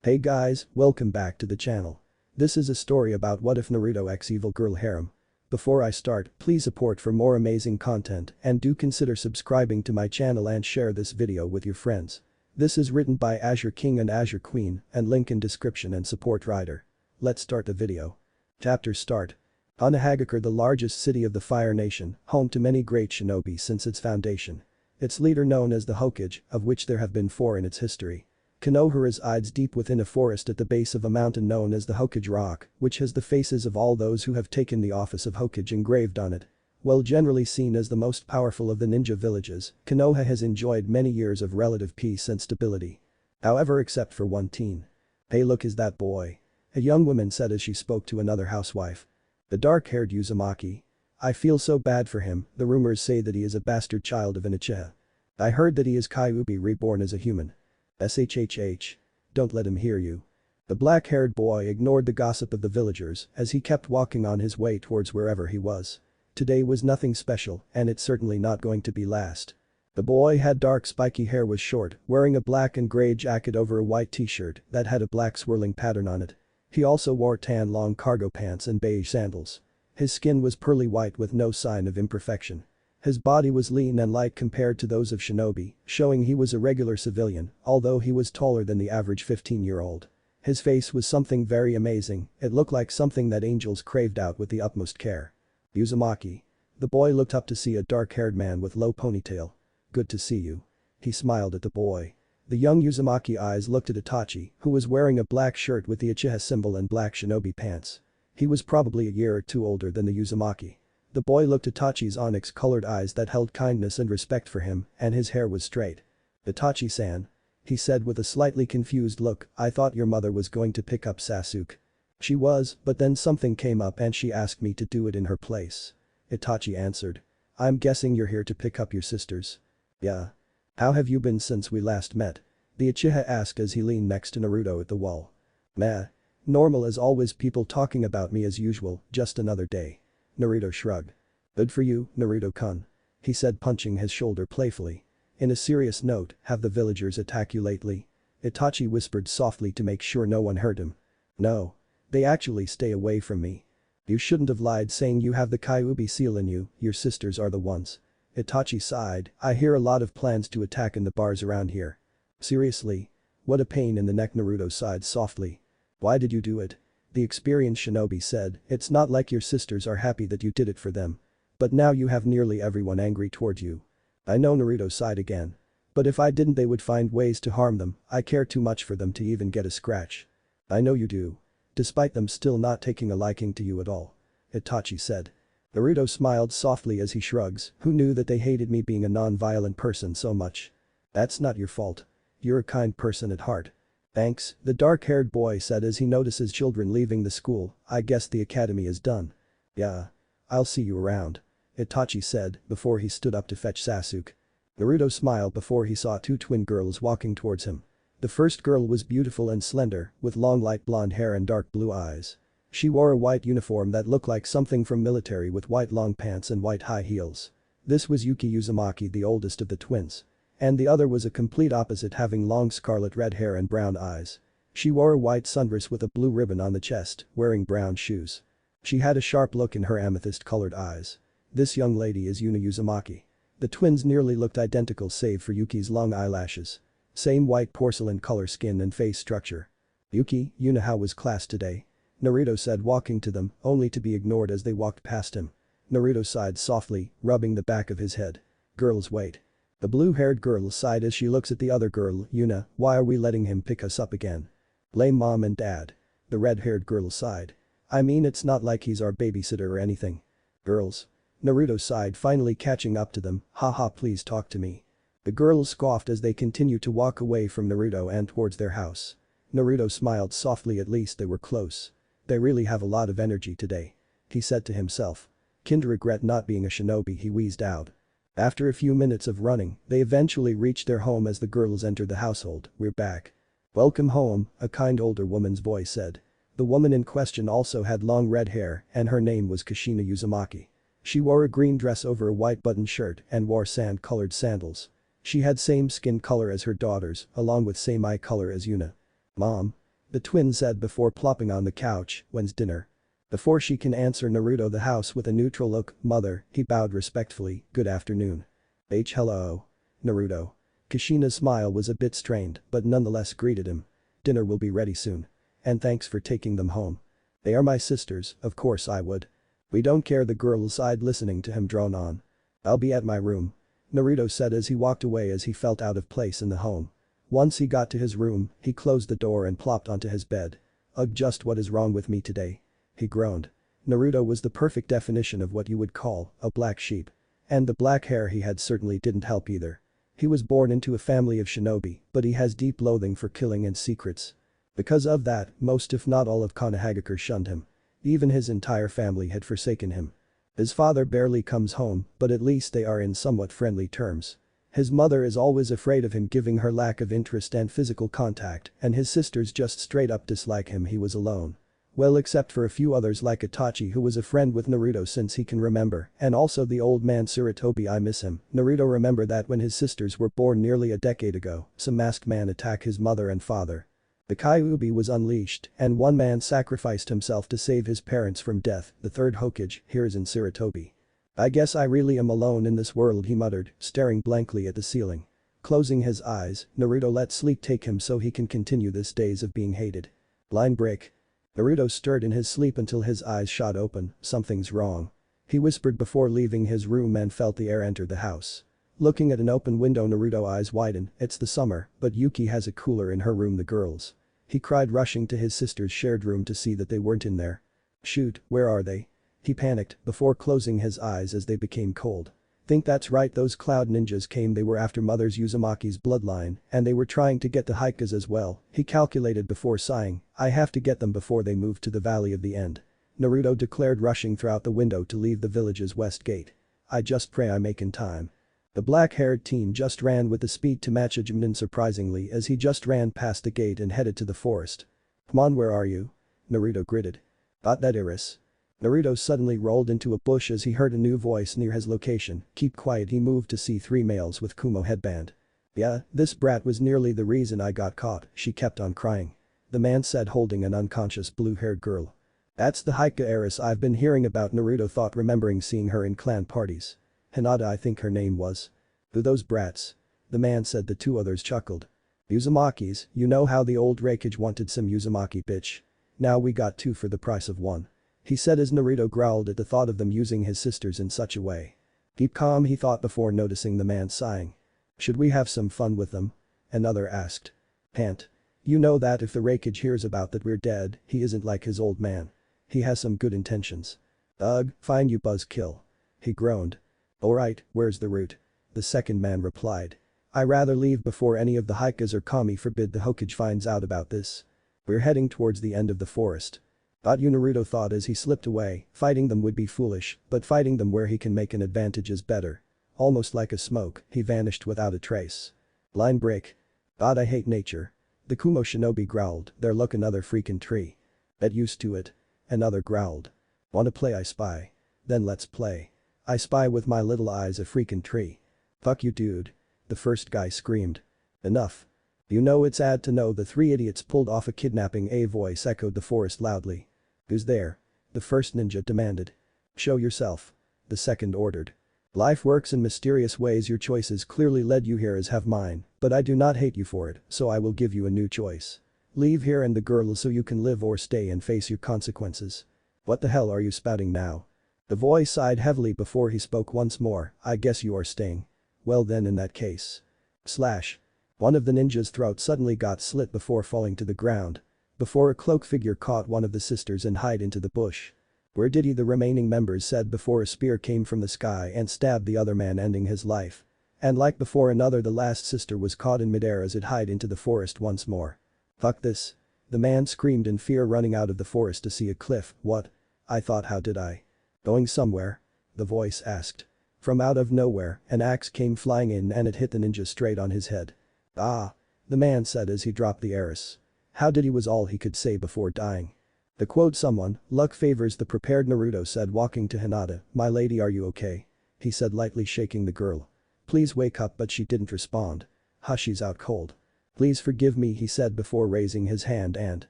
Hey guys, welcome back to the channel. This is a story about what if Naruto x evil girl harem. Before I start, please support for more amazing content and do consider subscribing to my channel and share this video with your friends. This is written by Azure King and Azure Queen and link in description and support writer. Let's start the video. Chapter start. Onahagakure, the largest city of the Fire Nation, home to many great shinobi since its foundation. Its leader known as the Hokage, of which there have been 4 in its history. Konoha resides deep within a forest at the base of a mountain known as the Hokage Rock, which has the faces of all those who have taken the office of Hokage engraved on it. While generally seen as the most powerful of the ninja villages, Konoha has enjoyed many years of relative peace and stability. However, except for one teen. "Hey, look, is that boy?" a young woman said as she spoke to another housewife. The dark-haired Uzumaki. "I feel so bad for him, the rumors say that he is a bastard child of an Uchiha. I heard that he is Kyuubi reborn as a human. SHHH. Don't let him hear you." The black-haired boy ignored the gossip of the villagers as he kept walking on his way towards wherever he was. Today was nothing special and it's certainly not going to be last. The boy had dark spiky hair, was short, wearing a black and grey jacket over a white t-shirt that had a black swirling pattern on it. He also wore tan long cargo pants and beige sandals. His skin was pearly white with no sign of imperfection. His body was lean and light compared to those of shinobi, showing he was a regular civilian, although he was taller than the average 15-year-old. His face was something very amazing, it looked like something that angels craved out with the utmost care. "Uzumaki." The boy looked up to see a dark-haired man with low ponytail. "Good to see you." He smiled at the boy. The young Uzumaki eyes looked at Itachi, who was wearing a black shirt with the Uchiha symbol and black shinobi pants. He was probably a year or two older than the Uzumaki. The boy looked at Itachi's onyx-colored eyes that held kindness and respect for him, and his hair was straight. "Itachi-san." He said with a slightly confused look, "I thought your mother was going to pick up Sasuke." "She was, but then something came up and she asked me to do it in her place." Itachi answered. "I'm guessing you're here to pick up your sisters." "Yeah. How have you been since we last met?" the Uchiha asked as he leaned next to Naruto at the wall. "Meh. Normal as always, people talking about me as usual, just another day." Naruto shrugged. "Good for you, Naruto-kun." he said, punching his shoulder playfully. In a serious note, "Have the villagers attacked you lately?" Itachi whispered softly to make sure no one heard him. "No. They actually stay away from me." "You shouldn't have lied saying you have the Kyuubi seal in you, your sisters are the ones." Itachi sighed. "I hear a lot of plans to attack in the bars around here." "Seriously? What a pain in the neck." Naruto sighed softly. "Why did you do it?" the experienced shinobi said. "It's not like your sisters are happy that you did it for them. But now you have nearly everyone angry toward you." "I know." Naruto sighed again. "But if I didn't, they would find ways to harm them. I care too much for them to even get a scratch." "I know you do. Despite them still not taking a liking to you at all." Itachi said. Naruto smiled softly as he shrugs. "Who knew that they hated me being a non-violent person so much?" "That's not your fault. You're a kind person at heart." "Thanks," the dark-haired boy said as he notices children leaving the school. "I guess the academy is done." "Yeah. I'll see you around," Itachi said before he stood up to fetch Sasuke. Naruto smiled before he saw 2 twin girls walking towards him. The first girl was beautiful and slender, with long light blonde hair and dark blue eyes. She wore a white uniform that looked like something from military with white long pants and white high heels. This was Yuki Uzumaki, the oldest of the twins. And the other was a complete opposite, having long scarlet red hair and brown eyes. She wore a white sundress with a blue ribbon on the chest, wearing brown shoes. She had a sharp look in her amethyst-colored eyes. This young lady is Yuna Uzumaki. The twins nearly looked identical save for Yuki's long eyelashes. Same white porcelain color skin and face structure. "Yuki, Yuna, how was class today?" Naruto said, walking to them, only to be ignored as they walked past him. Naruto sighed softly, rubbing the back of his head. "Girls, wait." The blue-haired girl sighed as she looks at the other girl. "Yuna, why are we letting him pick us up again?" "Blame mom and dad." The red-haired girl sighed. "I mean, it's not like he's our babysitter or anything." "Girls." Naruto sighed, finally catching up to them. "Haha, please talk to me." The girls scoffed as they continued to walk away from Naruto and towards their house. Naruto smiled softly, at least they were close. "They really have a lot of energy today," he said to himself. "Kinda regret not being a shinobi," he wheezed out. After a few minutes of running, they eventually reached their home. As the girls entered the household. "We're back." "Welcome home," a kind older woman's voice said. The woman in question also had long red hair and her name was Kushina Uzumaki. She wore a green dress over a white button shirt and wore sand-colored sandals. She had same skin color as her daughters, along with same eye color as Yuna. "Mom." The twin said before plopping on the couch. When's dinner? Before she can answer Naruto the house with a neutral look, mother, he bowed respectfully, good afternoon. Hello. Naruto. Kushina's smile was a bit strained but nonetheless greeted him. Dinner will be ready soon. And thanks for taking them home. They are my sisters, of course I would. We don't care, the girl sighed listening to him drone on. I'll be at my room. Naruto said as he walked away as he felt out of place in the home. Once he got to his room, he closed the door and plopped onto his bed. Ugh, just what is wrong with me today? He groaned. Naruto was the perfect definition of what you would call a black sheep. And the black hair he had certainly didn't help either. He was born into a family of shinobi, but he has deep loathing for killing and secrets. Because of that, most if not all of Konohagakure shunned him. Even his entire family had forsaken him. His father barely comes home, but at least they are in somewhat friendly terms. His mother is always afraid of him given her lack of interest and physical contact, and his sisters just straight up dislike him. He was alone. Well, except for a few others like Itachi, who was a friend with Naruto since he can remember, and also the old man Tsurutobi. I miss him. Naruto remembered that when his sisters were born nearly a decade ago, some masked man attacked his mother and father. The Kyuubi was unleashed, and one man sacrificed himself to save his parents from death. The third Hokage, here's in Tsurutobi. I guess I really am alone in this world, he muttered, staring blankly at the ceiling. Closing his eyes, Naruto let sleep take him so he can continue this days of being hated. Line break. Naruto stirred in his sleep until his eyes shot open. Something's wrong. He whispered before leaving his room and felt the air enter the house. Looking at an open window, Naruto eyes widen. It's the summer, but Yuki has a cooler in her room. The girls. He cried, rushing to his sister's shared room to see that they weren't in there. Shoot, where are they? He panicked before closing his eyes as they became cold. Think that's right, those cloud ninjas came. They were after Mother's Uzumaki's bloodline, and they were trying to get the Haikas as well, he calculated before sighing. I have to get them before they move to the Valley of the End. Naruto declared, rushing throughout the window to leave the village's west gate. I just pray I make in time. The black-haired teen just ran with the speed to match Ajumnin surprisingly as he just ran past the gate and headed to the forest. Come on, where are you? Naruto gritted. Got that, Iris? Naruto suddenly rolled into a bush as he heard a new voice near his location. Keep quiet. He moved to see three males with Kumo headband. Yeah, this brat was nearly the reason I got caught, she kept on crying. The man said, holding an unconscious blue-haired girl. That's the Haika heiress I've been hearing about, Naruto thought, remembering seeing her in clan parties. Hinata, I think her name was. Who those brats? The man said. The two others chuckled. Uzumaki's, you know how the old Raikage wanted some Uzumaki, bitch. Now we got two for the price of one. He said as Naruto growled at the thought of them using his sisters in such a way. Keep calm, he thought before noticing the man sighing. Should we have some fun with them? Another asked. Can't. You know that if the Raikage hears about that we're dead, he isn't like his old man. He has some good intentions. Ugh, fine, you buzzkill. He groaned. Alright, where's the route? The second man replied. I rather leave before any of the Haikas or Kami forbid the Hokage finds out about this. We're heading towards the end of the forest. Got you, Naruto thought as he slipped away. Fighting them would be foolish, but fighting them where he can make an advantage is better. Almost like a smoke, he vanished without a trace. Line break. God, I hate nature. The Kumo shinobi growled. There, look, another freaking tree. Get used to it. Another growled. Wanna play I Spy? Then let's play. I spy with my little eyes a freaking tree. Fuck you, dude. The first guy screamed. Enough. You know it's sad to know the three idiots pulled off a kidnapping, a voice echoed the forest loudly. Who's there? The first ninja demanded. Show yourself. The second ordered. Life works in mysterious ways. Your choices clearly led you here, as have mine, but I do not hate you for it, so I will give you a new choice. Leave here and the girl so you can live, or stay and face your consequences. What the hell are you spouting now? The voice sighed heavily before he spoke once more. I guess you are staying. Well then, in that case. Slash. One of the ninja's throat suddenly got slit before falling to the ground. Before a cloaked figure caught one of the sisters and hid into the bush. Where did he? The remaining members said before a spear came from the sky and stabbed the other man, ending his life. And like before, another, the last sister, was caught in midair as it hid into the forest once more. Fuck this. The man screamed in fear, running out of the forest to see a cliff. What? I thought, how did I? Going somewhere? The voice asked. From out of nowhere, an axe came flying in and it hit the ninja straight on his head. Ah. The man said as he dropped the heiress. How did he, was all he could say before dying. The quote, someone, luck favors the prepared, Naruto said, walking to Hinata. My lady, are you okay? He said, lightly shaking the girl. Please wake up, but she didn't respond. Hush, she's out cold. Please forgive me, he said before raising his hand and.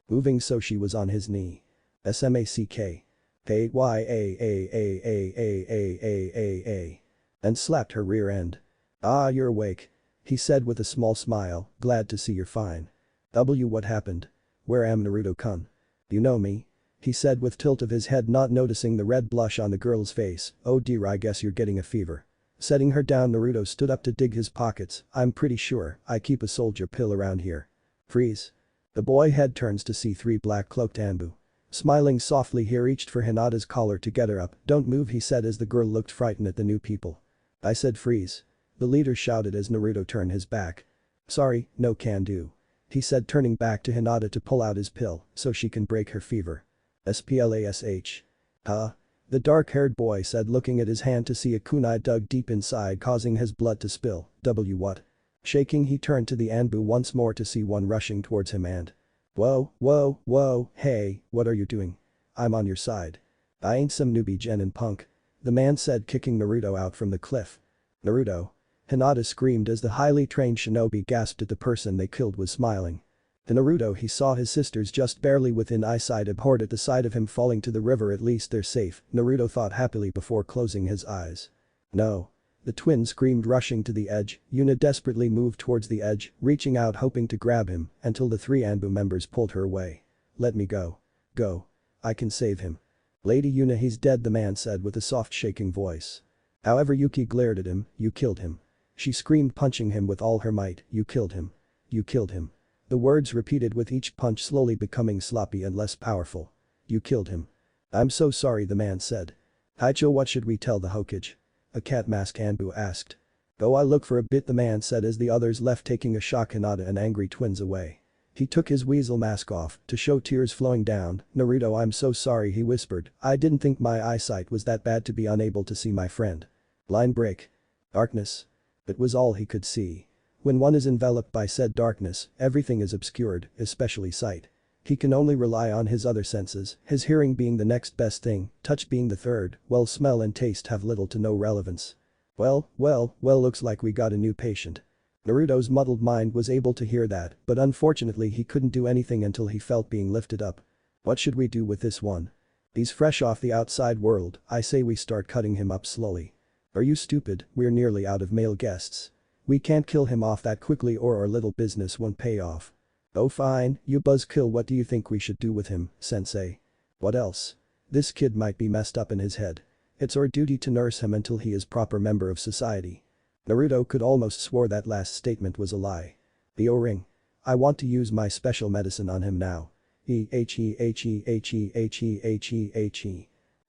moving so she was on his knee. Smack. A and slapped her rear end. "Ah, you're awake," he said with a small smile, "glad to see you're fine." What happened? "Where am Naruto-kun?" "You know me?" he said with tilt of his head, not noticing the red blush on the girl's face. "Oh dear, I guess you're getting a fever." Setting her down, Naruto stood up to dig his pockets. "I'm pretty sure I keep a soldier pill around here." Freeze. The boy head turns to see three black-cloaked Anbu. Smiling softly, he reached for Hinata's collar to get her up. "Don't move," he said as the girl looked frightened at the new people. "I said freeze." The leader shouted as Naruto turned his back. "Sorry, no can do," he said, turning back to Hinata to pull out his pill so she can break her fever. Splash. Huh? The dark-haired boy said, looking at his hand to see a kunai dug deep inside, causing his blood to spill. What? Shaking, he turned to the Anbu once more to see one rushing towards him and… Whoa, hey, what are you doing? I'm on your side. I ain't some newbie genin punk," the man said, kicking Naruto out from the cliff. "Naruto?" Hinata screamed as the highly trained shinobi gasped at the person they killed was smiling. To Naruto, he saw his sisters just barely within eyesight, abhorred at the sight of him falling to the river. At least they're safe, Naruto thought happily before closing his eyes. No. The twin screamed, rushing to the edge. Yuna desperately moved towards the edge, reaching out hoping to grab him, until the three Anbu members pulled her away. "Let me go. Go. I can save him." "Lady Yuna, he's dead," the man said with a soft shaking voice. However, Yuki glared at him. "You killed him." She screamed, punching him with all her might. "You killed him. You killed him." The words repeated with each punch slowly becoming sloppy and less powerful. "You killed him." "I'm so sorry," the man said. "Haicho, what should we tell the Hokage?" A cat-masked Anbu asked. "Go I look for a bit," the man said as the others left, taking a shock Hinata and angry twins away. He took his weasel mask off to show tears flowing down. "Naruto, I'm so sorry," he whispered. "I didn't think my eyesight was that bad to be unable to see my friend." Line break. Darkness. It was all he could see. When one is enveloped by said darkness, everything is obscured, especially sight. He can only rely on his other senses, his hearing being the next best thing, touch being the third, while smell and taste have little to no relevance. Well, looks like we got a new patient." Naruto's muddled mind was able to hear that, but unfortunately he couldn't do anything until he felt being lifted up. "What should we do with this one? He's fresh off the outside world. I say we start cutting him up slowly." "Are you stupid? We're nearly out of male guests. We can't kill him off that quickly or our little business won't pay off." "Oh fine, you buzzkill, what do you think we should do with him, sensei?" "What else? This kid might be messed up in his head. It's our duty to nurse him until he is proper member of society." Naruto could almost swore that last statement was a lie. "The O-ring. I want to use my special medicine on him now." Who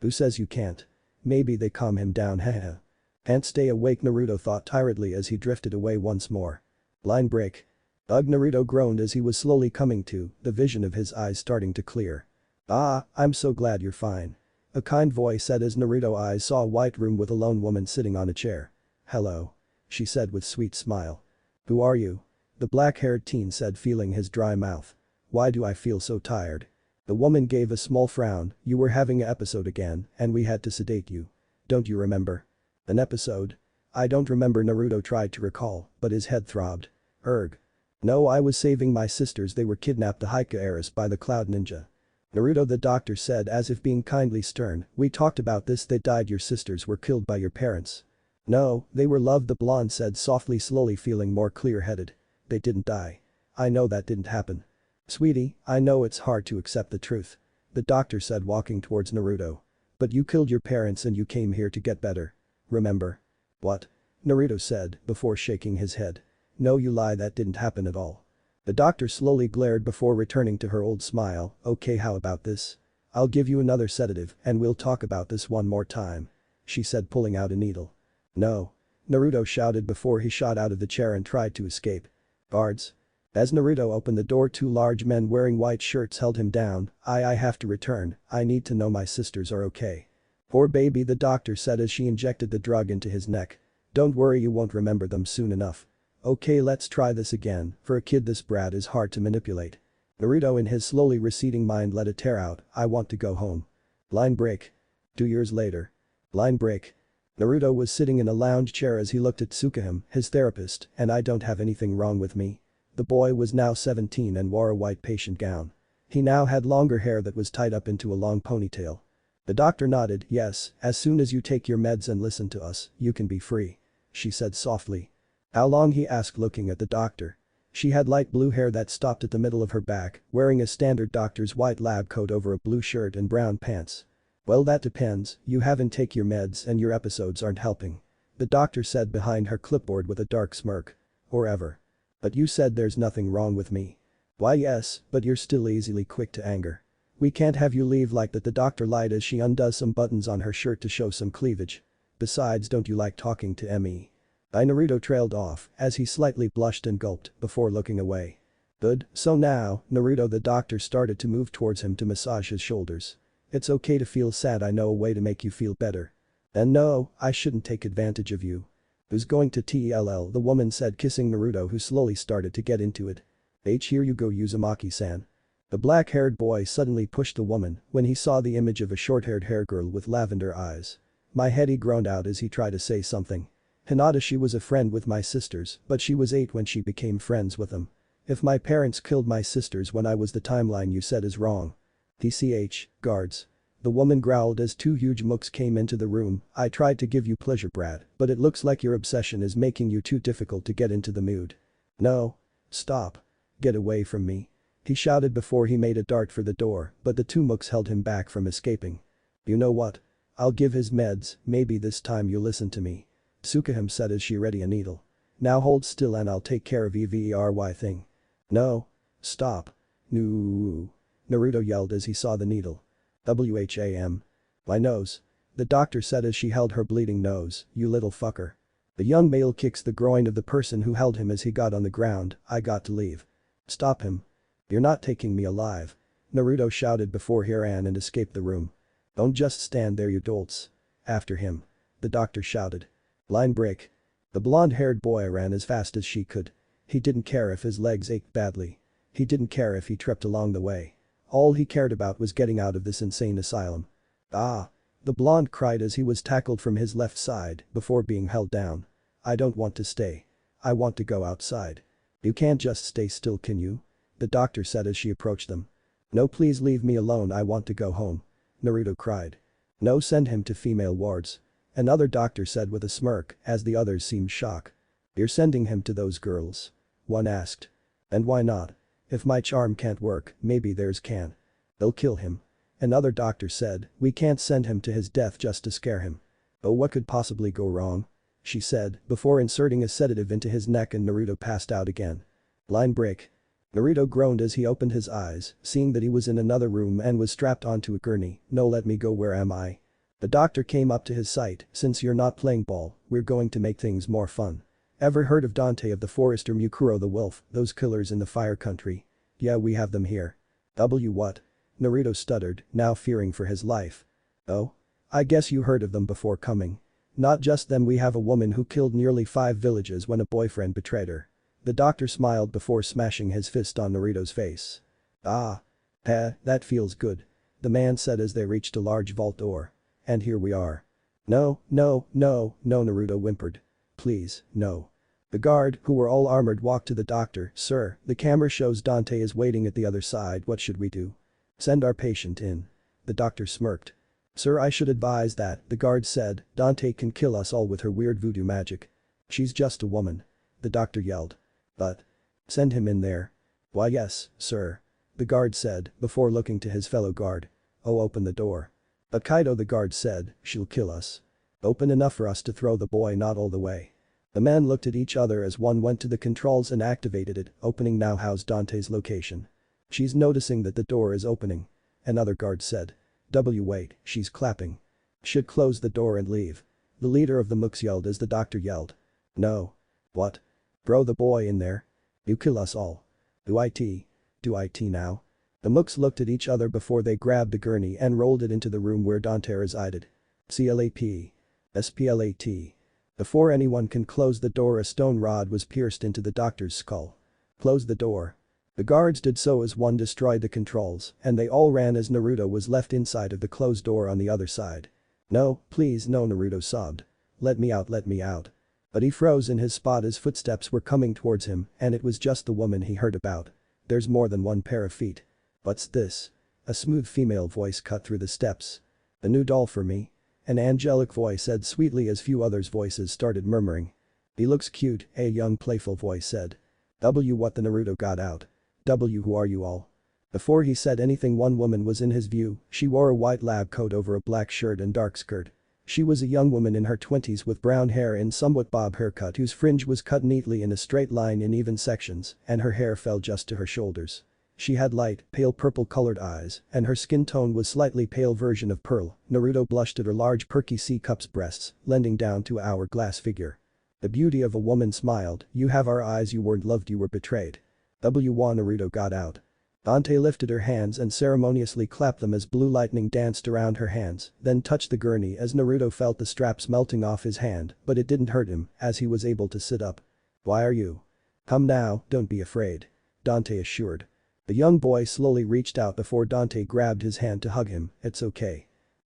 says you can't? Maybe they calm him down, haha. "Can't stay awake," Naruto thought tiredly as he drifted away once more. Line break. Ugh, Naruto groaned as he was slowly coming to, the vision of his eyes starting to clear. "Ah, I'm so glad you're fine," a kind voice said as Naruto's eyes saw a white room with a lone woman sitting on a chair. "Hello," she said with sweet smile. "Who are you?" the black-haired teen said, feeling his dry mouth. "Why do I feel so tired?" The woman gave a small frown. "You were having an episode again, and we had to sedate you. Don't you remember?" "An episode? I don't remember," Naruto tried to recall, but his head throbbed. "Erg. No, I was saving my sisters, they were kidnapped the Haika heiress by the Cloud Ninja." "Naruto," the doctor said as if being kindly stern, "we talked about this, they died, your sisters were killed by your parents." "No, they were loved," the blonde said softly, slowly feeling more clear-headed. "They didn't die. I know that didn't happen." "Sweetie, I know it's hard to accept the truth," the doctor said, walking towards Naruto. "But you killed your parents and you came here to get better. Remember?" "What?" Naruto said, before shaking his head. "No, you lie, that didn't happen at all." The doctor slowly glared before returning to her old smile. "Okay, how about this? I'll give you another sedative and we'll talk about this one more time," she said, pulling out a needle. "No." Naruto shouted before he shot out of the chair and tried to escape. "Guards." As Naruto opened the door, two large men wearing white shirts held him down. I have to return, I need to know my sisters are okay." "Poor baby," the doctor said as she injected the drug into his neck. "Don't worry, you won't remember them soon enough. Okay, let's try this again, for a kid this brat is hard to manipulate." Naruto in his slowly receding mind let a tear out. "I want to go home." Line break. 2 years later. Line break. Naruto was sitting in a lounge chair as he looked at Tsukahime, his therapist, and "I don't have anything wrong with me." The boy was now 17 and wore a white patient gown. He now had longer hair that was tied up into a long ponytail. The doctor nodded, yes, as soon as you take your meds and listen to us, you can be free. She said softly. How long, he asked looking at the doctor. She had light blue hair that stopped at the middle of her back, wearing a standard doctor's white lab coat over a blue shirt and brown pants. Well, that depends, you haven't taken your meds and your episodes aren't helping. The doctor said behind her clipboard with a dark smirk. Or ever. But you said there's nothing wrong with me. Why yes, but you're still easily quick to anger. We can't have you leave like that, the doctor lied as she undoes some buttons on her shirt to show some cleavage. Besides, don't you like talking to me? Naruto trailed off as he slightly blushed and gulped before looking away. Good, so now, Naruto, the doctor started to move towards him to massage his shoulders. It's okay to feel sad, I know a way to make you feel better. And no, I shouldn't take advantage of you. Who's going to tell, the woman said, kissing Naruto, who slowly started to get into it. Here you go, Uzumaki-san. The black-haired boy suddenly pushed the woman when he saw the image of a short-haired hair girl with lavender eyes. My head, he groaned out as he tried to say something. Hinata, she was a friend with my sisters, but she was 8 when she became friends with them. If my parents killed my sisters when I was, the timeline you said is wrong. TCH, guards. The woman growled as 2 huge mooks came into the room. I tried to give you pleasure, Brad, but it looks like your obsession is making you too difficult to get into the mood. No. Stop. Get away from me. He shouted before he made a dart for the door, but the 2 mooks held him back from escaping. You know what? I'll give his meds, maybe this time you'll listen to me. Tsukahime said as she readied a needle. Now hold still and I'll take care of every thing. No. Stop. No. Naruto yelled as he saw the needle. Wham. My nose. The doctor said as she held her bleeding nose, you little fucker. The young male kicks the groin of the person who held him as he got on the ground. I got to leave. Stop him. You're not taking me alive. Naruto shouted before he ran and escaped the room. Don't just stand there, you dolts. After him. The doctor shouted. Line break. The blonde-haired boy ran as fast as she could. He didn't care if his legs ached badly. He didn't care if he tripped along the way. All he cared about was getting out of this insane asylum. Ah! The blonde cried as he was tackled from his left side before being held down. I don't want to stay. I want to go outside. You can't just stay still, can you? The doctor said as she approached them. No, please leave me alone, I want to go home. Naruto cried. No, send him to female wards. Another doctor said with a smirk as the others seemed shocked. You're sending him to those girls? One asked. And why not? If my charm can't work, maybe theirs can. They'll kill him. Another doctor said, we can't send him to his death just to scare him. Oh, what could possibly go wrong? She said before inserting a sedative into his neck and Naruto passed out again. Line break. Naruto groaned as he opened his eyes, seeing that he was in another room and was strapped onto a gurney. No, let me go, where am I? The doctor came up to his side, since you're not playing ball, we're going to make things more fun. Ever heard of Dante of the Forest or Mukuro the Wolf, those killers in the Fire Country? Yeah, we have them here. What? Naruto stuttered, now fearing for his life. Oh? I guess you heard of them before coming. Not just them, we have a woman who killed nearly 5 villages when a boyfriend betrayed her. The doctor smiled before smashing his fist on Naruto's face. Ah. That feels good. The man said as they reached a large vault door. And here we are. No, Naruto whimpered. Please, no. The guard, who were all armored, walked to the doctor. Sir, the camera shows Dante is waiting at the other side, what should we do? Send our patient in. The doctor smirked. Sir, I should advise that, the guard said, Dante can kill us all with her weird voodoo magic. She's just a woman. The doctor yelled. But. Send him in there. Why yes, sir. The guard said, before looking to his fellow guard. Oh, open the door. But Kaido, the guard said, she'll kill us. Open enough for us to throw the boy, not all the way. The men looked at each other as one went to the controls and activated it, opening now house Dante's location. She's noticing that the door is opening. Another guard said. Wait, she's clapping. Should close the door and leave. The leader of the mooks yelled as the doctor yelled. No. What? Throw the boy in there. You kill us all. Do IT now? The mooks looked at each other before they grabbed the gurney and rolled it into the room where Dante resided. CLAP. SPLAT. Before anyone can close the door, a stone rod was pierced into the doctor's skull. Close the door. The guards did so as one destroyed the controls, and they all ran as Naruto was left inside of the closed door on the other side. No, please no, Naruto sobbed. Let me out. But he froze in his spot as footsteps were coming towards him, and it was just the woman he heard about. There's more than one pair of feet. "What's this?" A smooth female voice cut through the steps. "A new doll for me?" An angelic voice said sweetly as few others' voices started murmuring. "He looks cute," a young playful voice said. What the Naruto got out. Who are you all?" Before he said anything, one woman was in his view. She wore a white lab coat over a black shirt and dark skirt. She was a young woman in her 20s with brown hair in somewhat bob haircut whose fringe was cut neatly in a straight line in even sections and her hair fell just to her shoulders. She had light, pale purple-colored eyes, and her skin tone was slightly pale version of pearl. Naruto blushed at her large perky C-cups breasts, lending down to an hourglass figure. The beauty of a woman smiled, "You have our eyes, you weren't loved, you were betrayed." Naruto got out. Dante lifted her hands and ceremoniously clapped them as blue lightning danced around her hands, then touched the gurney as Naruto felt the straps melting off his hand, but it didn't hurt him as he was able to sit up. "Why are you?" "Come now, don't be afraid," Dante assured. The young boy slowly reached out before Dante grabbed his hand to hug him. "It's okay.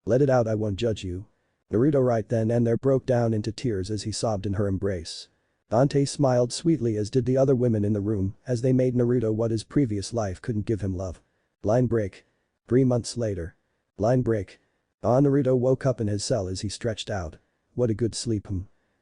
Let it out, I won't judge you." Naruto right then and there broke down into tears as he sobbed in her embrace. Dante smiled sweetly as did the other women in the room as they made Naruto what his previous life couldn't give him, love. Line break. 3 months later. Line break. Naruto woke up in his cell as he stretched out. What a good sleep.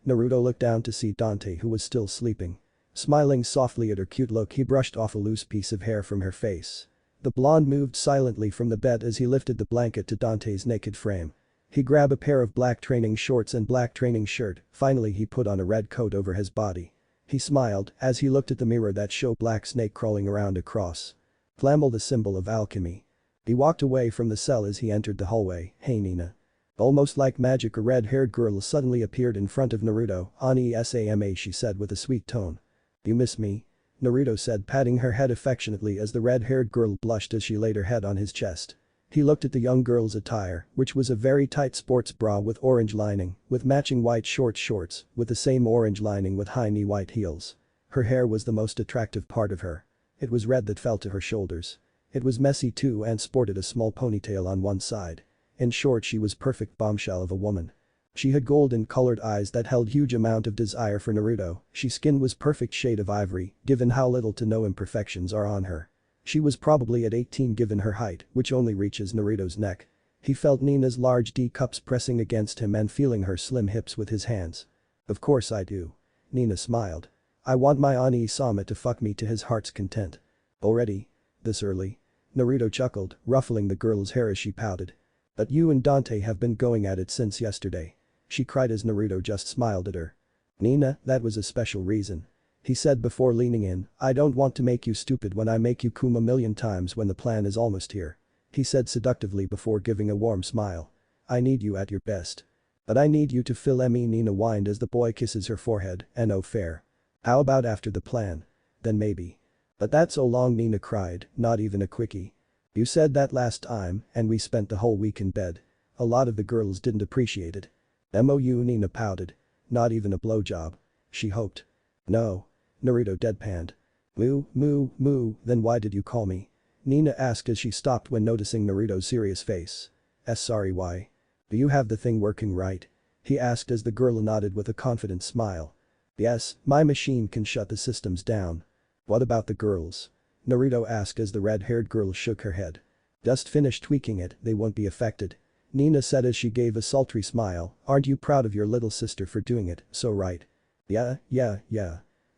Naruto looked down to see Dante who was still sleeping. Smiling softly at her cute look, he brushed off a loose piece of hair from her face. The blonde moved silently from the bed as he lifted the blanket to Dante's naked frame. He grabbed a pair of black training shorts and black training shirt, finally he put on a red coat over his body. He smiled as he looked at the mirror that showed black snake crawling around a cross. Flammel, the symbol of alchemy. He walked away from the cell as he entered the hallway. "Hey Nina." Almost like magic, a red-haired girl suddenly appeared in front of Naruto. "Ani-sama," she said with a sweet tone. "You miss me?" Naruto said, patting her head affectionately as the red-haired girl blushed as she laid her head on his chest. He looked at the young girl's attire, which was a very tight sports bra with orange lining, with matching white shorts with the same orange lining with high-knee white heels. Her hair was the most attractive part of her. It was red that fell to her shoulders. It was messy too and sported a small ponytail on one side. In short, she was perfect bombshell of a woman. She had golden-colored eyes that held huge amount of desire for Naruto. She skin was perfect shade of ivory, given how little to no imperfections are on her. She was probably at 18 given her height, which only reaches Naruto's neck. He felt Nina's large D-cups pressing against him and feeling her slim hips with his hands. "Of course I do." Nina smiled. "I want my Ani-sama to fuck me to his heart's content." "Already? This early?" Naruto chuckled, ruffling the girl's hair as she pouted. "But you and Dante have been going at it since yesterday." She cried as Naruto just smiled at her. "Nina, that was a special reason," he said before leaning in. "I don't want to make you stupid when I make you come a million times when the plan is almost here," he said seductively before giving a warm smile. "I need you at your best. But I need you to fill me." Nina whined as the boy kisses her forehead. "And oh fair. How about after the plan? Then maybe." "But that's so long," Nina cried, "not even a quickie." "You said that last time and we spent the whole week in bed." A lot of the girls didn't appreciate it. Nina pouted. "Not even a blowjob?" she hoped. "No." Naruto deadpanned. Moo, then why did you call me?" Nina asked as she stopped when noticing Naruto's serious face. Sorry, why? Do you have the thing working right?" he asked as the girl nodded with a confident smile. "Yes, my machine can shut the systems down." "What about the girls?" Naruto asked as the red-haired girl shook her head. "Just finished tweaking it, they won't be affected." Nina said as she gave a sultry smile. "Aren't you proud of your little sister for doing it, so right?" Yeah.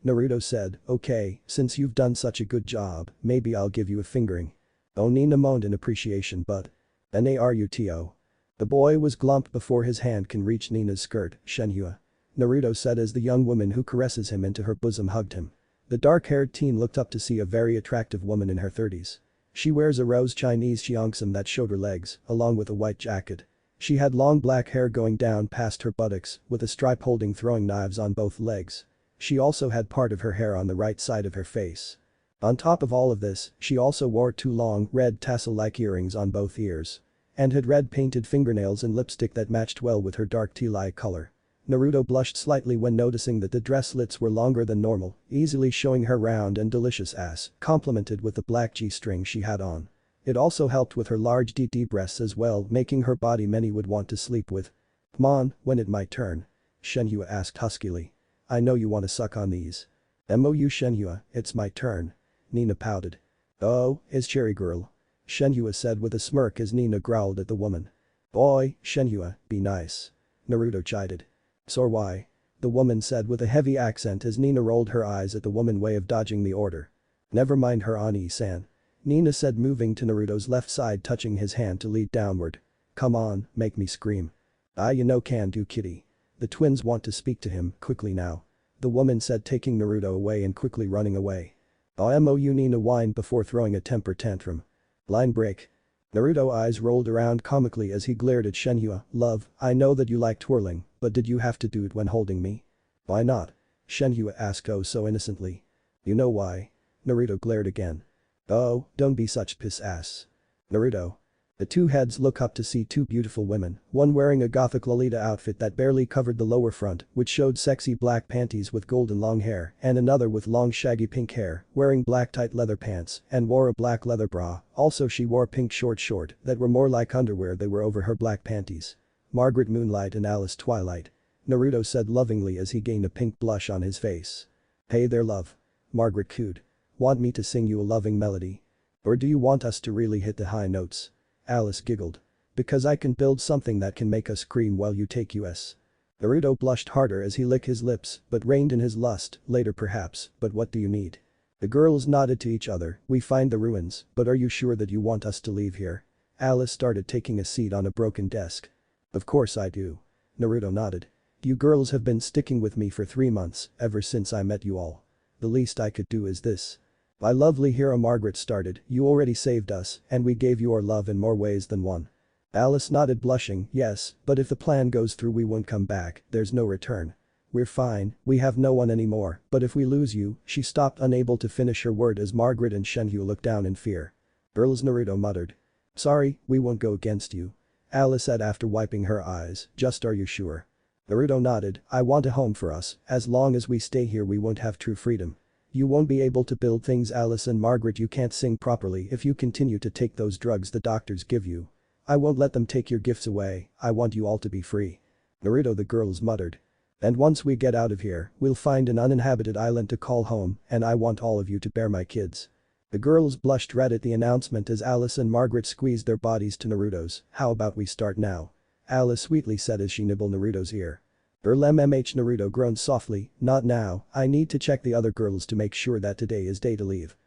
Naruto said, "Okay, since you've done such a good job, maybe I'll give you a fingering." Oh, Nina moaned in appreciation, but. Naruto. The boy was glump before his hand can reach Nina's skirt. "Shenhua." Naruto said as the young woman who caresses him into her bosom hugged him. The dark-haired teen looked up to see a very attractive woman in her 30s. She wears a rose Chinese cheongsam that showed her legs, along with a white jacket. She had long black hair going down past her buttocks, with a stripe holding throwing knives on both legs. She also had part of her hair on the right side of her face. On top of all of this, she also wore 2 long, red tassel-like earrings on both ears. And had red painted fingernails and lipstick that matched well with her dark teal-eye color. Naruto blushed slightly when noticing that the dress slits were longer than normal, easily showing her round and delicious ass, complemented with the black G-string she had on. It also helped with her large DD breasts as well, making her body many would want to sleep with. "Come on, when it my turn?" Shenhua asked huskily. "I know you want to suck on these." Shenhua, it's my turn." Nina pouted. "Oh, is cherry girl?" Shenhua said with a smirk as Nina growled at the woman. Boy, Shenhua, be nice. Naruto chided. So why? The woman said with a heavy accent as Nina rolled her eyes at the woman's way of dodging the order. Never mind her, Ani-san. Nina said, moving to Naruto's left side, touching his hand to lead downward. Come on, make me scream. Can do, kitty. The twins want to speak to him quickly now. The woman said, taking Naruto away and quickly running away. Nina whined before throwing a temper tantrum. Line break. Naruto's eyes rolled around comically as he glared at Shenhua. Love, I know that you like twirling, but did you have to do it when holding me? Why not? Shenhua asked oh so innocently. You know why? Naruto glared again. Oh, don't be such piss ass. Naruto. The two heads look up to see two beautiful women, one wearing a gothic Lolita outfit that barely covered the lower front, which showed sexy black panties with golden long hair, and another with long shaggy pink hair, wearing black tight leather pants, and wore a black leather bra. Also she wore pink short that were more like underwear, they were over her black panties. Margaret Moonlight and Alice Twilight. Naruto said lovingly as he gained a pink blush on his face. Hey there, love. Margaret cooed. Want me to sing you a loving melody? Or do you want us to really hit the high notes? Alice giggled. Because I can build something that can make us scream while you take us. Naruto blushed harder as he licked his lips but reined in his lust, later perhaps, but what do you need? The girls nodded to each other. We find the ruins, but are you sure that you want us to leave here? Alice started taking a seat on a broken desk. Of course I do. Naruto nodded. You girls have been sticking with me for 3 months, ever since I met you all. The least I could do is this. My lovely hero, Margaret started, you already saved us, and we gave you our love in more ways than one. Alice nodded, blushing. Yes, but if the plan goes through we won't come back, there's no return. We're fine, we have no one anymore, but if we lose you, she stopped, unable to finish her word as Margaret and Shenhua looked down in fear. Girls, Naruto muttered. Sorry, we won't go against you. Alice said after wiping her eyes, just are you sure? Naruto nodded. I want a home for us, as long as we stay here we won't have true freedom. You won't be able to build things, Alice and Margaret, you can't sing properly if you continue to take those drugs the doctors give you. I won't let them take your gifts away, I want you all to be free. Naruto, the girls muttered. And once we get out of here, we'll find an uninhabited island to call home, and I want all of you to bear my kids. The girls blushed red at the announcement as Alice and Margaret squeezed their bodies to Naruto's. How about we start now? Alice sweetly said as she nibbled Naruto's ear. Naruto groaned softly, not now, I need to check the other girls to make sure that today is day to leave.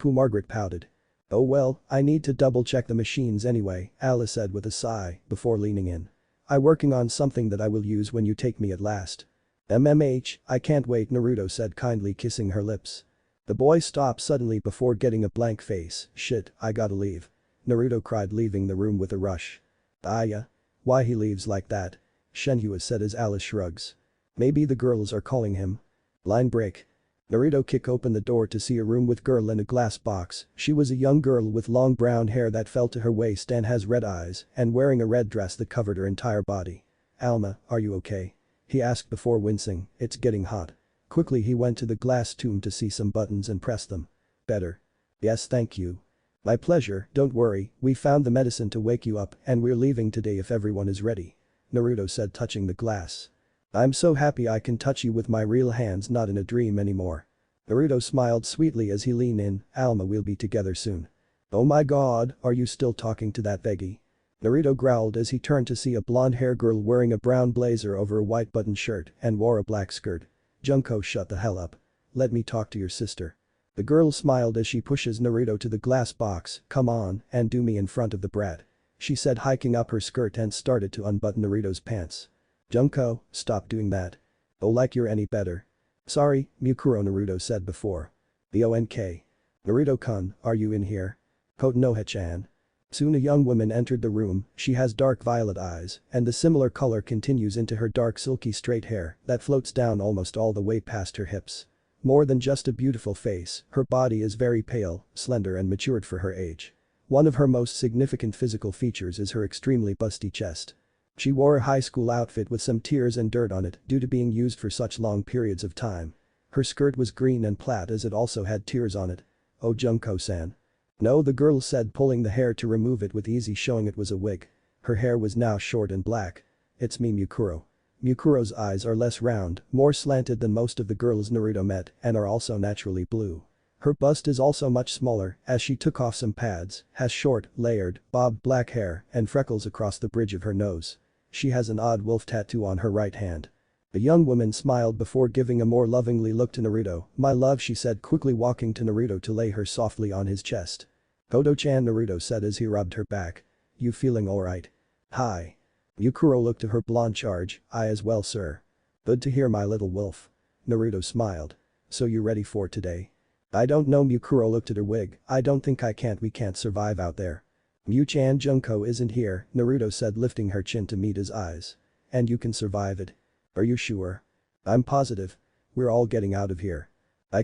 Margaret pouted. Oh well, I need to double check the machines anyway, Alice said with a sigh, before leaning in. I'm working on something that I will use when you take me at last. I can't wait, Naruto said kindly, kissing her lips. The boy stopped suddenly before getting a blank face. Shit, I gotta leave. Naruto cried, leaving the room with a rush. Yeah. Why he leaves like that? Shenhua said as Alice shrugs. Maybe the girls are calling him. Line break. Naruto kicked open the door to see a room with girl in a glass box. She was a young girl with long brown hair that fell to her waist and has red eyes, and wearing a red dress that covered her entire body. Alma, are you okay? He asked before wincing. It's getting hot. Quickly he went to the glass tomb to see some buttons and pressed them. Better. Yes, thank you. My pleasure, don't worry, we found the medicine to wake you up and we're leaving today if everyone is ready. Naruto said, touching the glass. I'm so happy I can touch you with my real hands, not in a dream anymore. Naruto smiled sweetly as he leaned in. Alma, we'll be together soon. Oh my god, are you still talking to that Veggie? Naruto growled as he turned to see a blonde-haired girl wearing a brown blazer over a white button shirt and wore a black skirt. Junko, shut the hell up. Let me talk to your sister. The girl smiled as she pushes Naruto to the glass box. Come on, and do me in front of the brat. She said, hiking up her skirt and started to unbutton Naruto's pants. Junko, stop doing that. Oh, like you're any better. Sorry, Mukuro, Naruto said before. Bonk. Naruto-kun, are you in here? Konoha-chan. Soon a young woman entered the room. She has dark violet eyes, and the similar color continues into her dark silky straight hair that floats down almost all the way past her hips. More than just a beautiful face, her body is very pale, slender and matured for her age. One of her most significant physical features is her extremely busty chest. She wore a high school outfit with some tears and dirt on it due to being used for such long periods of time. Her skirt was green and plaid as it also had tears on it. Oh, Junko-san. No, the girl said, pulling the hair to remove it with ease, showing it was a wig. Her hair was now short and black. It's me, Mukuro. Mukuro's eyes are less round, more slanted than most of the girls Naruto met and are also naturally blue. Her bust is also much smaller as she took off some pads, has short, layered, bobbed black hair and freckles across the bridge of her nose. She has an odd wolf tattoo on her right hand. The young woman smiled before giving a more lovingly look to Naruto. "My love," she said, quickly walking to Naruto to lay her softly on his chest. "Kodo-chan," Naruto said as he rubbed her back. "You feeling alright?" "Hi." Yukuro looked at her blonde charge. "I as well, sir." "Good to hear, my little wolf." Naruto smiled. "So you ready for today?" "I don't know." Mukuro looked at her wig. "I don't think I can't. We can't survive out there." "Mu-chan, Junko isn't here," Naruto said, lifting her chin to meet his eyes. "And you can survive it?" "Are you sure?" "I'm positive. We're all getting out of here."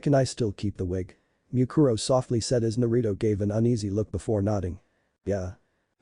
Can I still keep the wig?" Mukuro softly said as Naruto gave an uneasy look before nodding. "Yeah."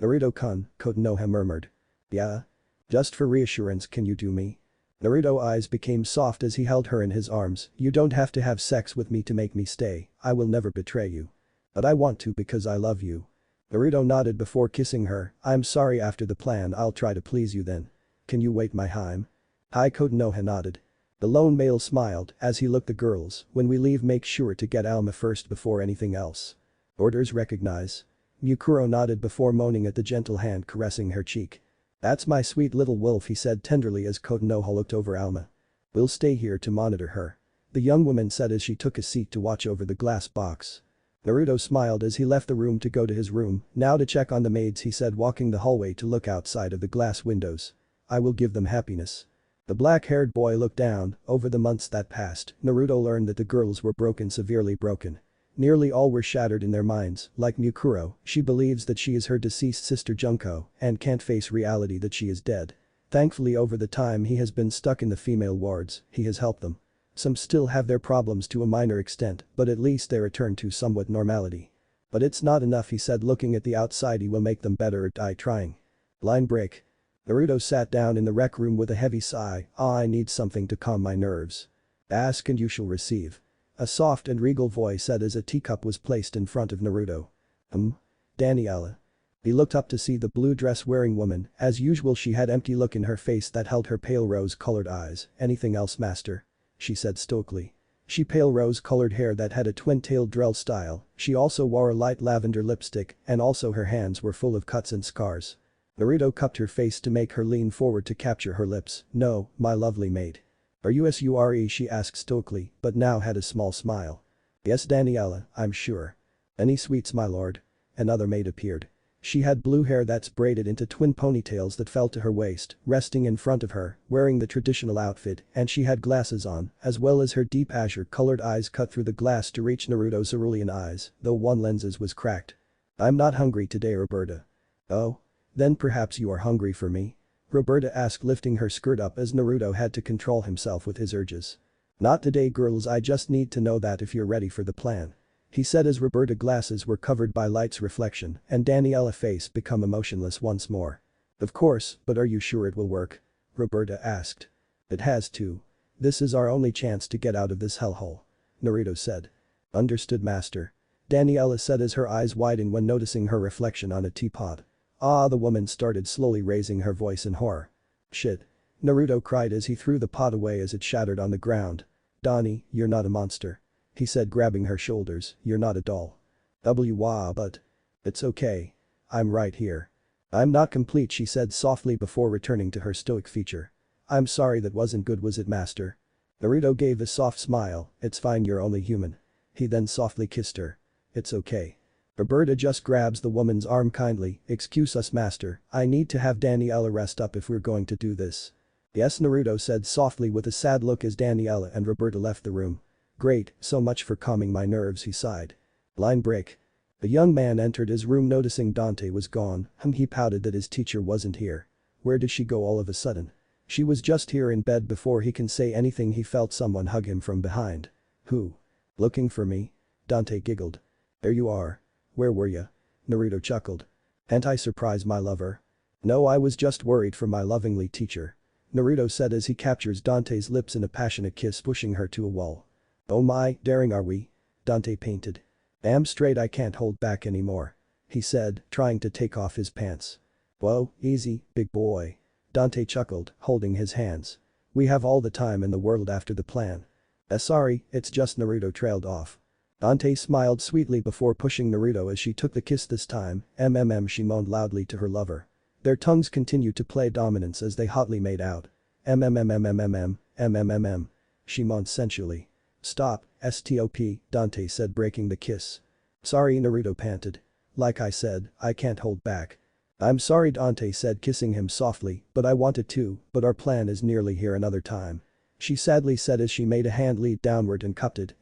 "Naruto-kun," Konoha murmured. "Yeah?" "Just for reassurance, can you do me?" Naruto's eyes became soft as he held her in his arms. "You don't have to have sex with me to make me stay, I will never betray you. But I want to because I love you." Naruto nodded before kissing her. "I'm sorry, after the plan I'll try to please you then. Can you wait my time?" Konoha nodded. The lone male smiled as he looked the girls. "When we leave, make sure to get Alma first before anything else." "Orders recognize." Mukuro nodded before moaning at the gentle hand caressing her cheek. "That's my sweet little wolf," he said tenderly as Konoha looked over Alma. "We'll stay here to monitor her," the young woman said as she took a seat to watch over the glass box. Naruto smiled as he left the room to go to his room. "Now to check on the maids," he said, walking the hallway to look outside of the glass windows. "I will give them happiness." The black-haired boy looked down. Over the months that passed, Naruto learned that the girls were broken, severely broken. Nearly all were shattered in their minds. Like Mukuro, she believes that she is her deceased sister Junko and can't face reality that she is dead. Thankfully, over the time he has been stuck in the female wards, he has helped them. Some still have their problems to a minor extent, but at least they return to somewhat normality. "But it's not enough," he said, looking at the outside. "He will make them better or die trying." Line break. Naruto sat down in the rec room with a heavy sigh. I need something to calm my nerves." "Ask and you shall receive." A soft and regal voice said as a teacup was placed in front of Naruto. Daniela." He looked up to see the blue dress wearing woman. As usual, she had empty look in her face that held her pale rose-colored eyes. "Anything else, master?" she said stoically. She pale rose-colored hair that had a twin-tailed drill style. She also wore a light lavender lipstick and also her hands were full of cuts and scars. Naruto cupped her face to make her lean forward to capture her lips. "No, my lovely mate." "Are you sure?" she asked stoically, but now had a small smile. "Yes, Daniela, I'm sure." "Any sweets, my lord?" Another maid appeared. She had blue hair that's braided into twin ponytails that fell to her waist, resting in front of her, wearing the traditional outfit, and she had glasses on, as well as her deep azure-colored eyes cut through the glass to reach Naruto's cerulean eyes, though one lenses was cracked. "I'm not hungry today, Roberta." "Oh? Then perhaps you are hungry for me?" Roberta asked, lifting her skirt up as Naruto had to control himself with his urges. "Not today, girls, I just need to know that if you're ready for the plan," he said as Roberta's glasses were covered by light's reflection and Daniela's face become emotionless once more. "Of course, but are you sure it will work?" Roberta asked. "It has to. This is our only chance to get out of this hellhole," Naruto said. "Understood, master." Daniela said as her eyes widened when noticing her reflection on a teapot. The woman started slowly raising her voice in horror. "Shit." Naruto cried as he threw the pot away as it shattered on the ground. "Donnie, you're not a monster," he said, grabbing her shoulders. "You're not a doll." But. "It's okay. I'm right here." "I'm not complete," she said softly before returning to her stoic feature. "I'm sorry, that wasn't good, was it, master?" Naruto gave a soft smile. "It's fine, you're only human." He then softly kissed her. "It's okay." Roberta just grabs the woman's arm kindly. "Excuse us, master, I need to have Daniela rest up if we're going to do this." "Yes," Naruto said softly with a sad look as Daniela and Roberta left the room. "Great, so much for calming my nerves," he sighed. Line break. The young man entered his room noticing Dante was gone. He pouted that his teacher wasn't here. Where did she go all of a sudden? She was just here in bed. Before he can say anything, he felt someone hug him from behind. "Who? Looking for me?" Dante giggled. "There you are. Where were ya?" Naruto chuckled. "Anti-surprise, my lover?" "No, I was just worried for my lovingly teacher," Naruto said as he captures Dante's lips in a passionate kiss, pushing her to a wall. "Oh my, daring are we?" Dante painted. "Damn straight, I can't hold back anymore," he said, trying to take off his pants. "Whoa, easy, big boy." Dante chuckled, holding his hands. "We have all the time in the world after the plan." Sorry, it's just," Naruto trailed off. Dante smiled sweetly before pushing Naruto as she took the kiss this time, she moaned loudly to her lover. Their tongues continued to play dominance as they hotly made out. She moaned sensually. Stop, stop, Dante said breaking the kiss. Sorry, Naruto panted. Like I said, I can't hold back. I'm sorry, Dante said kissing him softly, but I wanted to, but our plan is nearly here another time. She sadly said as she made a hand lead downward and cupped it,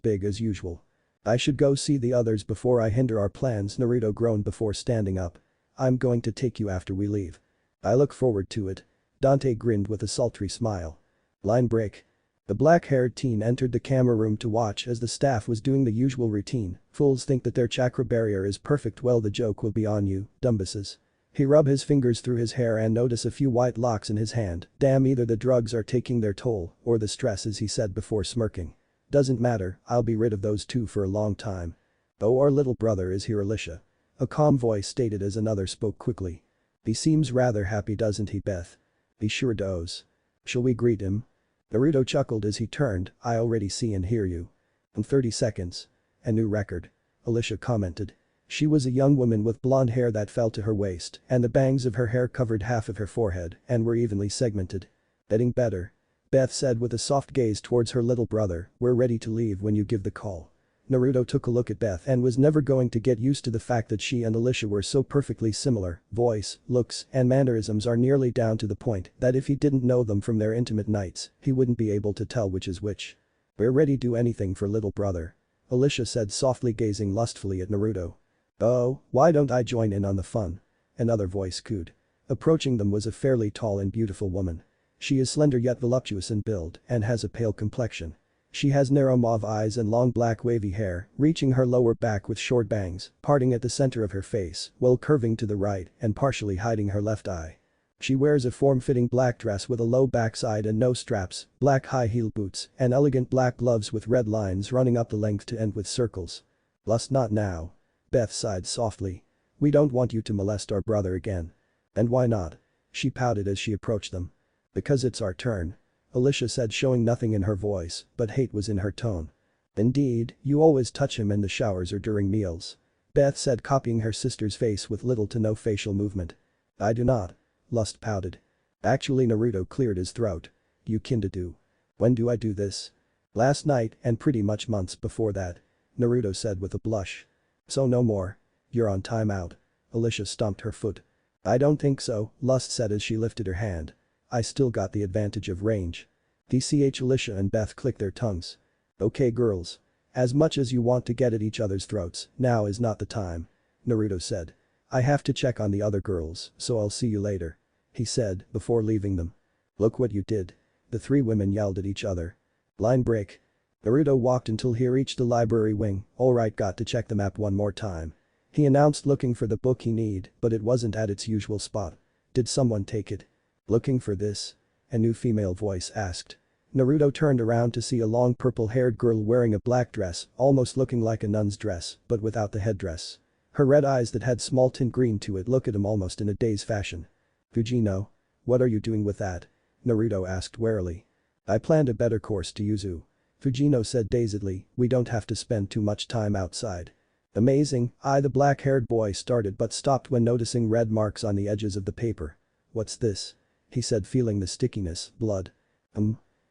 big as usual. I should go see the others before I hinder our plans, Naruto groaned before standing up. I'm going to take you after we leave. I look forward to it. Dante grinned with a sultry smile. Line break. The black-haired teen entered the camera room to watch as the staff was doing the usual routine. Fools think that their chakra barrier is perfect, well the joke will be on you, dumbasses. He rubbed his fingers through his hair and noticed a few white locks in his hand. Damn, either the drugs are taking their toll, or the stress, as he said before smirking. Doesn't matter, I'll be rid of those two for a long time. Oh, our little brother is here, Alicia. A calm voice stated as another spoke quickly. He seems rather happy, doesn't he, Beth? He sure does. Shall we greet him? Naruto chuckled as he turned, I already see and hear you. In 30 seconds. A new record. Alicia commented. She was a young woman with blonde hair that fell to her waist, and the bangs of her hair covered half of her forehead and were evenly segmented. Getting better. Beth said with a soft gaze towards her little brother, we're ready to leave when you give the call. Naruto took a look at Beth and was never going to get used to the fact that she and Alicia were so perfectly similar. Voice, looks, and mannerisms are nearly down to the point that if he didn't know them from their intimate nights, he wouldn't be able to tell which is which. We're ready to do anything for little brother. Alicia said softly, gazing lustfully at Naruto. Oh, why don't I join in on the fun? Another voice cooed. Approaching them was a fairly tall and beautiful woman. She is slender yet voluptuous in build and has a pale complexion. She has narrow mauve eyes and long black wavy hair, reaching her lower back with short bangs, parting at the center of her face, while curving to the right and partially hiding her left eye. She wears a form-fitting black dress with a low backside and no straps, black high-heel boots, and elegant black gloves with red lines running up the length to end with circles. Lust, not now. Beth sighed softly. We don't want you to molest our brother again. And why not? She pouted as she approached them. Because it's our turn. Alicia said, showing nothing in her voice, but hate was in her tone. Indeed, you always touch him in the showers or during meals. Beth said, copying her sister's face with little to no facial movement. I do not. Lust pouted. Actually, Naruto cleared his throat. You kinda do. When do I do this? Last night and pretty much months before that. Naruto said with a blush. So no more. You're on timeout. Alicia stomped her foot. I don't think so, Lust said as she lifted her hand. I still got the advantage of range. DCH. Alicia and Beth clicked their tongues. Okay girls. As much as you want to get at each other's throats, now is not the time. Naruto said. I have to check on the other girls, so I'll see you later. He said, before leaving them. Look what you did. The three women yelled at each other. Line break. Naruto walked until he reached the library wing. Alright, got to check the map one more time. He announced, looking for the book he need, but it wasn't at its usual spot. Did someone take it? Looking for this? A new female voice asked. Naruto turned around to see a long purple-haired girl wearing a black dress, almost looking like a nun's dress, but without the headdress. Her red eyes that had small tint green to it looked at him almost in a dazed fashion. Fujino? What are you doing with that? Naruto asked warily. I planned a better course to Yuzu. Fujino said dazedly, we don't have to spend too much time outside. Amazing, the black-haired boy started but stopped when noticing red marks on the edges of the paper. What's this? He said, feeling the stickiness, blood.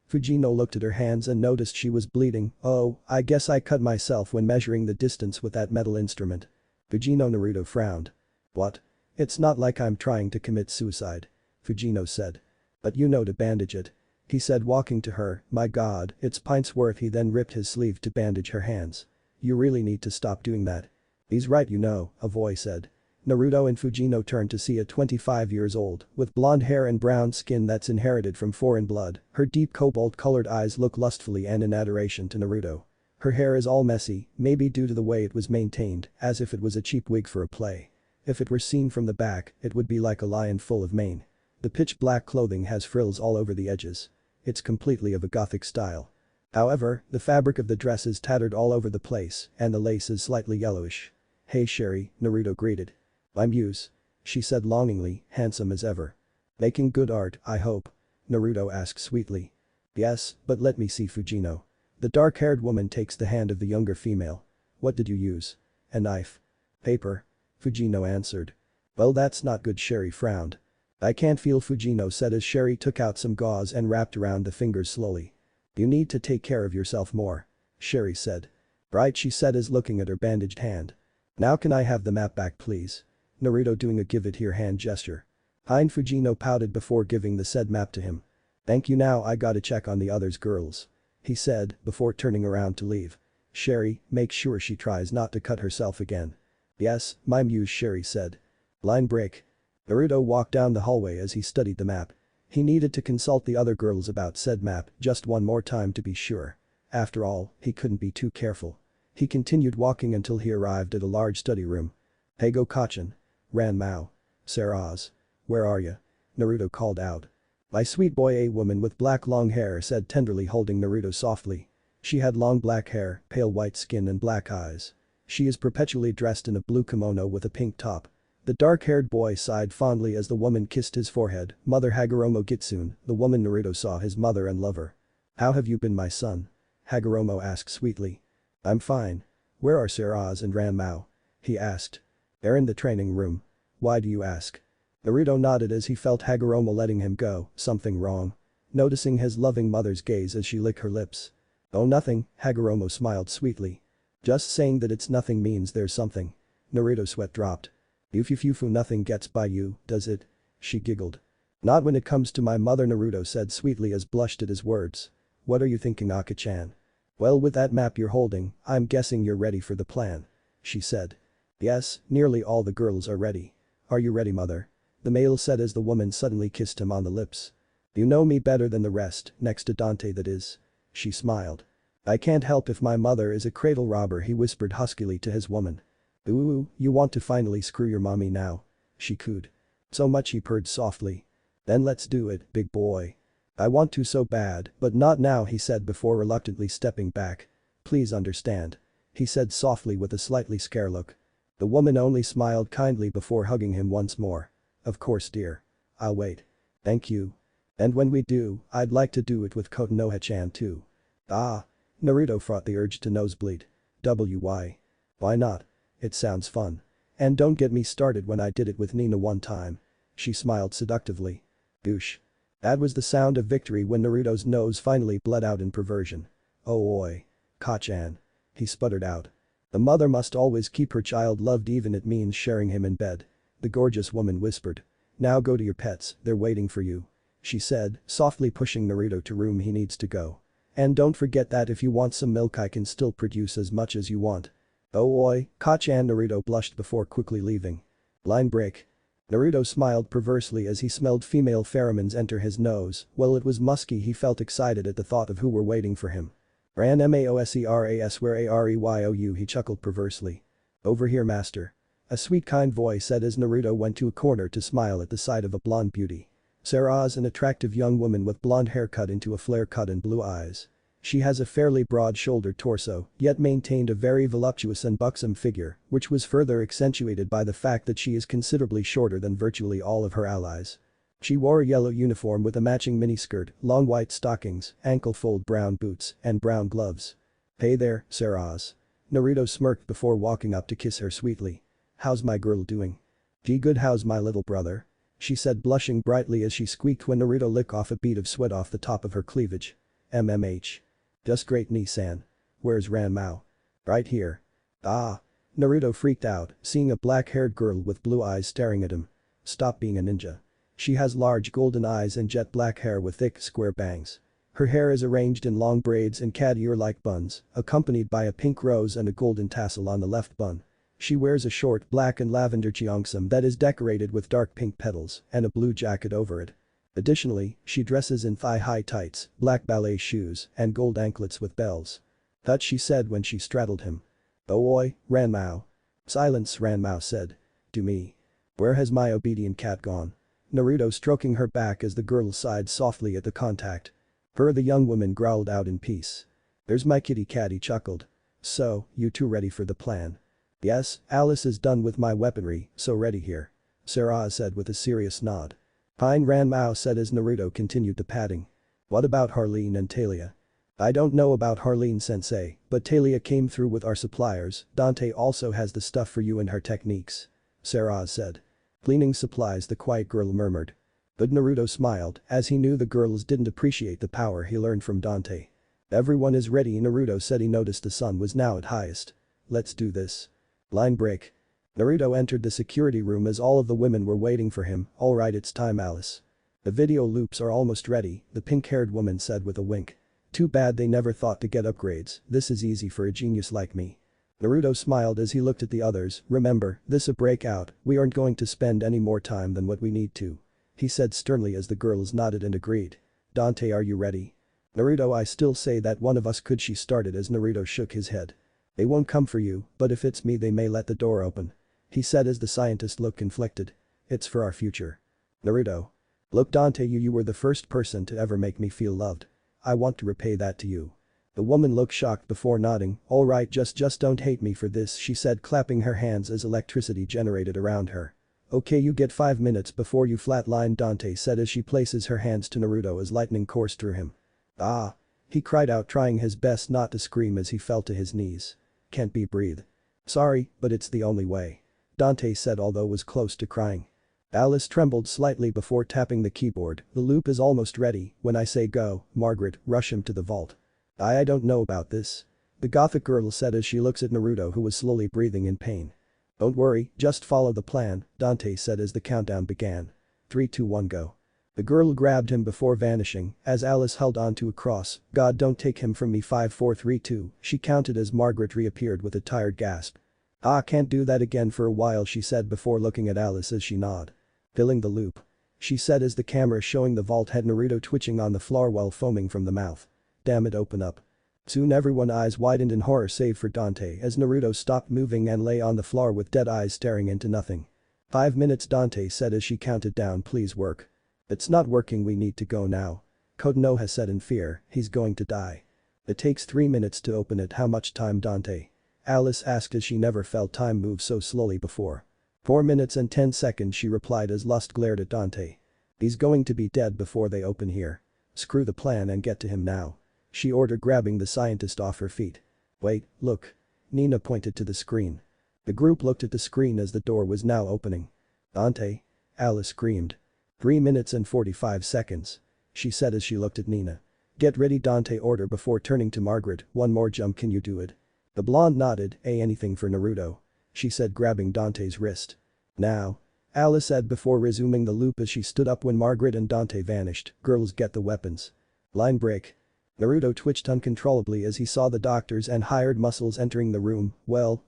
Fujino looked at her hands and noticed she was bleeding. Oh, I guess I cut myself when measuring the distance with that metal instrument. Fujino. Naruto frowned. What? It's not like I'm trying to commit suicide. Fujino said. But you know to bandage it. He said, walking to her. My god, it's pints worth. He then ripped his sleeve to bandage her hands. You really need to stop doing that. He's right, you know, a voice said. Naruto and Fujino turned to see a 25 years old, with blonde hair and brown skin that's inherited from foreign blood. Her deep cobalt-colored eyes look lustfully and in adoration to Naruto. Her hair is all messy, maybe due to the way it was maintained, as if it was a cheap wig for a play. If it were seen from the back, it would be like a lion full of mane. The pitch-black clothing has frills all over the edges. It's completely of a gothic style. However, the fabric of the dress is tattered all over the place, and the lace is slightly yellowish. Hey Sherry, Naruto greeted. I'm Yuz. She said longingly, handsome as ever. Making good art, I hope? Naruto asked sweetly. Yes, but let me see Fujino. The dark-haired woman takes the hand of the younger female. What did you use? A knife. Paper. Fujino answered. Well, that's not good. Sherry frowned. I can't feel, Fujino said as Sherry took out some gauze and wrapped around the fingers slowly. You need to take care of yourself more. Sherry said. Right, she said as looking at her bandaged hand. Now can I have the map back please? Naruto doing a give it here hand gesture. Fujino pouted before giving the said map to him. Thank you, now I gotta check on the others girls. He said before turning around to leave. Sherry, make sure she tries not to cut herself again. Yes, my muse, Sherry said. Line break. Naruto walked down the hallway as he studied the map. He needed to consult the other girls about said map just one more time to be sure. After all, he couldn't be too careful. He continued walking until he arrived at a large study room. Hey Go-Kachan. Ran Mao. Saraz. Where are you? Naruto called out. My sweet boy, a woman with black long hair said tenderly, holding Naruto softly. She had long black hair, pale white skin and black eyes. She is perpetually dressed in a blue kimono with a pink top. The dark-haired boy sighed fondly as the woman kissed his forehead. Mother Hagoromo Gitsune, the woman Naruto saw his mother and lover. How have you been, my son? Hagoromo asked sweetly. I'm fine. Where are Saraz and Ranmao? He asked. They're in the training room. Why do you ask? Naruto nodded as he felt Hagoromo letting him go. Something wrong? Noticing his loving mother's gaze as she licked her lips. Oh, nothing, Hagoromo smiled sweetly. Just saying that it's nothing means there's something. Naruto's sweat dropped. Yufufufu, nothing gets by you, does it? She giggled. Not when it comes to my mother, Naruto said sweetly as blushed at his words. What are you thinking, Akachan? Well, with that map you're holding, I'm guessing you're ready for the plan. She said. Yes, nearly all the girls are ready. Are you ready, mother? The male said as the woman suddenly kissed him on the lips. You know me better than the rest, next to Dante that is. She smiled. I can't help if my mother is a cradle robber, he whispered huskily to his woman. Ooh, you want to finally screw your mommy now? She cooed. So much, he purred softly. Then let's do it, big boy. I want to so bad, but not now, he said before reluctantly stepping back. Please understand. He said softly with a slightly scared look. The woman only smiled kindly before hugging him once more. Of course, dear. I'll wait. Thank you. And when we do, I'd like to do it with Konoha-chan too. Ah. Naruto fought the urge to nosebleed. Why? Why not? It sounds fun. And don't get me started when I did it with Nina one time. She smiled seductively. Goosh. That was the sound of victory when Naruto's nose finally bled out in perversion. Oh oi. Kachan. He sputtered out. The mother must always keep her child loved even it means sharing him in bed. The gorgeous woman whispered. Now go to your pets, they're waiting for you. She said, softly pushing Naruto to room he needs to go. And don't forget that if you want some milk I can still produce as much as you want. Oh oi, Kachan, Naruto blushed before quickly leaving. Line break. Naruto smiled perversely as he smelled female pheromones enter his nose. While it was musky, he felt excited at the thought of who were waiting for him. Ran maoseras where areyo, he chuckled perversely. Over here, master. A sweet kind voice said as Naruto went to a corner to smile at the sight of a blonde beauty. Saraz, an attractive young woman with blonde hair cut into a flare cut and blue eyes. She has a fairly broad-shouldered torso, yet maintained a very voluptuous and buxom figure, which was further accentuated by the fact that she is considerably shorter than virtually all of her allies. She wore a yellow uniform with a matching miniskirt, long white stockings, ankle-fold brown boots, and brown gloves. Hey there, Saraz. Naruto smirked before walking up to kiss her sweetly. How's my girl doing? Gee, good, how's my little brother? She said, blushing brightly as she squeaked when Naruto licked off a bead of sweat off the top of her cleavage. MMH. Just great, Ni-san. Where's Ranmao? Right here. Ah. Naruto freaked out, seeing a black-haired girl with blue eyes staring at him. Stop being a ninja. She has large golden eyes and jet black hair with thick, square bangs. Her hair is arranged in long braids and cat ear-like buns, accompanied by a pink rose and a golden tassel on the left bun. She wears a short black and lavender cheongsam that is decorated with dark pink petals and a blue jacket over it. Additionally, she dresses in thigh-high tights, black ballet shoes, and gold anklets with bells. That she said when she straddled him. Oh oi, Ranmao. Silence, Ranmao said. To me. Where has my obedient cat gone? Naruto stroking her back as the girl sighed softly at the contact. The young woman growled out in peace. There's my kitty cat, he chuckled. So, you two ready for the plan? Yes, Alice is done with my weaponry, so ready here. Saraz said with a serious nod. Fine, Ranmao said as Naruto continued the patting. What about Harleen and Talia? I don't know about Harleen-sensei, but Talia came through with our suppliers. Dante also has the stuff for you and her techniques. Sarah said. Cleaning supplies, the quiet girl murmured. But Naruto smiled, as he knew the girls didn't appreciate the power he learned from Dante. Everyone is ready, Naruto said. He noticed the sun was now at highest. Let's do this. Line break. Naruto entered the security room as all of the women were waiting for him. Alright, it's time, Alice. The video loops are almost ready, the pink-haired woman said with a wink. Too bad they never thought to get upgrades, this is easy for a genius like me. Naruto smiled as he looked at the others. Remember, this a breakout, we aren't going to spend any more time than what we need to. He said sternly as the girls nodded and agreed. Dante, are you ready? Naruto, I still say that one of us could, she started as Naruto shook his head. They won't come for you, but if it's me they may let the door open. He said as the scientist looked conflicted. It's for our future. Naruto. Look, Dante, you were the first person to ever make me feel loved. I want to repay that to you. The woman looked shocked before nodding. Alright, just don't hate me for this, she said, clapping her hands as electricity generated around her. Okay, you get 5 minutes before you flatline, Dante said as she places her hands to Naruto as lightning coursed through him. Ah! He cried out, trying his best not to scream as he fell to his knees. Can't be breathe. Sorry, but it's the only way. Dante said, although was close to crying. Alice trembled slightly before tapping the keyboard. The loop is almost ready, when I say go, Margaret, rush him to the vault. I don't know about this. The gothic girl said as she looks at Naruto, who was slowly breathing in pain. Don't worry, just follow the plan, Dante said as the countdown began. 3, 2, 1, go. The girl grabbed him before vanishing, as Alice held onto a cross. God, don't take him from me. 5, 4, 3, 2, she counted as Margaret reappeared with a tired gasp. Ah, can't do that again for a while, she said before looking at Alice as she nodded. Filling the loop. She said as the camera showing the vault had Naruto twitching on the floor while foaming from the mouth. Damn it, open up. Soon everyone's eyes widened in horror save for Dante as Naruto stopped moving and lay on the floor with dead eyes staring into nothing. 5 minutes, Dante said as she counted down, please work. It's not working, we need to go now. Konoha said in fear, he's going to die. It takes 3 minutes to open it. How much time, Dante? Alice asked as she never felt time move so slowly before. 4 minutes and 10 seconds, she replied as lust glared at Dante. He's going to be dead before they open here. Screw the plan and get to him now. She ordered, grabbing the scientist off her feet. Wait, look. Nina pointed to the screen. The group looked at the screen as the door was now opening. Dante? Alice screamed. 3 minutes and 45 seconds. She said as she looked at Nina. Get ready, Dante ordered before turning to Margaret, one more jump, can you do it? The blonde nodded, anything for Naruto. She said, grabbing Dante's wrist. Now. Alice said before resuming the loop as she stood up when Margaret and Dante vanished. Girls, get the weapons. Line break. Naruto twitched uncontrollably as he saw the doctors and hired muscles entering the room. Well,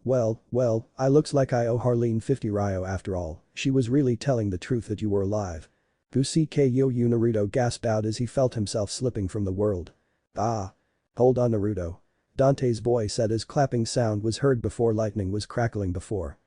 I looks like I owe Harleen 50 Ryo after all. She was really telling the truth that you were alive. Fusikyo Naruto gasped out as he felt himself slipping from the world. Ah. Hold on, Naruto. Dante's voice said as clapping sound was heard before lightning was crackling before.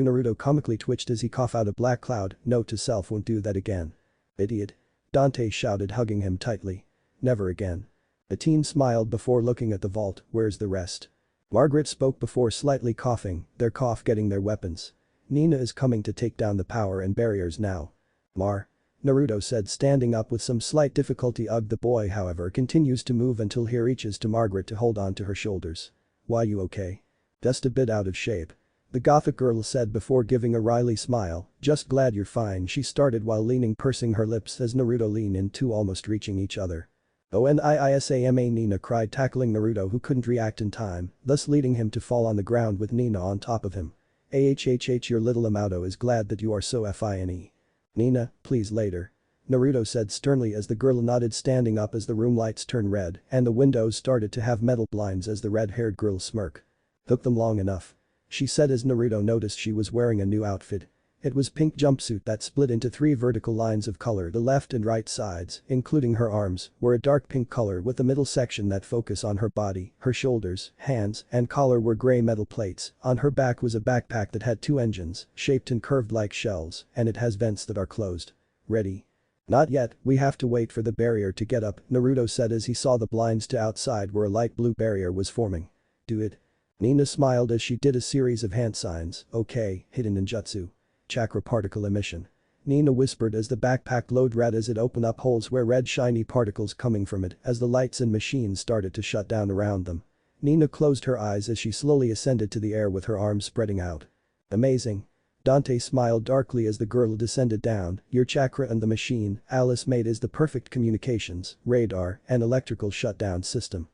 Naruto comically twitched as he coughed out a black cloud. Note to self, won't do that again. Idiot. Dante shouted, hugging him tightly. Never again. The teen smiled before looking at the vault. Where's the rest? Margaret spoke before slightly coughing, their cough getting their weapons. Nina is coming to take down the power and barriers now. Naruto said, standing up with some slight difficulty. The boy, however, continues to move until he reaches to Margaret to hold on to her shoulders. Why, you okay? Just a bit out of shape. The gothic girl said before giving a wry smile. Just glad you're fine, she started while leaning, pursing her lips as Naruto leaned in, two almost reaching each other. ONIISAMA, Nina cried, tackling Naruto, who couldn't react in time, thus leading him to fall on the ground with Nina on top of him. Your little Amato is glad that you are so fine. Nina, please later. Naruto said sternly as the girl nodded, standing up as the room lights turned red and the windows started to have metal blinds as the red-haired girl smirked. Took them long enough. She said as Naruto noticed she was wearing a new outfit. It was pink jumpsuit that split into 3 vertical lines of color. The left and right sides, including her arms, were a dark pink color with the middle section that focused on her body. Her shoulders, hands, and collar were gray metal plates. On her back was a backpack that had 2 engines, shaped and curved like shells, and it has vents that are closed. Ready? Not yet, we have to wait for the barrier to get up, Naruto said as he saw the blinds to outside where a light blue barrier was forming. do it. Nina smiled as she did a series of hand signs. Okay, hidden ninjutsu. Chakra particle emission. Nina whispered as the backpack glowed red as it opened up holes where red shiny particles coming from it as the lights and machines started to shut down around them. Nina closed her eyes as she slowly ascended to the air with her arms spreading out. Amazing. Dante smiled darkly as the girl descended down. Your chakra and the machine Alice made is the perfect communications, radar, and electrical shutdown system.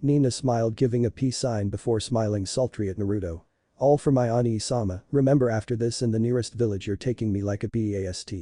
Nina smiled, giving a peace sign before smiling sultry at Naruto. All for my Ani-sama, remember after this in the nearest village you're taking me like a BAST.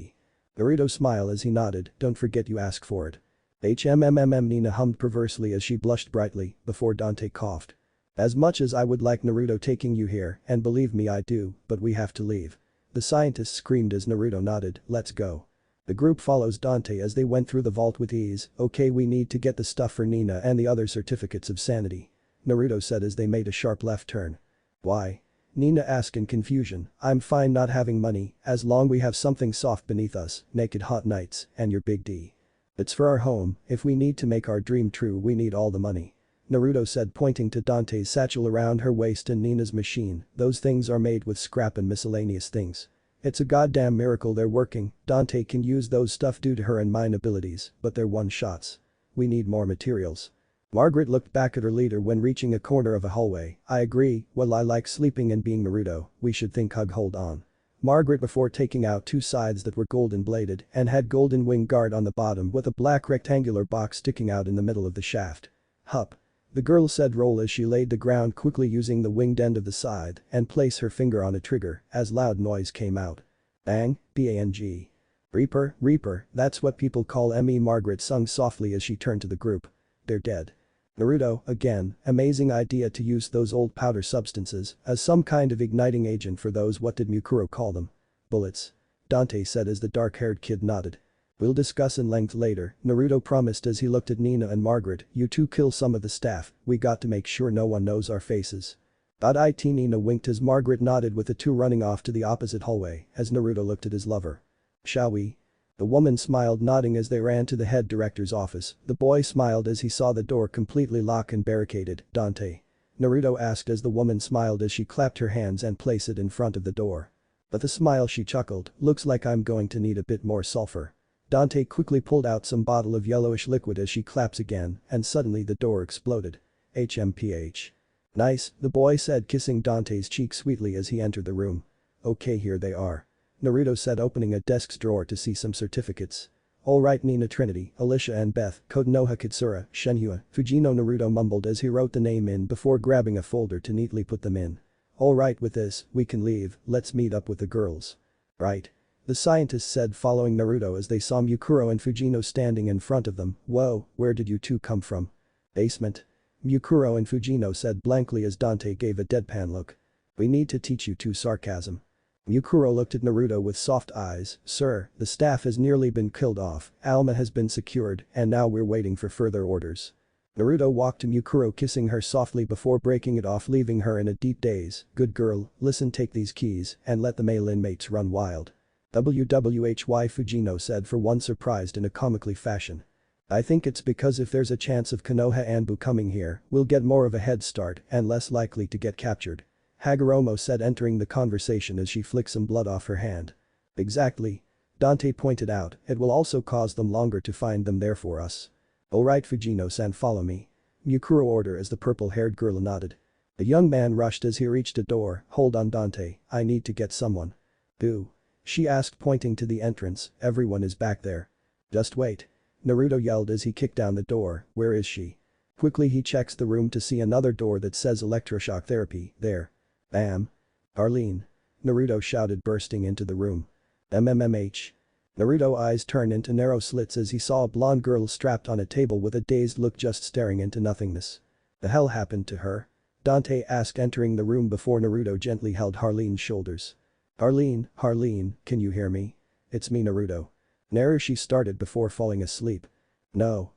Naruto smiled as he nodded, don't forget you asked for it. Nina hummed perversely as she blushed brightly, before Dante coughed. As much as I would like Naruto taking you here, and believe me I do, but we have to leave. The scientist screamed as Naruto nodded, let's go. The group follows Dante as they went through the vault with ease. Okay, we need to get the stuff for Nina and the other certificates of sanity. Naruto said as they made a sharp left turn. Why? Nina asked in confusion. I'm fine not having money, as long we have something soft beneath us, naked hot nights, and your big D. It's for our home, if we need to make our dream true we need all the money. Naruto said, pointing to Dante's satchel around her waist and Nina's machine, those things are made with scrap and miscellaneous things. It's a goddamn miracle they're working. Dante can use those stuff due to her and mine abilities, but they're one-shots. We need more materials. Margaret looked back at her leader when reaching a corner of a hallway. I agree, well I like sleeping and being Naruto, we should think hug hold on. Margaret before taking out two sides that were golden bladed and had golden wing guard on the bottom with a black rectangular box sticking out in the middle of the shaft. Hup. The girl said roll as she laid the ground quickly using the winged end of the side and place her finger on a trigger as loud noise came out. Bang, bang. Reaper, that's what people call me, Margaret sung softly as she turned to the group. They're dead. Naruto, again, amazing idea to use those old powder substances as some kind of igniting agent for those, what did Mukuro call them? Bullets. Dante said as the dark-haired kid nodded. We'll discuss in length later, Naruto promised as he looked at Nina and Margaret, you two kill some of the staff, we got to make sure no one knows our faces. Nina winked as Margaret nodded with the two running off to the opposite hallway as Naruto looked at his lover. Shall we? The woman smiled, nodding as they ran to the head director's office. The boy smiled as he saw the door completely locked and barricaded. Dante. Naruto asked as the woman smiled as she clapped her hands and placed it in front of the door. With a smile she chuckled, looks like I'm going to need a bit more sulfur. Dante quickly pulled out some bottle of yellowish liquid as she claps again and suddenly the door exploded. HMPH. Nice, the boy said, kissing Dante's cheek sweetly as he entered the room. Okay, here they are. Naruto said, opening a desk's drawer to see some certificates. Alright, Nina, Trinity, Alicia and Beth, Konoha Kitsura, Shenhua, Fujino. Naruto mumbled as he wrote the name in before grabbing a folder to neatly put them in. Alright, with this, we can leave, let's meet up with the girls. Right. The scientist said, following Naruto as they saw Mukuro and Fujino standing in front of them. Whoa, where did you two come from? Basement. Mukuro and Fujino said blankly as Dante gave a deadpan look. We need to teach you two sarcasm. Mukuro looked at Naruto with soft eyes. Sir, the staff has nearly been killed off, Alma has been secured, and now we're waiting for further orders. Naruto walked to Mukuro, kissing her softly before breaking it off, leaving her in a deep daze. Good girl, listen, take these keys and let the male inmates run wild. WWHY, Fujino said, for one surprised in a comically fashion. I think it's because if there's a chance of Konoha Anbu coming here, we'll get more of a head start and less likely to get captured. Hagoromo said, entering the conversation as she flicked some blood off her hand. Exactly. Dante pointed out, it will also cause them longer to find them there for us. Alright, Fujino-san, follow me. Mukuro ordered as the purple-haired girl nodded. The young man rushed as he reached a door. Hold on, Dante, I need to get someone. Who? She asked, pointing to the entrance. Everyone is back there. Just wait. Naruto yelled as he kicked down the door. Where is she? Quickly he checks the room to see another door that says electroshock therapy. There. Bam. Arlene. Naruto shouted, bursting into the room. MMMH. Naruto's eyes turned into narrow slits as he saw a blonde girl strapped on a table with a dazed look just staring into nothingness. The hell happened to her? Dante asked, entering the room before Naruto gently held Harlene's shoulders. Harlene, can you hear me? It's me, Naruto. She started before falling asleep. No.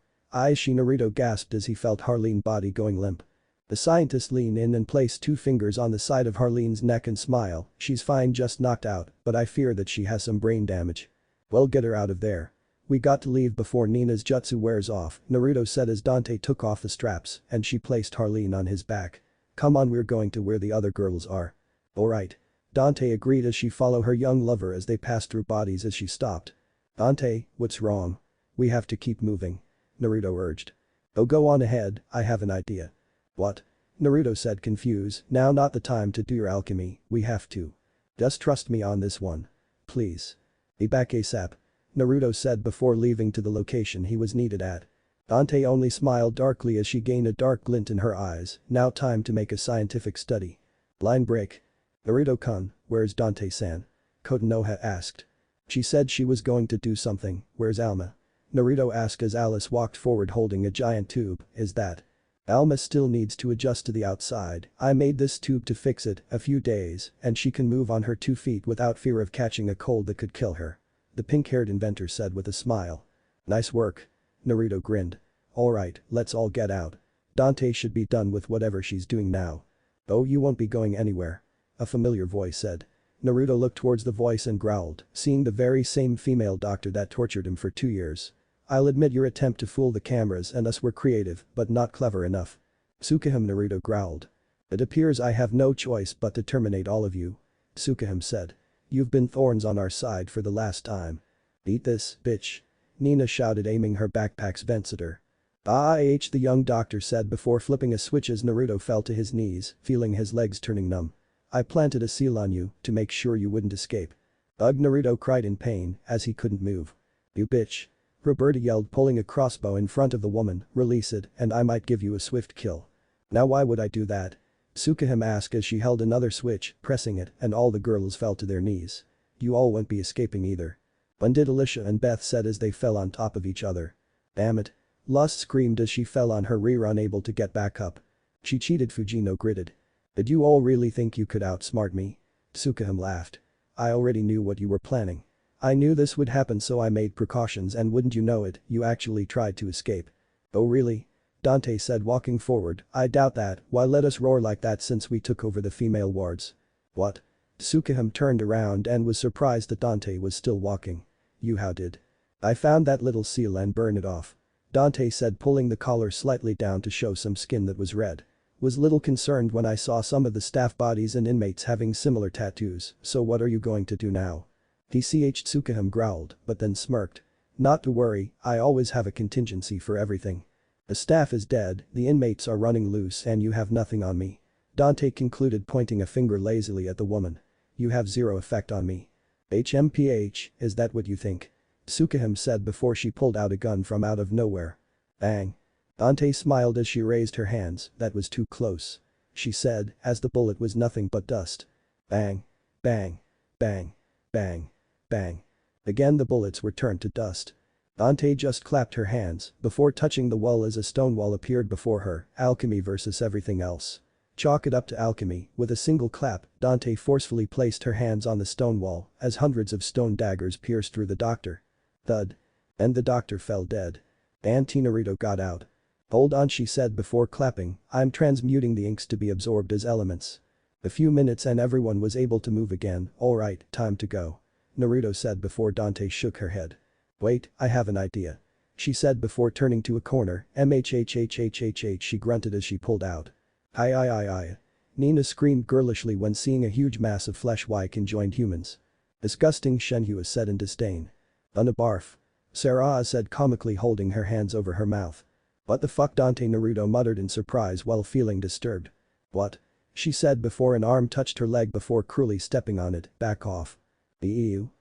She, Naruto gasped as he felt Harlene's body going limp. The scientist leaned in and placed two fingers on the side of Harlene's neck and smiled. She's fine, just knocked out, but I fear that she has some brain damage. Well, get her out of there. We got to leave before Nina's jutsu wears off, Naruto said as Dante took off the straps and she placed Harlene on his back. Come on, we're going to where the other girls are. Alright. Dante agreed as she followed her young lover as they passed through bodies as she stopped. Dante, what's wrong? We have to keep moving. Naruto urged. Oh, go on ahead, I have an idea. What? Naruto said confused, now not the time to do your alchemy, we have to. Just trust me on this one. Please. Be back ASAP. Naruto said before leaving to the location he was needed at. Dante only smiled darkly as she gained a dark glint in her eyes, now time to make a scientific study. Line break. Naruto-kun, where's Dante-san? Kotonoha asked. She said she was going to do something, where's Alma? Naruto asked as Alice walked forward holding a giant tube, is that? Alma still needs to adjust to the outside, I made this tube to fix it, a few days, and she can move on her 2 feet without fear of catching a cold that could kill her. The pink-haired inventor said with a smile. Nice work. Naruto grinned. Alright, let's all get out. Dante should be done with whatever she's doing now. Oh, you won't be going anywhere. A familiar voice said. Naruto looked towards the voice and growled, seeing the very same female doctor that tortured him for 2 years. I'll admit your attempt to fool the cameras and us were creative, but not clever enough. Tsukahime, Naruto growled. It appears I have no choice but to terminate all of you. Tsukahime said. You've been thorns on our side for the last time. Eat this, bitch. Nina shouted aiming her backpack's vents at her. The young doctor said before flipping a switch as Naruto fell to his knees, feeling his legs turning numb. I planted a seal on you to make sure you wouldn't escape. Ugh, Naruto cried in pain as he couldn't move. You bitch. Roberta yelled pulling a crossbow in front of the woman, release it and I might give you a swift kill. Now why would I do that? Tsukahime asked as she held another switch, pressing it and all the girls fell to their knees. You all won't be escaping either. When did Alicia and Beth said as they fell on top of each other. Damn it. Lust screamed as she fell on her rear unable to get back up. She cheated, Fujino gritted. Did you all really think you could outsmart me? Tsukahime laughed. I already knew what you were planning. I knew this would happen so I made precautions and wouldn't you know it, you actually tried to escape. Oh really? Dante said walking forward, I doubt that, why let us roar like that since we took over the female wards? What? Tsukahime turned around and was surprised that Dante was still walking. You how did? I found that little seal and burned it off. Dante said pulling the collar slightly down to show some skin that was red. Was little concerned when I saw some of the staff bodies and inmates having similar tattoos, so what are you going to do now? Tsukahime growled, but then smirked. Not to worry, I always have a contingency for everything. The staff is dead, the inmates are running loose and you have nothing on me. Dante concluded pointing a finger lazily at the woman. You have zero effect on me. HMPH, is that what you think? Tsukahime said before she pulled out a gun from out of nowhere. Bang. Dante smiled as she raised her hands, that was too close. She said, as the bullet was nothing but dust. Bang. Bang. Bang. Bang. Bang. Again the bullets were turned to dust. Dante just clapped her hands before touching the wall as a stone wall appeared before her, alchemy versus everything else. Chalk it up to alchemy, with a single clap, Dante forcefully placed her hands on the stone wall as hundreds of stone daggers pierced through the doctor. Thud. And the doctor fell dead. Auntie Naruto got out. Hold on, she said before clapping, I'm transmuting the inks to be absorbed as elements. A few minutes and everyone was able to move again, alright, time to go. Naruto said before Dante shook her head. Wait, I have an idea. She said before turning to a corner, mhhhhhh she grunted as she pulled out. I. Nina screamed girlishly when seeing a huge mass of flesh-like conjoined humans. Disgusting, Shenhua said in disdain. Barf. Sarah said comically holding her hands over her mouth. What the fuck, Dante Naruto muttered in surprise while feeling disturbed. What? She said before an arm touched her leg before cruelly stepping on it, back off. You.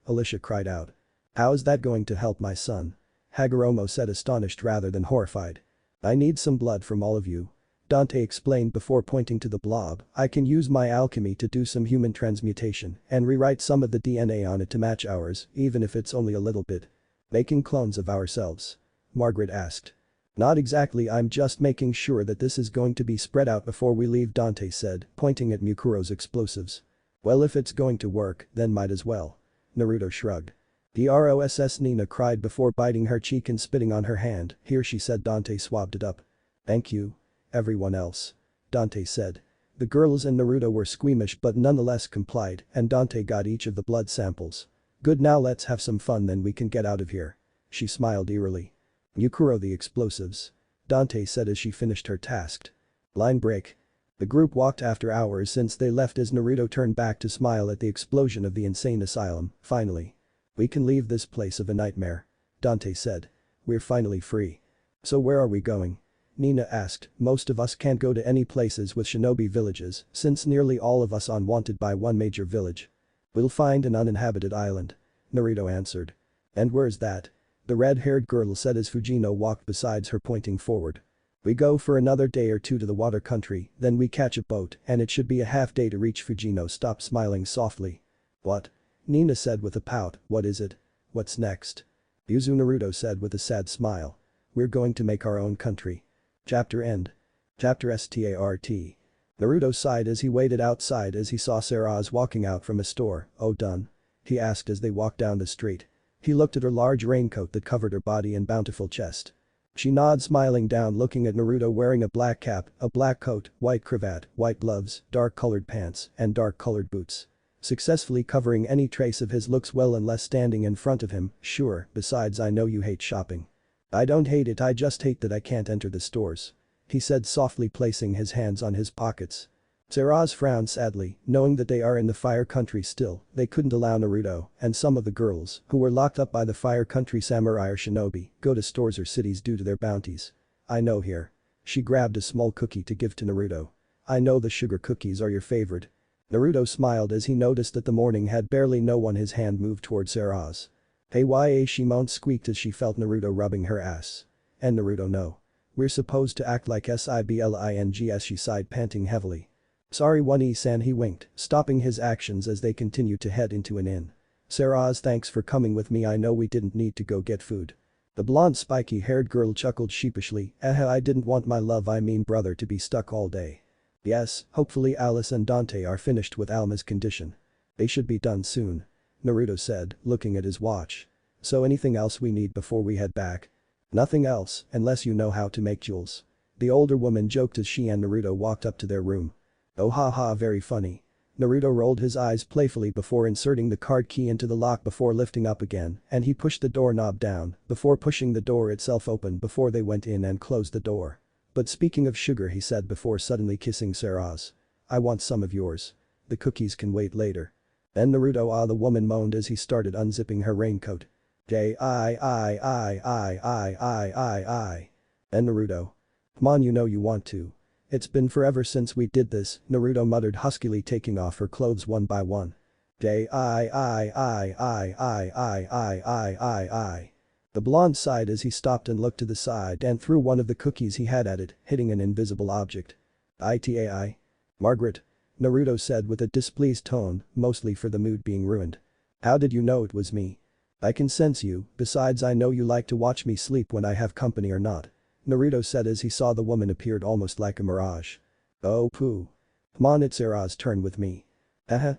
Alicia cried out. How is that going to help my son? Hagoromo said astonished rather than horrified. I need some blood from all of you. Dante explained before pointing to the blob, I can use my alchemy to do some human transmutation and rewrite some of the DNA on it to match ours, even if it's only a little bit. Making clones of ourselves? Margaret asked. Not exactly, I'm just making sure that this is going to be spread out before we leave, Dante said, pointing at Mukuro's explosives. Well, if it's going to work, then might as well. Naruto shrugged. DROSS, Nina cried before biting her cheek and spitting on her hand, here she said. Dante swabbed it up. Thank you. Everyone else. Dante said. The girls and Naruto were squeamish but nonetheless complied and Dante got each of the blood samples. Good, now let's have some fun then we can get out of here. She smiled eerily. Yukuro the explosives. Dante said as she finished her task. Line break. The group walked after hours since they left as Naruto turned back to smile at the explosion of the insane asylum, finally. We can leave this place of a nightmare. Dante said. We're finally free. So where are we going? Nina asked. Most of us can't go to any places with shinobi villages since nearly all of us are wanted by one major village. We'll find an uninhabited island. Naruto answered. And where's that? The red-haired girl said as Fujino walked beside her pointing forward. We go for another day or two to the water country, then we catch a boat and it should be a half day to reach Fujino stopped smiling softly. What? Nina said with a pout, what is it? What's next? Yuzu Naruto said with a sad smile. We're going to make our own country. Chapter end. Chapter START. Naruto sighed as he waited outside as he saw Saraz walking out from a store. Oh done? He asked as they walked down the street. He looked at her large raincoat that covered her body and bountiful chest. She nodded smiling down looking at Naruto wearing a black cap, a black coat, white cravat, white gloves, dark-colored pants, and dark-colored boots. Successfully covering any trace of his looks well unless standing in front of him, sure, besides I know you hate shopping. I don't hate it I just hate that I can't enter the stores. He said softly placing his hands on his pockets. Saraz frowned sadly, knowing that they are in the fire country still, they couldn't allow Naruto and some of the girls, who were locked up by the fire country samurai or shinobi, go to stores or cities due to their bounties. I know here. She grabbed a small cookie to give to Naruto. I know the sugar cookies are your favorite. Naruto smiled as he noticed that the morning had barely no one his hand moved toward Saraz. Hey ya she moaned squeaked as she felt Naruto rubbing her ass. And Naruto no. We're supposed to act like siblings she sighed panting heavily. Sorry One-san he winked, stopping his actions as they continued to head into an inn. Saraz thanks for coming with me I know we didn't need to go get food. The blonde spiky-haired girl chuckled sheepishly, I didn't want my brother to be stuck all day. Yes, hopefully Alice and Dante are finished with Alma's condition. They should be done soon. Naruto said, looking at his watch. So anything else we need before we head back? Nothing else, unless you know how to make jewels. The older woman joked as she and Naruto walked up to their room. Oh haha very funny. Naruto rolled his eyes playfully before inserting the card key into the lock before lifting up again and he pushed the doorknob down before pushing the door itself open before they went in and closed the door. But speaking of sugar he said before suddenly kissing Saraz. I want some of yours. The cookies can wait later. Then Naruto the woman moaned as he started unzipping her raincoat. Then Naruto. Come on you know you want to. It's been forever since we did this, Naruto muttered huskily taking off her clothes one by one. The blonde sighed as he stopped and looked to the side and threw one of the cookies he had at it, hitting an invisible object. Itai. Margaret. Naruto said with a displeased tone, mostly for the mood being ruined. How did you know it was me? I can sense you, besides I know you like to watch me sleep when I have company or not. Naruto said as he saw the woman appeared almost like a mirage. Oh poo. Come on it's Saraz's turn with me.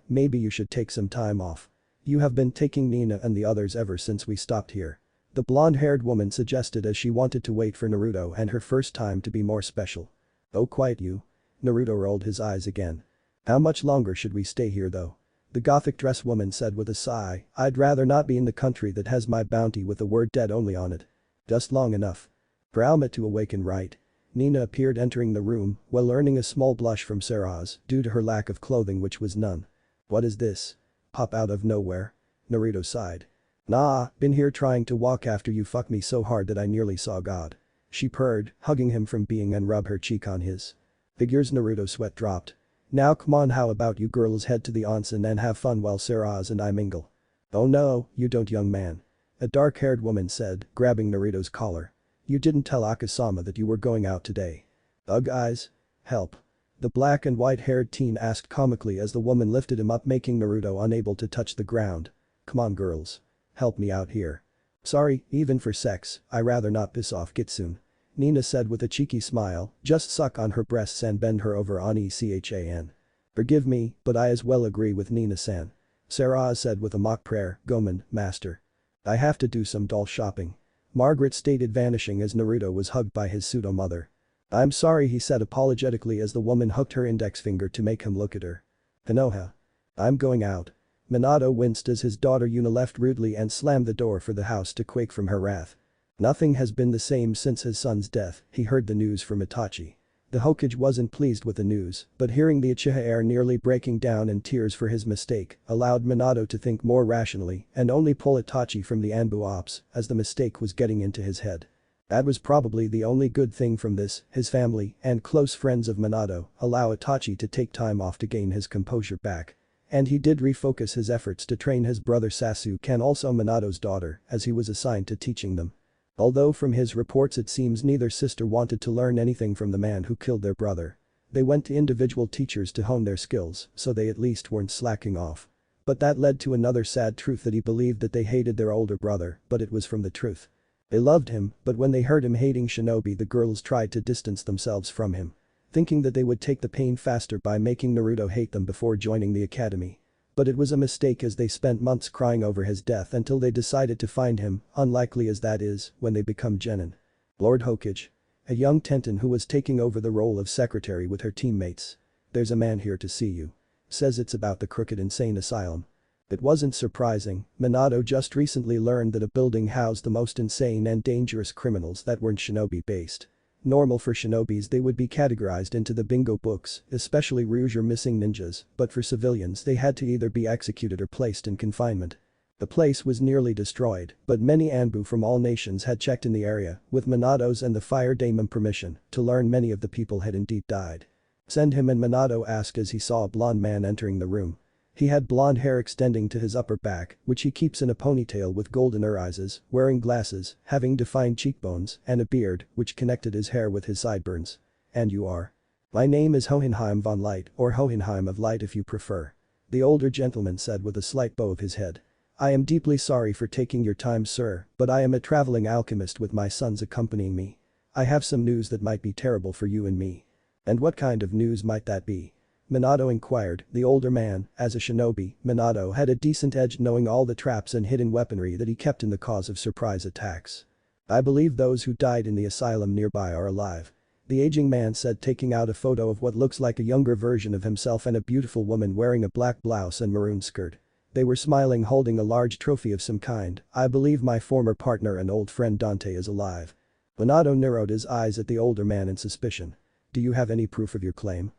Maybe you should take some time off. You have been taking Nina and the others ever since we stopped here. The blonde-haired woman suggested as she wanted to wait for Naruto and her first time to be more special. Oh quiet you. Naruto rolled his eyes again. How much longer should we stay here though? The gothic dress woman said with a sigh, I'd rather not be in the country that has my bounty with the word dead only on it. Just long enough. For Alma to awaken right. Nina appeared entering the room while earning a small blush from Saraz due to her lack of clothing which was none. What is this? Pop out of nowhere? Naruto sighed. Nah, been here trying to walk after you fuck me so hard that I nearly saw God. She purred, hugging him from being and rubbed her cheek on his. Figures Naruto sweat dropped. Now come on how about you girls head to the onsen and have fun while Saraz and I mingle. Oh no, you don't young man. A dark-haired woman said, grabbing Naruto's collar. You didn't tell Akasama that you were going out today. Ugh eyes. Help. The black and white-haired teen asked comically as the woman lifted him up making Naruto unable to touch the ground. Come on girls. Help me out here. Sorry, even for sex, I rather not piss off Kitsune. Nina said with a cheeky smile, just suck on her breasts and bend her over on Echan. Forgive me, but I as well agree with Nina-san. Saraz said with a mock prayer, Gomen, master. I have to do some doll shopping. Margaret stated vanishing as Naruto was hugged by his pseudo-mother. I'm sorry he said apologetically as the woman hooked her index finger to make him look at her. Konoha. I'm going out. Minato winced as his daughter Yuna left rudely and slammed the door for the house to quake from her wrath. Nothing has been the same since his son's death, he heard the news from Itachi. The Hokage wasn't pleased with the news, but hearing the Uchiha heir nearly breaking down in tears for his mistake allowed Minato to think more rationally and only pull Itachi from the Anbu ops as the mistake was getting into his head. That was probably the only good thing from this, his family and close friends of Minato allow Itachi to take time off to gain his composure back. And he did refocus his efforts to train his brother Sasuke and also Minato's daughter as he was assigned to teaching them. Although from his reports it seems neither sister wanted to learn anything from the man who killed their brother. They went to individual teachers to hone their skills, so they at least weren't slacking off. But that led to another sad truth that he believed that they hated their older brother, but it was from the truth. They loved him, but when they heard him hating shinobi the girls tried to distance themselves from him. Thinking that they would take the pain faster by making Naruto hate them before joining the academy. But it was a mistake as they spent months crying over his death until they decided to find him, unlikely as that is, when they become genin. Lord Hokage. A young Tenten who was taking over the role of secretary with her teammates. There's a man here to see you. Says it's about the crooked insane asylum. It wasn't surprising, Minato just recently learned that a building housed the most insane and dangerous criminals that weren't shinobi based. Normal for shinobis they would be categorized into the bingo books, especially Rouge or missing ninjas, but for civilians they had to either be executed or placed in confinement. The place was nearly destroyed, but many Anbu from all nations had checked in the area, with Minato's and the fire daemon permission, to learn many of the people had indeed died. Send him, and Minato asked as he saw a blonde man entering the room. He had blonde hair extending to his upper back, which he keeps in a ponytail with golden eyes, wearing glasses, having defined cheekbones, and a beard, which connected his hair with his sideburns. And you are? My name is Hohenheim von Light, or Hohenheim of Light if you prefer. The older gentleman said with a slight bow of his head. I am deeply sorry for taking your time, sir, but I am a traveling alchemist with my sons accompanying me. I have some news that might be terrible for you and me. And what kind of news might that be? Minato inquired, the older man, as a shinobi, Minato had a decent edge knowing all the traps and hidden weaponry that he kept in the cause of surprise attacks. I believe those who died in the asylum nearby are alive. The aging man said, taking out a photo of what looks like a younger version of himself and a beautiful woman wearing a black blouse and maroon skirt. They were smiling, holding a large trophy of some kind. I believe my former partner and old friend Dante is alive. Minato narrowed his eyes at the older man in suspicion. Do you have any proof of your claim?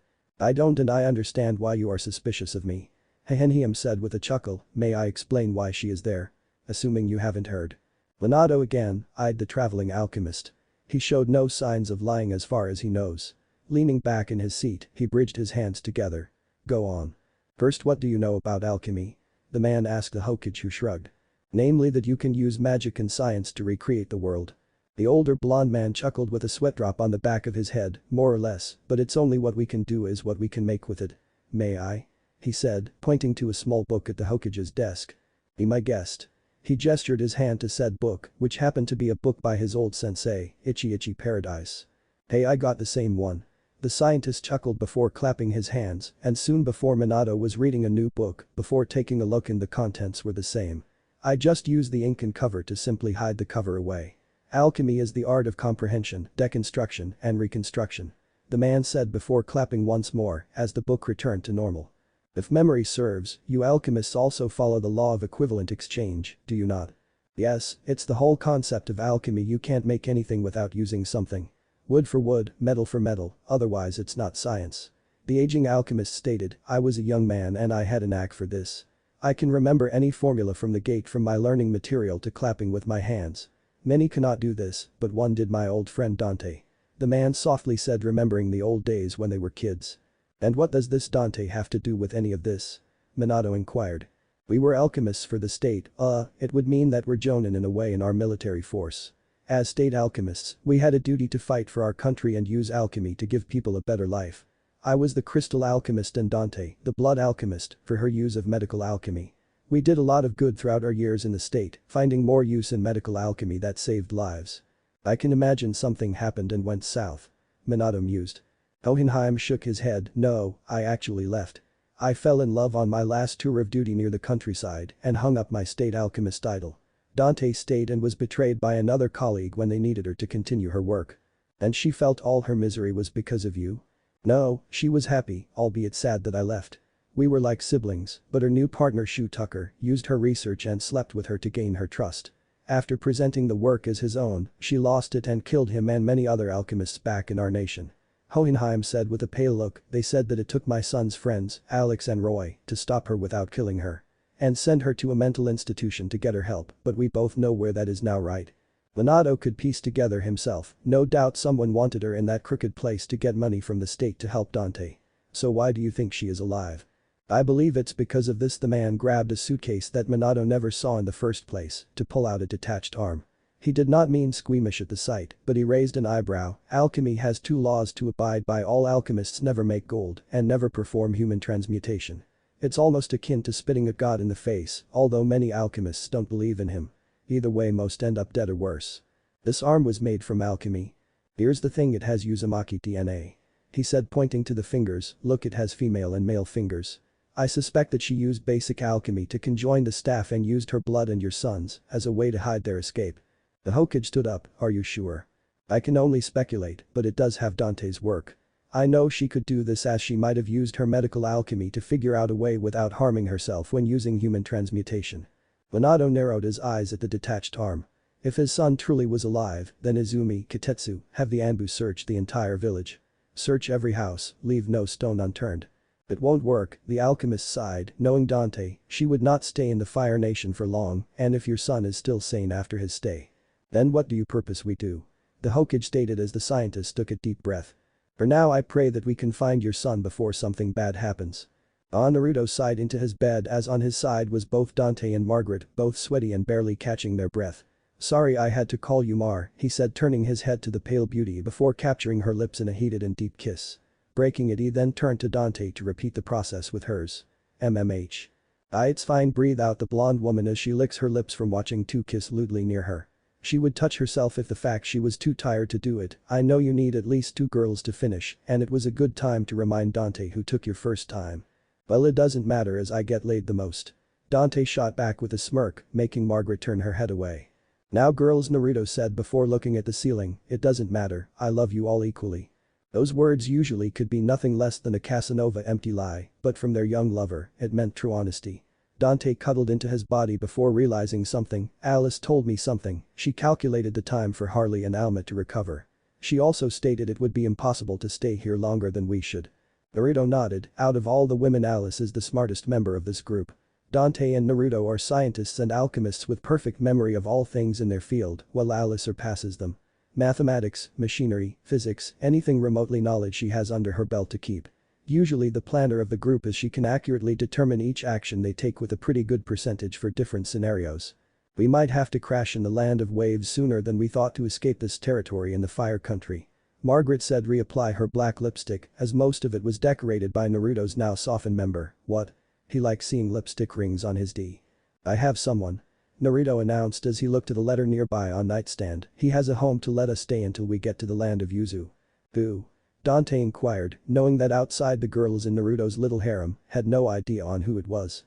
I don't, and I understand why you are suspicious of me. Hohenheim said with a chuckle, may I explain why she is there? Assuming you haven't heard. Minato again eyed the traveling alchemist. He showed no signs of lying as far as he knows. Leaning back in his seat, he bridged his hands together. Go on. First, what do you know about alchemy? The man asked the Hokage, who shrugged. Namely that you can use magic and science to recreate the world. The older blonde man chuckled with a sweat drop on the back of his head, more or less, but it's only what we can do is what we can make with it. May I? He said, pointing to a small book at the Hokage's desk. Be my guest. He gestured his hand to said book, which happened to be a book by his old sensei, Itchy Itchy Paradise. Hey, I got the same one. The scientist chuckled before clapping his hands, and soon before Minato was reading a new book, before taking a look and the contents were the same. I just used the ink and cover to simply hide the cover away. Alchemy is the art of comprehension, deconstruction, and reconstruction. The man said before clapping once more as the book returned to normal. If memory serves, you alchemists also follow the law of equivalent exchange, do you not? Yes, it's the whole concept of alchemy. You can't make anything without using something. Wood for wood, metal for metal, otherwise it's not science. The aging alchemist stated, I was a young man and I had a knack for this. I can remember any formula from the gate from my learning material to clapping with my hands. Many cannot do this, but one did, my old friend Dante. The man softly said, remembering the old days when they were kids. And what does this Dante have to do with any of this? Minato inquired. We were alchemists for the state, it would mean that we're jonin in a way in our military force. As state alchemists, we had a duty to fight for our country and use alchemy to give people a better life. I was the crystal alchemist and Dante, the blood alchemist, for her use of medical alchemy. We did a lot of good throughout our years in the state, finding more use in medical alchemy that saved lives. I can imagine something happened and went south. Minato mused. Hohenheim shook his head, no, I actually left. I fell in love on my last tour of duty near the countryside and hung up my state alchemist idol. Dante stayed and was betrayed by another colleague when they needed her to continue her work. And she felt all her misery was because of you? No, she was happy, albeit sad that I left. We were like siblings, but her new partner Shu Tucker used her research and slept with her to gain her trust. After presenting the work as his own, she lost it and killed him and many other alchemists back in our nation. Hohenheim said with a pale look, they said that it took my son's friends, Alex and Roy, to stop her without killing her. And send her to a mental institution to get her help, but we both know where that is now, right? Leonardo could piece together himself, no doubt someone wanted her in that crooked place to get money from the state to help Dante. So why do you think she is alive? I believe it's because of this. The man grabbed a suitcase that Minato never saw in the first place to pull out a detached arm. He did not mean squeamish at the sight, but he raised an eyebrow. Alchemy has two laws to abide by. All alchemists never make gold and never perform human transmutation. It's almost akin to spitting at God in the face, although many alchemists don't believe in him. Either way, most end up dead or worse. This arm was made from alchemy. Here's the thing, it has Uzumaki DNA. He said, pointing to the fingers, look, it has female and male fingers. I suspect that she used basic alchemy to conjoin the staff and used her blood and your son's as a way to hide their escape. The Hokage stood up, are you sure? I can only speculate, but it does have Dante's work. I know she could do this as she might have used her medical alchemy to figure out a way without harming herself when using human transmutation. Minato narrowed his eyes at the detached arm. If his son truly was alive, then Izumi, Kitetsu, have the Anbu search the entire village. Search every house, leave no stone unturned. It won't work, the alchemist sighed, knowing Dante, she would not stay in the Fire Nation for long, and if your son is still sane after his stay. Then what do you purpose we do? The Hokage stated as the scientist took a deep breath. For now I pray that we can find your son before something bad happens. Naruto sighed into his bed as on his side was both Dante and Margaret, both sweaty and barely catching their breath. Sorry I had to call you Mar, he said, turning his head to the pale beauty before capturing her lips in a heated and deep kiss. Breaking it, he then turned to Dante to repeat the process with hers. MMH. It's fine, breathe out the blonde woman as she licks her lips from watching two kiss lewdly near her. She would touch herself if the fact she was too tired to do it. I know you need at least 2 girls to finish, and it was a good time to remind Dante who took your first time. Well, it doesn't matter as I get laid the most. Dante shot back with a smirk, making Margaret turn her head away. Now girls, Naruto said before looking at the ceiling, it doesn't matter, I love you all equally. Those words usually could be nothing less than a Casanova empty lie, but from their young lover, it meant true honesty. Dante cuddled into his body before realizing something. Alice told me something. She calculated the time for Harley and Alma to recover. She also stated it would be impossible to stay here longer than we should. Naruto nodded. Out of all the women, Alice is the smartest member of this group. Dante and Naruto are scientists and alchemists with perfect memory of all things in their field, while Alice surpasses them. Mathematics, machinery, physics, anything remotely knowledge she has under her belt to keep. Usually the planner of the group, as she can accurately determine each action they take with a pretty good percentage for different scenarios. We might have to crash in the land of waves sooner than we thought to escape this territory in the fire country. Margaret said, reapply her black lipstick as most of it was decorated by Naruto's now softened member. What? He likes seeing lipstick rings on his D. I have someone. Naruto announced as he looked at a letter nearby on nightstand. He has a home to let us stay until we get to the land of Yuzu. Who? Dante inquired, knowing that outside the girls in Naruto's little harem had no idea on who it was.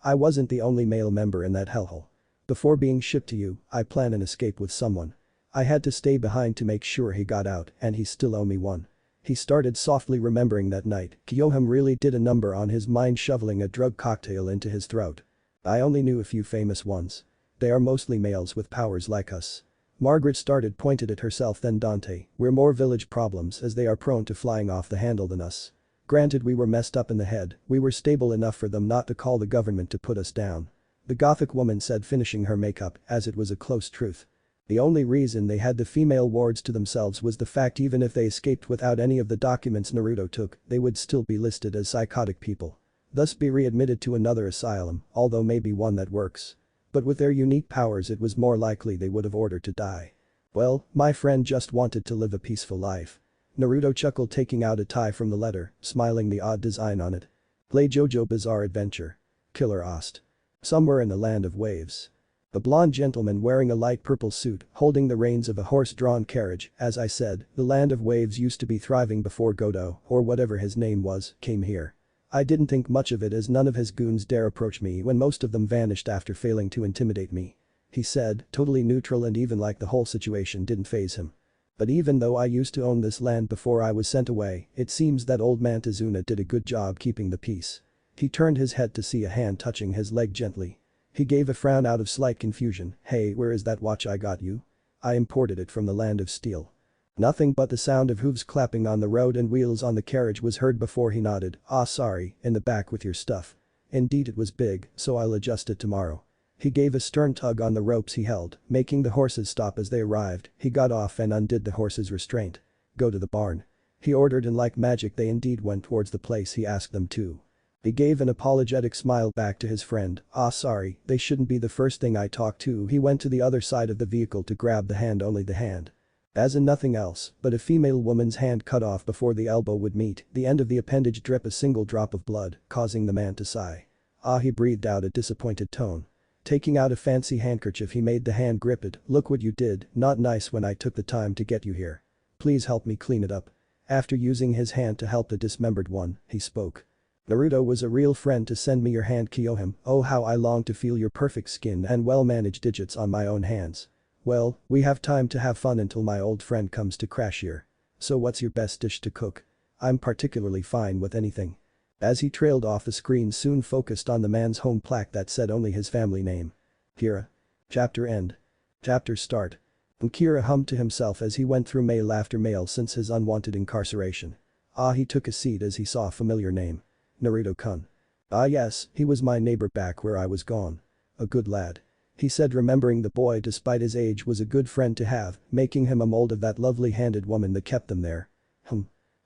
I wasn't the only male member in that hellhole. Before being shipped to you, I plan an escape with someone. I had to stay behind to make sure he got out, and he still owe me one. He started softly remembering that night. Kyoham really did a number on his mind, shoveling a drug cocktail into his throat. I only knew a few famous ones. They are mostly males with powers like us. Margaret started, pointed at herself, then Dante. We're more village problems as they are prone to flying off the handle than us. Granted, we were messed up in the head, we were stable enough for them not to call the government to put us down. The gothic woman said, finishing her makeup, as it was a close truth. The only reason they had the female wards to themselves was the fact even if they escaped without any of the documents Naruto took, they would still be listed as psychotic people. Thus be readmitted to another asylum, although maybe one that works. But with their unique powers it was more likely they would have ordered to die. Well, my friend just wanted to live a peaceful life. Naruto chuckled, taking out a tie from the letter, smiling the odd design on it. Play JoJo Bizarre Adventure. Killer Ost. Somewhere in the land of waves. A blonde gentleman wearing a light purple suit, holding the reins of a horse-drawn carriage. As I said, the land of waves used to be thriving before Godo, or whatever his name was, came here. I didn't think much of it as none of his goons dare approach me when most of them vanished after failing to intimidate me. He said, totally neutral and even like the whole situation didn't faze him. But even though I used to own this land before I was sent away, it seems that old man Tazuna did a good job keeping the peace. He turned his head to see a hand touching his leg gently. He gave a frown out of slight confusion. Hey, where is that watch I got you? I imported it from the land of steel. Nothing but the sound of hooves clapping on the road and wheels on the carriage was heard before he nodded. Ah, sorry, in the back with your stuff. Indeed it was big, so I'll adjust it tomorrow. He gave a stern tug on the ropes he held, making the horses stop as they arrived. He got off and undid the horses' restraint. Go to the barn. He ordered, and like magic they indeed went towards the place he asked them to. He gave an apologetic smile back to his friend. Ah, sorry, they shouldn't be the first thing I talk to. He went to the other side of the vehicle to grab the hand, only the hand. As in nothing else, but a female woman's hand cut off before the elbow would meet, the end of the appendage drip a single drop of blood, causing the man to sigh. Ah, he breathed out a disappointed tone. Taking out a fancy handkerchief he made the hand grip it. Look what you did, not nice when I took the time to get you here. Please help me clean it up. After using his hand to help the dismembered one, he spoke. Naruto was a real friend to send me your hand, Kyohim. Oh, how I long to feel your perfect skin and well-managed digits on my own hands. Well, we have time to have fun until my old friend comes to crash here. So what's your best dish to cook? I'm particularly fine with anything. As he trailed off, the screen soon focused on the man's home plaque that said only his family name. Kira. Chapter end. Chapter start. And Kira hummed to himself as he went through mail after mail since his unwanted incarceration. Ah, he took a seat as he saw a familiar name. Naruto-kun. Ah yes, he was my neighbor back where I was gone. A good lad. He said, remembering the boy despite his age was a good friend to have, making him a mold of that lovely-handed woman that kept them there.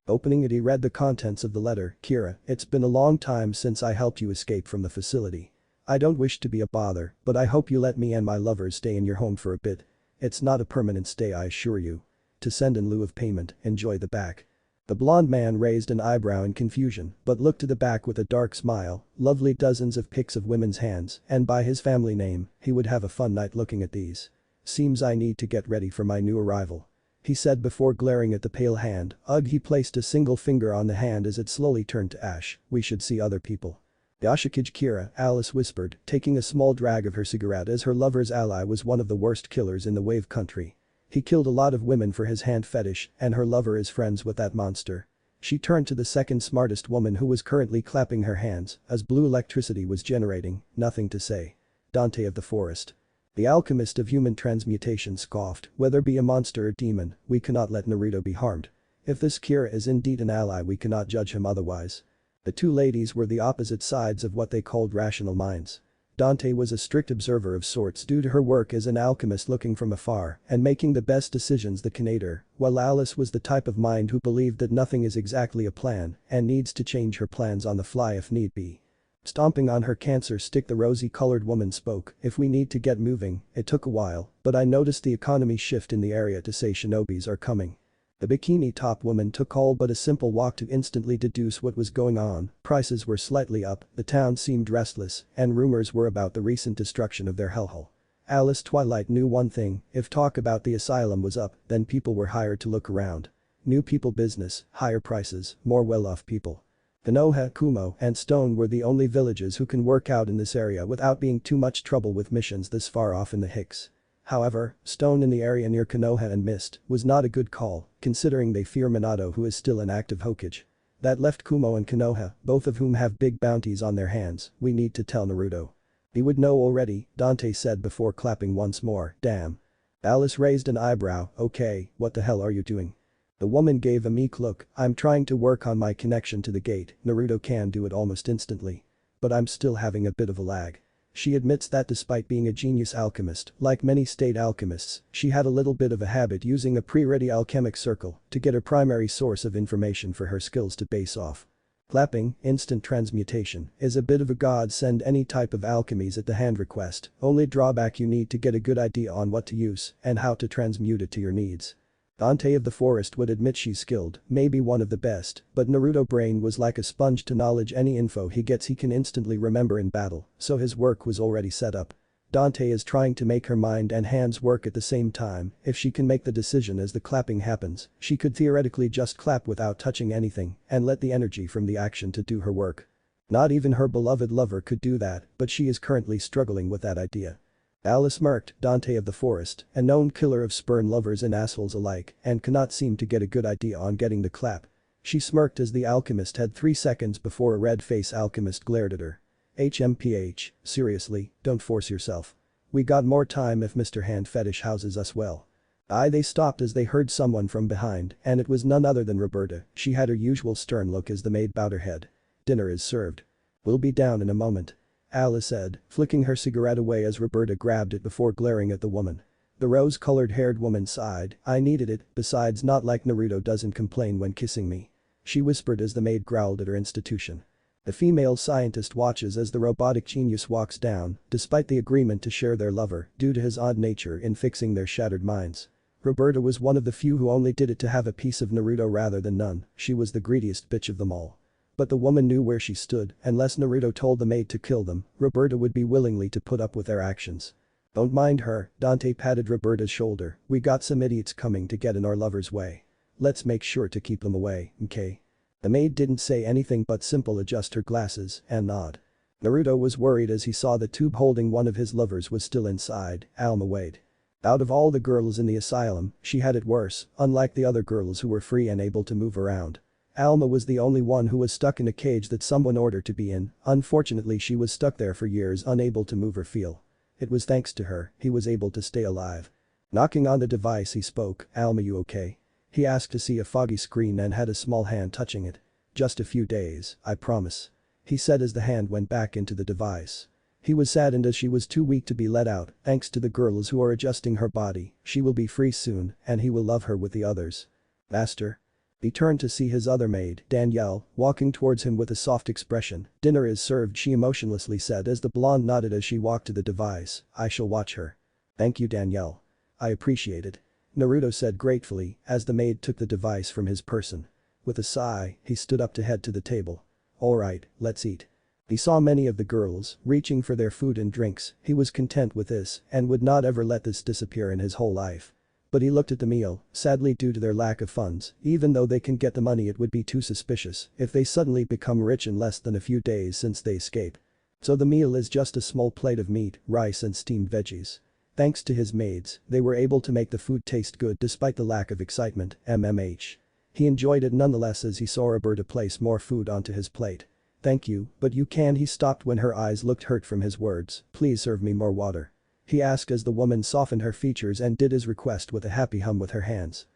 Opening it, he read the contents of the letter. Kira, it's been a long time since I helped you escape from the facility. I don't wish to be a bother, but I hope you let me and my lovers stay in your home for a bit. It's not a permanent stay, I assure you. To send in lieu of payment, enjoy the back. The blond man raised an eyebrow in confusion but looked to the back with a dark smile. Lovely dozens of pics of women's hands, and by his family name, he would have a fun night looking at these. Seems I need to get ready for my new arrival. He said before glaring at the pale hand. Ugh, he placed a single finger on the hand as it slowly turned to ash. We should see other people. Yashikage Kira, Alice whispered, taking a small drag of her cigarette as her lover's ally was one of the worst killers in the Wave Country. He killed a lot of women for his hand fetish, and her lover is friends with that monster. She turned to the second smartest woman who was currently clapping her hands as blue electricity was generating. Nothing to say. Dante of the Forest. The alchemist of human transmutation scoffed, whether be a monster or demon, we cannot let Naruto be harmed. If this Kira is indeed an ally, we cannot judge him otherwise. The two ladies were the opposite sides of what they called rational minds. Dante was a strict observer of sorts due to her work as an alchemist, looking from afar and making the best decisions that can aid her, while Alice was the type of mind who believed that nothing is exactly a plan and needs to change her plans on the fly if need be. Stomping on her cancer stick, the rosy-colored woman spoke. If we need to get moving, it took a while, but I noticed the economy shift in the area to say shinobis are coming. The bikini-top woman took all but a simple walk to instantly deduce what was going on. Prices were slightly up, the town seemed restless, and rumors were about the recent destruction of their hellhole. Alice Twilight knew one thing, if talk about the asylum was up, then people were hired to look around. New people business, higher prices, more well-off people. Konoha, Kumo, and Stone were the only villages who can work out in this area without being too much trouble with missions this far off in the Hicks. However, Stone in the area near Konoha and Mist was not a good call, considering they fear Minato, who is still an active Hokage. That left Kumo and Konoha, both of whom have big bounties on their hands. We need to tell Naruto. He would know already, Dante said before clapping once more. Damn. Alice raised an eyebrow. Okay, what the hell are you doing? The woman gave a meek look. I'm trying to work on my connection to the gate. Naruto can do it almost instantly. But I'm still having a bit of a lag. She admits that despite being a genius alchemist, like many state alchemists, she had a little bit of a habit using a pre-ready alchemic circle to get her primary source of information for her skills to base off. Clapping, instant transmutation, is a bit of a godsend any type of alchemies at the hand request. Only drawback, you need to get a good idea on what to use and how to transmute it to your needs. Dante of the Forest would admit she's skilled, maybe one of the best, but Naruto brain was like a sponge to knowledge. Any info he gets he can instantly remember in battle, so his work was already set up. Dante is trying to make her mind and hands work at the same time. If she can make the decision as the clapping happens, she could theoretically just clap without touching anything and let the energy from the action to do her work. Not even her beloved lover could do that, but she is currently struggling with that idea. Alice smirked. Dante of the Forest, a known killer of spurn lovers and assholes alike, and cannot seem to get a good idea on getting the clap. She smirked as the alchemist had 3 seconds before a red-face alchemist glared at her. HMPH, seriously, don't force yourself. We got more time if Mr. Hand Fetish houses us well. They stopped as they heard someone from behind, and it was none other than Roberta. She had her usual stern look as the maid bowed her head. Dinner is served. We'll be down in a moment. Alice said, flicking her cigarette away as Roberta grabbed it before glaring at the woman. The rose-colored haired woman sighed, I needed it, besides not like Naruto doesn't complain when kissing me. She whispered as the maid growled at her institution. The female scientist watches as the robotic genius walks down, despite the agreement to share their lover due to his odd nature in fixing their shattered minds. Roberta was one of the few who only did it to have a piece of Naruto rather than none, she was the greediest bitch of them all. But the woman knew where she stood, unless Naruto told the maid to kill them, Roberta would be willingly to put up with their actions. Don't mind her, Dante patted Roberta's shoulder, we got some idiots coming to get in our lover's way. Let's make sure to keep them away, okay? The maid didn't say anything but simple adjust her glasses and nod. Naruto was worried as he saw the tube holding one of his lovers was still inside, Alma weighed. Out of all the girls in the asylum, she had it worse, unlike the other girls who were free and able to move around. Alma was the only one who was stuck in a cage that someone ordered to be in, unfortunately she was stuck there for years unable to move or feel. It was thanks to her, he was able to stay alive. Knocking on the device he spoke, Alma you okay? He asked to see a foggy screen and had a small hand touching it. Just a few days, I promise. He said as the hand went back into the device. He was saddened as she was too weak to be let out, thanks to the girls who are adjusting her body, she will be free soon, and he will love her with the others. Master? He turned to see his other maid, Danielle, walking towards him with a soft expression. Dinner is served she emotionlessly said as the blonde nodded as she walked to the device, I shall watch her. Thank you Danielle. I appreciate it. Naruto said gratefully as the maid took the device from his person. With a sigh, he stood up to head to the table. Alright, let's eat. He saw many of the girls reaching for their food and drinks, he was content with this and would not ever let this disappear in his whole life. But he looked at the meal, sadly due to their lack of funds, even though they can get the money it would be too suspicious if they suddenly become rich in less than a few days since they escape. So the meal is just a small plate of meat, rice and steamed veggies. Thanks to his maids, they were able to make the food taste good despite the lack of excitement, MMH. He enjoyed it nonetheless as he saw Roberta place more food onto his plate. Thank you, but you can he stopped when her eyes looked hurt from his words, please serve me more water. He asked as the woman softened her features and did his request with a happy hum with her hands.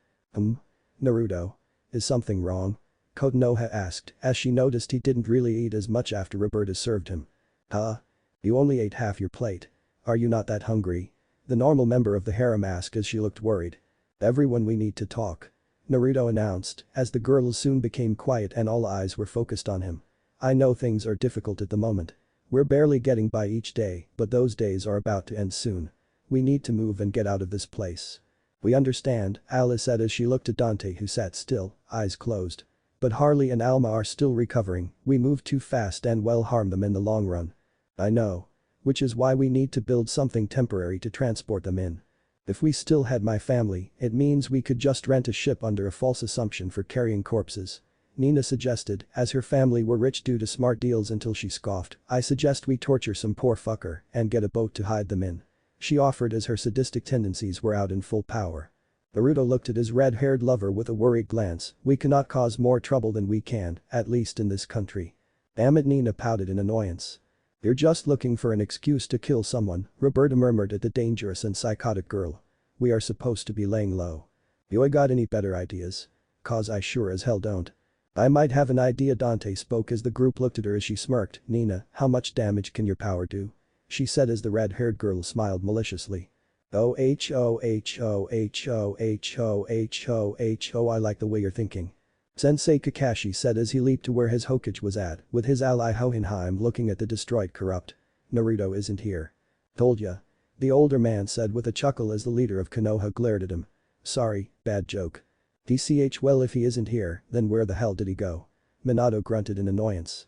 Naruto. Is something wrong? Konoha asked as she noticed he didn't really eat as much after Roberta served him. Huh? You only ate half your plate. Are you not that hungry? The normal member of the harem asked as she looked worried. Everyone we need to talk. Naruto announced as the girls soon became quiet and all eyes were focused on him. I know things are difficult at the moment. We're barely getting by each day, but those days are about to end soon. We need to move and get out of this place. We understand, Alice said as she looked at Dante who sat still, eyes closed. But Harley and Alma are still recovering, we move too fast and will harm them in the long run. I know. Which is why we need to build something temporary to transport them in. If we still had my family, it means we could just rent a ship under a false assumption for carrying corpses. Nina suggested, as her family were rich due to smart deals until she scoffed, I suggest we torture some poor fucker and get a boat to hide them in. She offered as her sadistic tendencies were out in full power. Naruto looked at his red-haired lover with a worried glance, we cannot cause more trouble than we can, at least in this country. Damn it Nina pouted in annoyance. You're just looking for an excuse to kill someone, Roberta murmured at the dangerous and psychotic girl. We are supposed to be laying low. You got any better ideas? Cause I sure as hell don't. I might have an idea Dante spoke as the group looked at her as she smirked, Nina, how much damage can your power do? She said as the red-haired girl smiled maliciously. Oh I like the way you're thinking. Sensei Kakashi said as he leaped to where his Hokage was at, with his ally Hohenheim looking at the destroyed corrupt. Naruto isn't here. Told ya. The older man said with a chuckle as the leader of Konoha glared at him. Sorry, bad joke. DCH well if he isn't here, then where the hell did he go? Minato grunted in annoyance.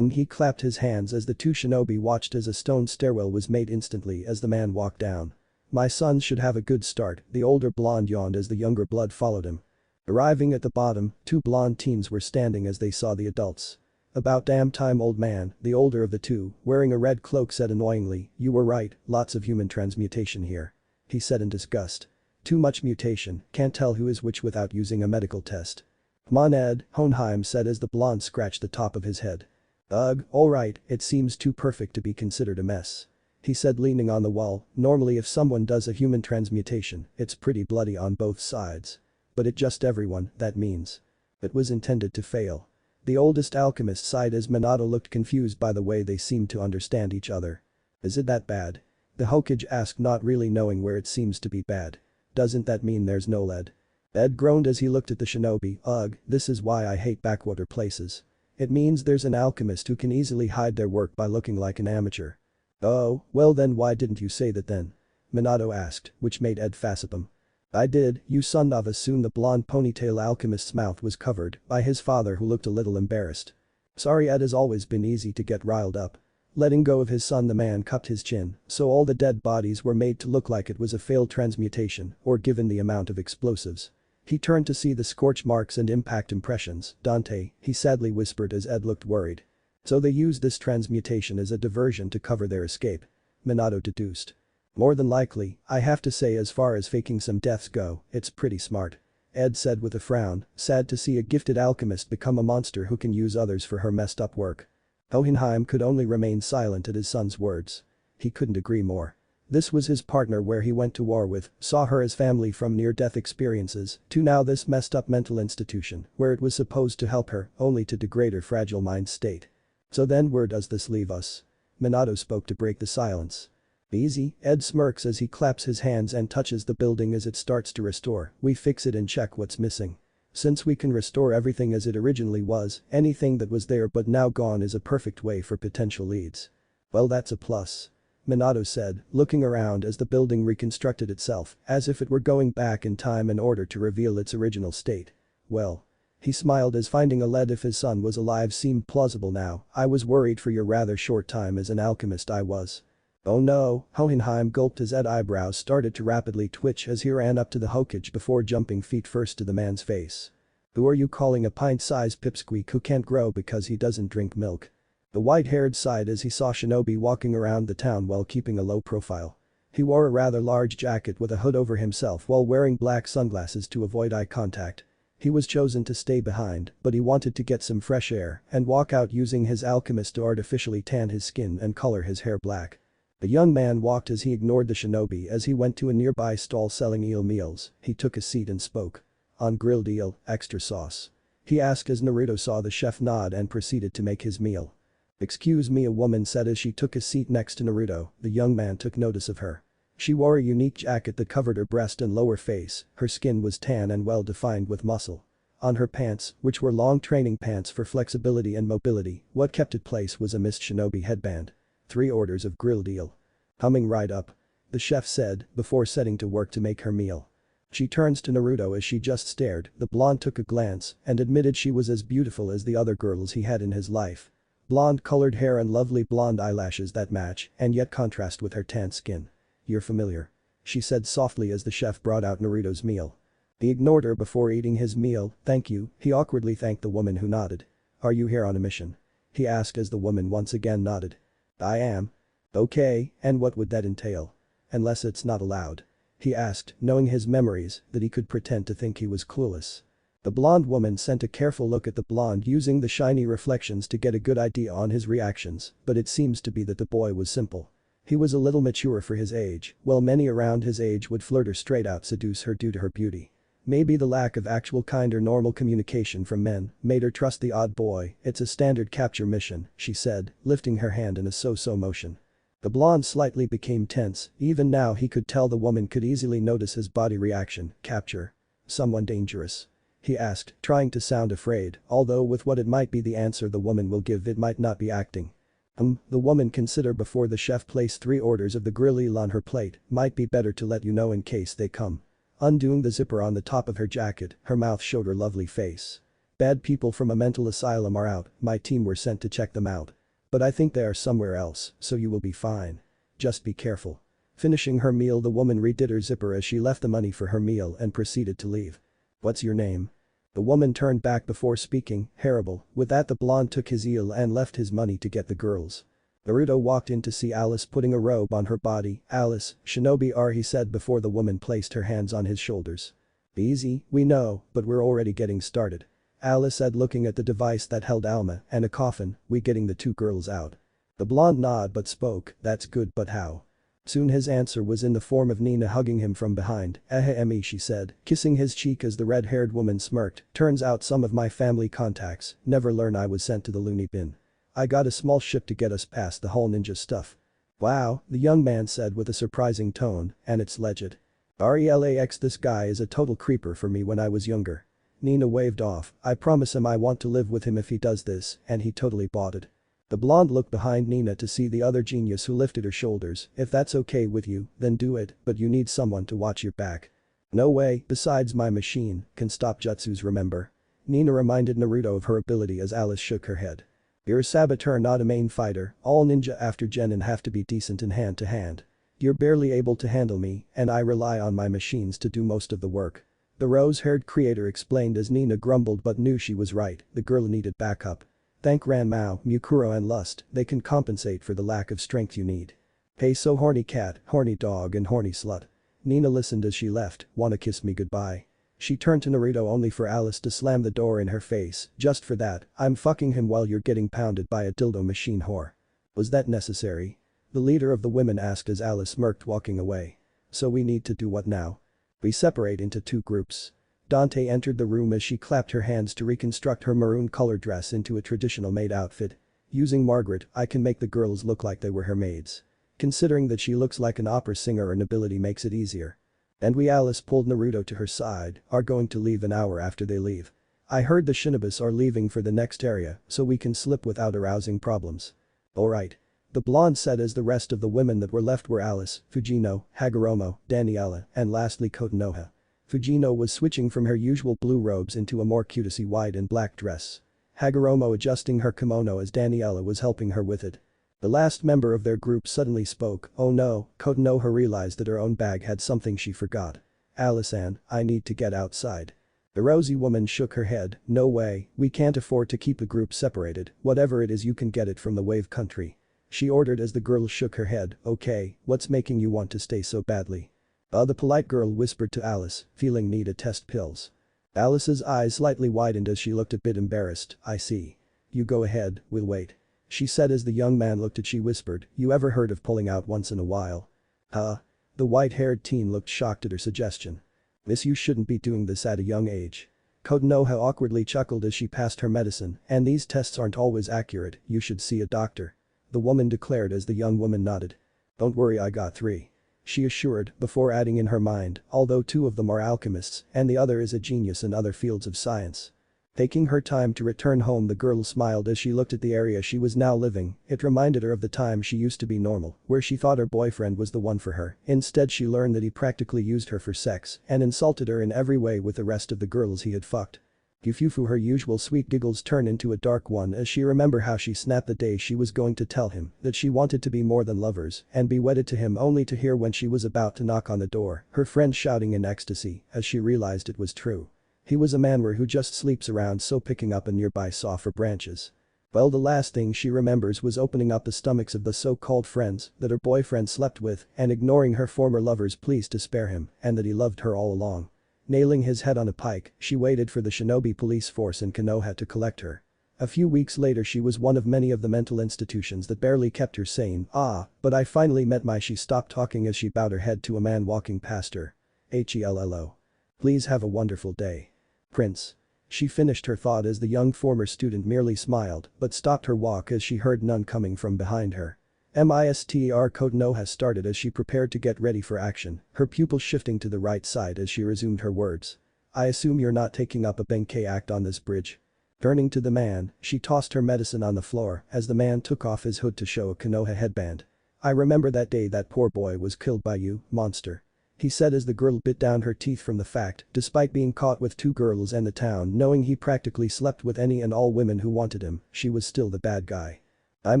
He clapped his hands as the two shinobi watched as a stone stairwell was made instantly as the man walked down. My sons should have a good start, the older blonde yawned as the younger blood followed him. Arriving at the bottom, two blonde teens were standing as they saw the adults. About damn time old man, the older of the two, wearing a red cloak said annoyingly, you were right, lots of human transmutation here. He said in disgust. Too much mutation, can't tell who is which without using a medical test. Come on Ed, Hohenheim said as the blonde scratched the top of his head. Ugh, alright, it seems too perfect to be considered a mess. He said leaning on the wall, normally if someone does a human transmutation, it's pretty bloody on both sides. But it just everyone, that means. It was intended to fail. The oldest alchemist sighed as Minato looked confused by the way they seemed to understand each other. Is it that bad? The Hokage asked, not really knowing where it seems to be bad. Doesn't that mean there's no lead? Ed groaned as he looked at the shinobi. Ugh, this is why I hate backwater places. It means there's an alchemist who can easily hide their work by looking like an amateur. Oh, well then why didn't you say that then? Minato asked, which made Ed facepalm. I did, you son of a. Soon the blonde ponytail alchemist's mouth was covered by his father, who looked a little embarrassed. Sorry, Ed has always been easy to get riled up. Letting go of his son, the man cupped his chin, so all the dead bodies were made to look like it was a failed transmutation or given the amount of explosives. He turned to see the scorch marks and impact impressions. Dante, he sadly whispered as Ed looked worried. So they used this transmutation as a diversion to cover their escape. Minato deduced. More than likely, I have to say, as far as faking some deaths go, it's pretty smart. Ed said with a frown, sad to see a gifted alchemist become a monster who can use others for her messed up work. Hohenheim could only remain silent at his son's words. He couldn't agree more. This was his partner, where he went to war with, saw her as family from near-death experiences, to now this messed up mental institution where it was supposed to help her only to degrade her fragile mind state. So then where does this leave us? Minato spoke to break the silence. Easy, Ed smirks as he claps his hands and touches the building as it starts to restore. We fix it and check what's missing. Since we can restore everything as it originally was, anything that was there but now gone is a perfect way for potential leads. Well, that's a plus. Minato said, looking around as the building reconstructed itself, as if it were going back in time in order to reveal its original state. Well. He smiled as finding a lead if his son was alive seemed plausible now. I was worried for your rather short time as an alchemist, I was. Oh no, Hohenheim gulped as Ed's eyebrows started to rapidly twitch as he ran up to the Hokage before jumping feet first to the man's face. Who are you calling a pint-sized pipsqueak who can't grow because he doesn't drink milk? The white-haired sighed as he saw Shinobi walking around the town while keeping a low profile. He wore a rather large jacket with a hood over himself while wearing black sunglasses to avoid eye contact. He was chosen to stay behind, but he wanted to get some fresh air and walk out, using his alchemist to artificially tan his skin and color his hair black. The young man walked as he ignored the shinobi as he went to a nearby stall selling eel meals. He took a seat and spoke. On grilled eel, extra sauce. He asked as Naruto saw the chef nod and proceeded to make his meal. Excuse me, a woman said as she took a seat next to Naruto. The young man took notice of her. She wore a unique jacket that covered her breast and lower face. Her skin was tan and well defined with muscle. On her pants, which were long training pants for flexibility and mobility, what kept it place was a mist shinobi headband. 3 orders of grilled eel. Coming right up. The chef said, before setting to work to make her meal. She turns to Naruto as she just stared. The blonde took a glance and admitted she was as beautiful as the other girls he had in his life. Blonde-colored hair and lovely blonde eyelashes that match and yet contrast with her tan skin. You're familiar. She said softly as the chef brought out Naruto's meal. He ignored her before eating his meal. Thank you, he awkwardly thanked the woman who nodded. Are you here on a mission? He asked as the woman once again nodded. I am. Okay, and what would that entail? Unless it's not allowed. He asked, knowing his memories that he could pretend to think he was clueless. The blonde woman sent a careful look at the blonde, using the shiny reflections to get a good idea on his reactions, but it seems to be that the boy was simple. He was a little mature for his age, while many around his age would flirt or straight out seduce her due to her beauty. Maybe the lack of actual kind or normal communication from men made her trust the odd boy. It's a standard capture mission, she said, lifting her hand in a so-so motion. The blonde slightly became tense. Even now he could tell the woman could easily notice his body reaction. Capture? Someone dangerous? He asked, trying to sound afraid, although with what it might be the answer the woman will give, it might not be acting. The woman considered before the chef placed 3 orders of the grilled eel on her plate. Might be better to let you know in case they come. Undoing the zipper on the top of her jacket, her mouth showed her lovely face. Bad people from a mental asylum are out. My team were sent to check them out. But I think they are somewhere else, so you will be fine. Just be careful. Finishing her meal, the woman redid her zipper as she left the money for her meal and proceeded to leave. What's your name? The woman turned back before speaking. Harable. With that, the blonde took his eel and left his money to get the girls. Naruto walked in to see Alice putting a robe on her body. Alice, shinobi are, he said before the woman placed her hands on his shoulders. Easy, we know, but we're already getting started. Alice said looking at the device that held Alma and a coffin. We getting the two girls out? The blonde nodded but spoke, that's good but how? Soon his answer was in the form of Nina hugging him from behind. Emmy she said, kissing his cheek as the red-haired woman smirked, turns out some of my family contacts never learn I was sent to the loony bin. I got a small ship to get us past the whole ninja stuff. Wow, the young man said with a surprising tone, and it's legit. Relax, this guy is a total creeper for me when I was younger. Nina waved off, I promise him I want to live with him if he does this, and he totally bought it. The blonde looked behind Nina to see the other genius who lifted her shoulders. If that's okay with you, then do it, but you need someone to watch your back. No way, besides my machine, can stop jutsus remember? Nina reminded Naruto of her ability as Alice shook her head. You're a saboteur not a main fighter, all ninja after genin have to be decent in hand to hand. You're barely able to handle me, and I rely on my machines to do most of the work. The rose-haired creator explained as Nina grumbled but knew she was right, the girl needed backup. Thank Ranmao, Mukuro and Lust, they can compensate for the lack of strength you need. Hey so horny cat, horny dog and horny slut. Nina listened as she left, wanna kiss me goodbye. She turned to Naruto only for Alice to slam the door in her face, just for that, I'm fucking him while you're getting pounded by a dildo machine whore. Was that necessary? The leader of the women asked as Alice smirked walking away. So we need to do what now? We separate into two groups. Dante entered the room as she clapped her hands to reconstruct her maroon-colored dress into a traditional maid outfit. Using Margaret, I can make the girls look like they were her maids. Considering that she looks like an opera singer her ability makes it easier. And we Alice pulled Naruto to her side, are going to leave an hour after they leave. I heard the Shinobis are leaving for the next area, so we can slip without arousing problems. Alright. The blonde said as the rest of the women that were left were Alice, Fujino, Hagoromo, Daniela, and lastly Kotonoha. Fujino was switching from her usual blue robes into a more cutesy white and black dress. Hagoromo adjusting her kimono as Daniela was helping her with it. The last member of their group suddenly spoke, oh no, Kotonoha realized that her own bag had something she forgot. Alice-an, I need to get outside. The rosy woman shook her head, no way, we can't afford to keep a group separated, whatever it is you can get it from the wave country. She ordered as the girl shook her head, okay, what's making you want to stay so badly? The polite girl whispered to Alice, feeling need to test pills. Alice's eyes slightly widened as she looked a bit embarrassed, I see. You go ahead, we'll wait. She said as the young man looked at she whispered, you ever heard of pulling out once in a while? Huh? The white-haired teen looked shocked at her suggestion. Miss you shouldn't be doing this at a young age. Kotonoha awkwardly chuckled as she passed her medicine, and these tests aren't always accurate, you should see a doctor. The woman declared as the young woman nodded. Don't worry I got 3. She assured, before adding in her mind, although 2 of them are alchemists and the other is a genius in other fields of science. Taking her time to return home the girl smiled as she looked at the area she was now living, it reminded her of the time she used to be normal, where she thought her boyfriend was the one for her, instead she learned that he practically used her for sex and insulted her in every way with the rest of the girls he had fucked. Yufufu her usual sweet giggles turned into a dark one as she remembered how she snapped the day she was going to tell him that she wanted to be more than lovers and be wedded to him only to hear when she was about to knock on the door, her friend shouting in ecstasy as she realized it was true. He was a manwar who just sleeps around so picking up a nearby saw for branches. Well the last thing she remembers was opening up the stomachs of the so-called friends that her boyfriend slept with and ignoring her former lover's pleas to spare him and that he loved her all along. Nailing his head on a pike, she waited for the shinobi police force in Konoha to collect her. A few weeks later she was one of many of the mental institutions that barely kept her sane. But I finally met my she stopped talking as she bowed her head to a man walking past her. Hello. Please have a wonderful day. Prince. She finished her thought as the young former student merely smiled but stopped her walk as she heard none coming from behind her. Mr. Kotonoha started as she prepared to get ready for action, her pupil shifting to the right side as she resumed her words. I assume you're not taking up a Benkei act on this bridge. Turning to the man, she tossed her medicine on the floor as the man took off his hood to show a Konoha headband. I remember that day that poor boy was killed by you, monster. He said as the girl bit down her teeth from the fact, despite being caught with 2 girls and the town knowing he practically slept with any and all women who wanted him, she was still the bad guy. I'm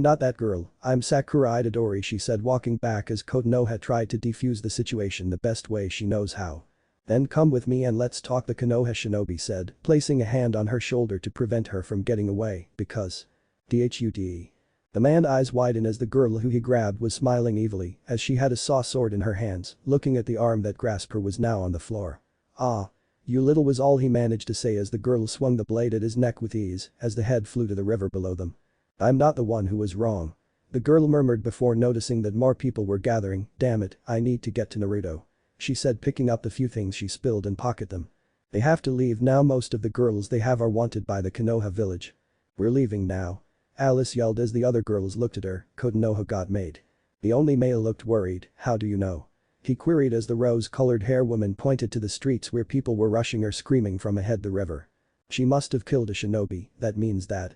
not that girl, I'm Sakura Itadori she said walking back as Kotonoha tried to defuse the situation the best way she knows how. Then come with me and let's talk the Konoha shinobi said, placing a hand on her shoulder to prevent her from getting away, because. The man's eyes widened as the girl who he grabbed was smiling evilly as she had a saw sword in her hands, looking at the arm that grasped her was now on the floor. "You little" was all he managed to say as the girl swung the blade at his neck with ease as the head flew to the river below them. "I'm not the one who was wrong." The girl murmured before noticing that more people were gathering. "Damn it, I need to get to Naruto," she said, picking up the few things she spilled and pocket them. "They have to leave now. Most of the girls they have are wanted by the Konoha village." "We're leaving now," Alice yelled as the other girls looked at her. "Konoha got made." The only male looked worried. "How do you know?" he queried as the rose-colored hair woman pointed to the streets where people were rushing her screaming from ahead the river. "She must have killed a shinobi, that means that."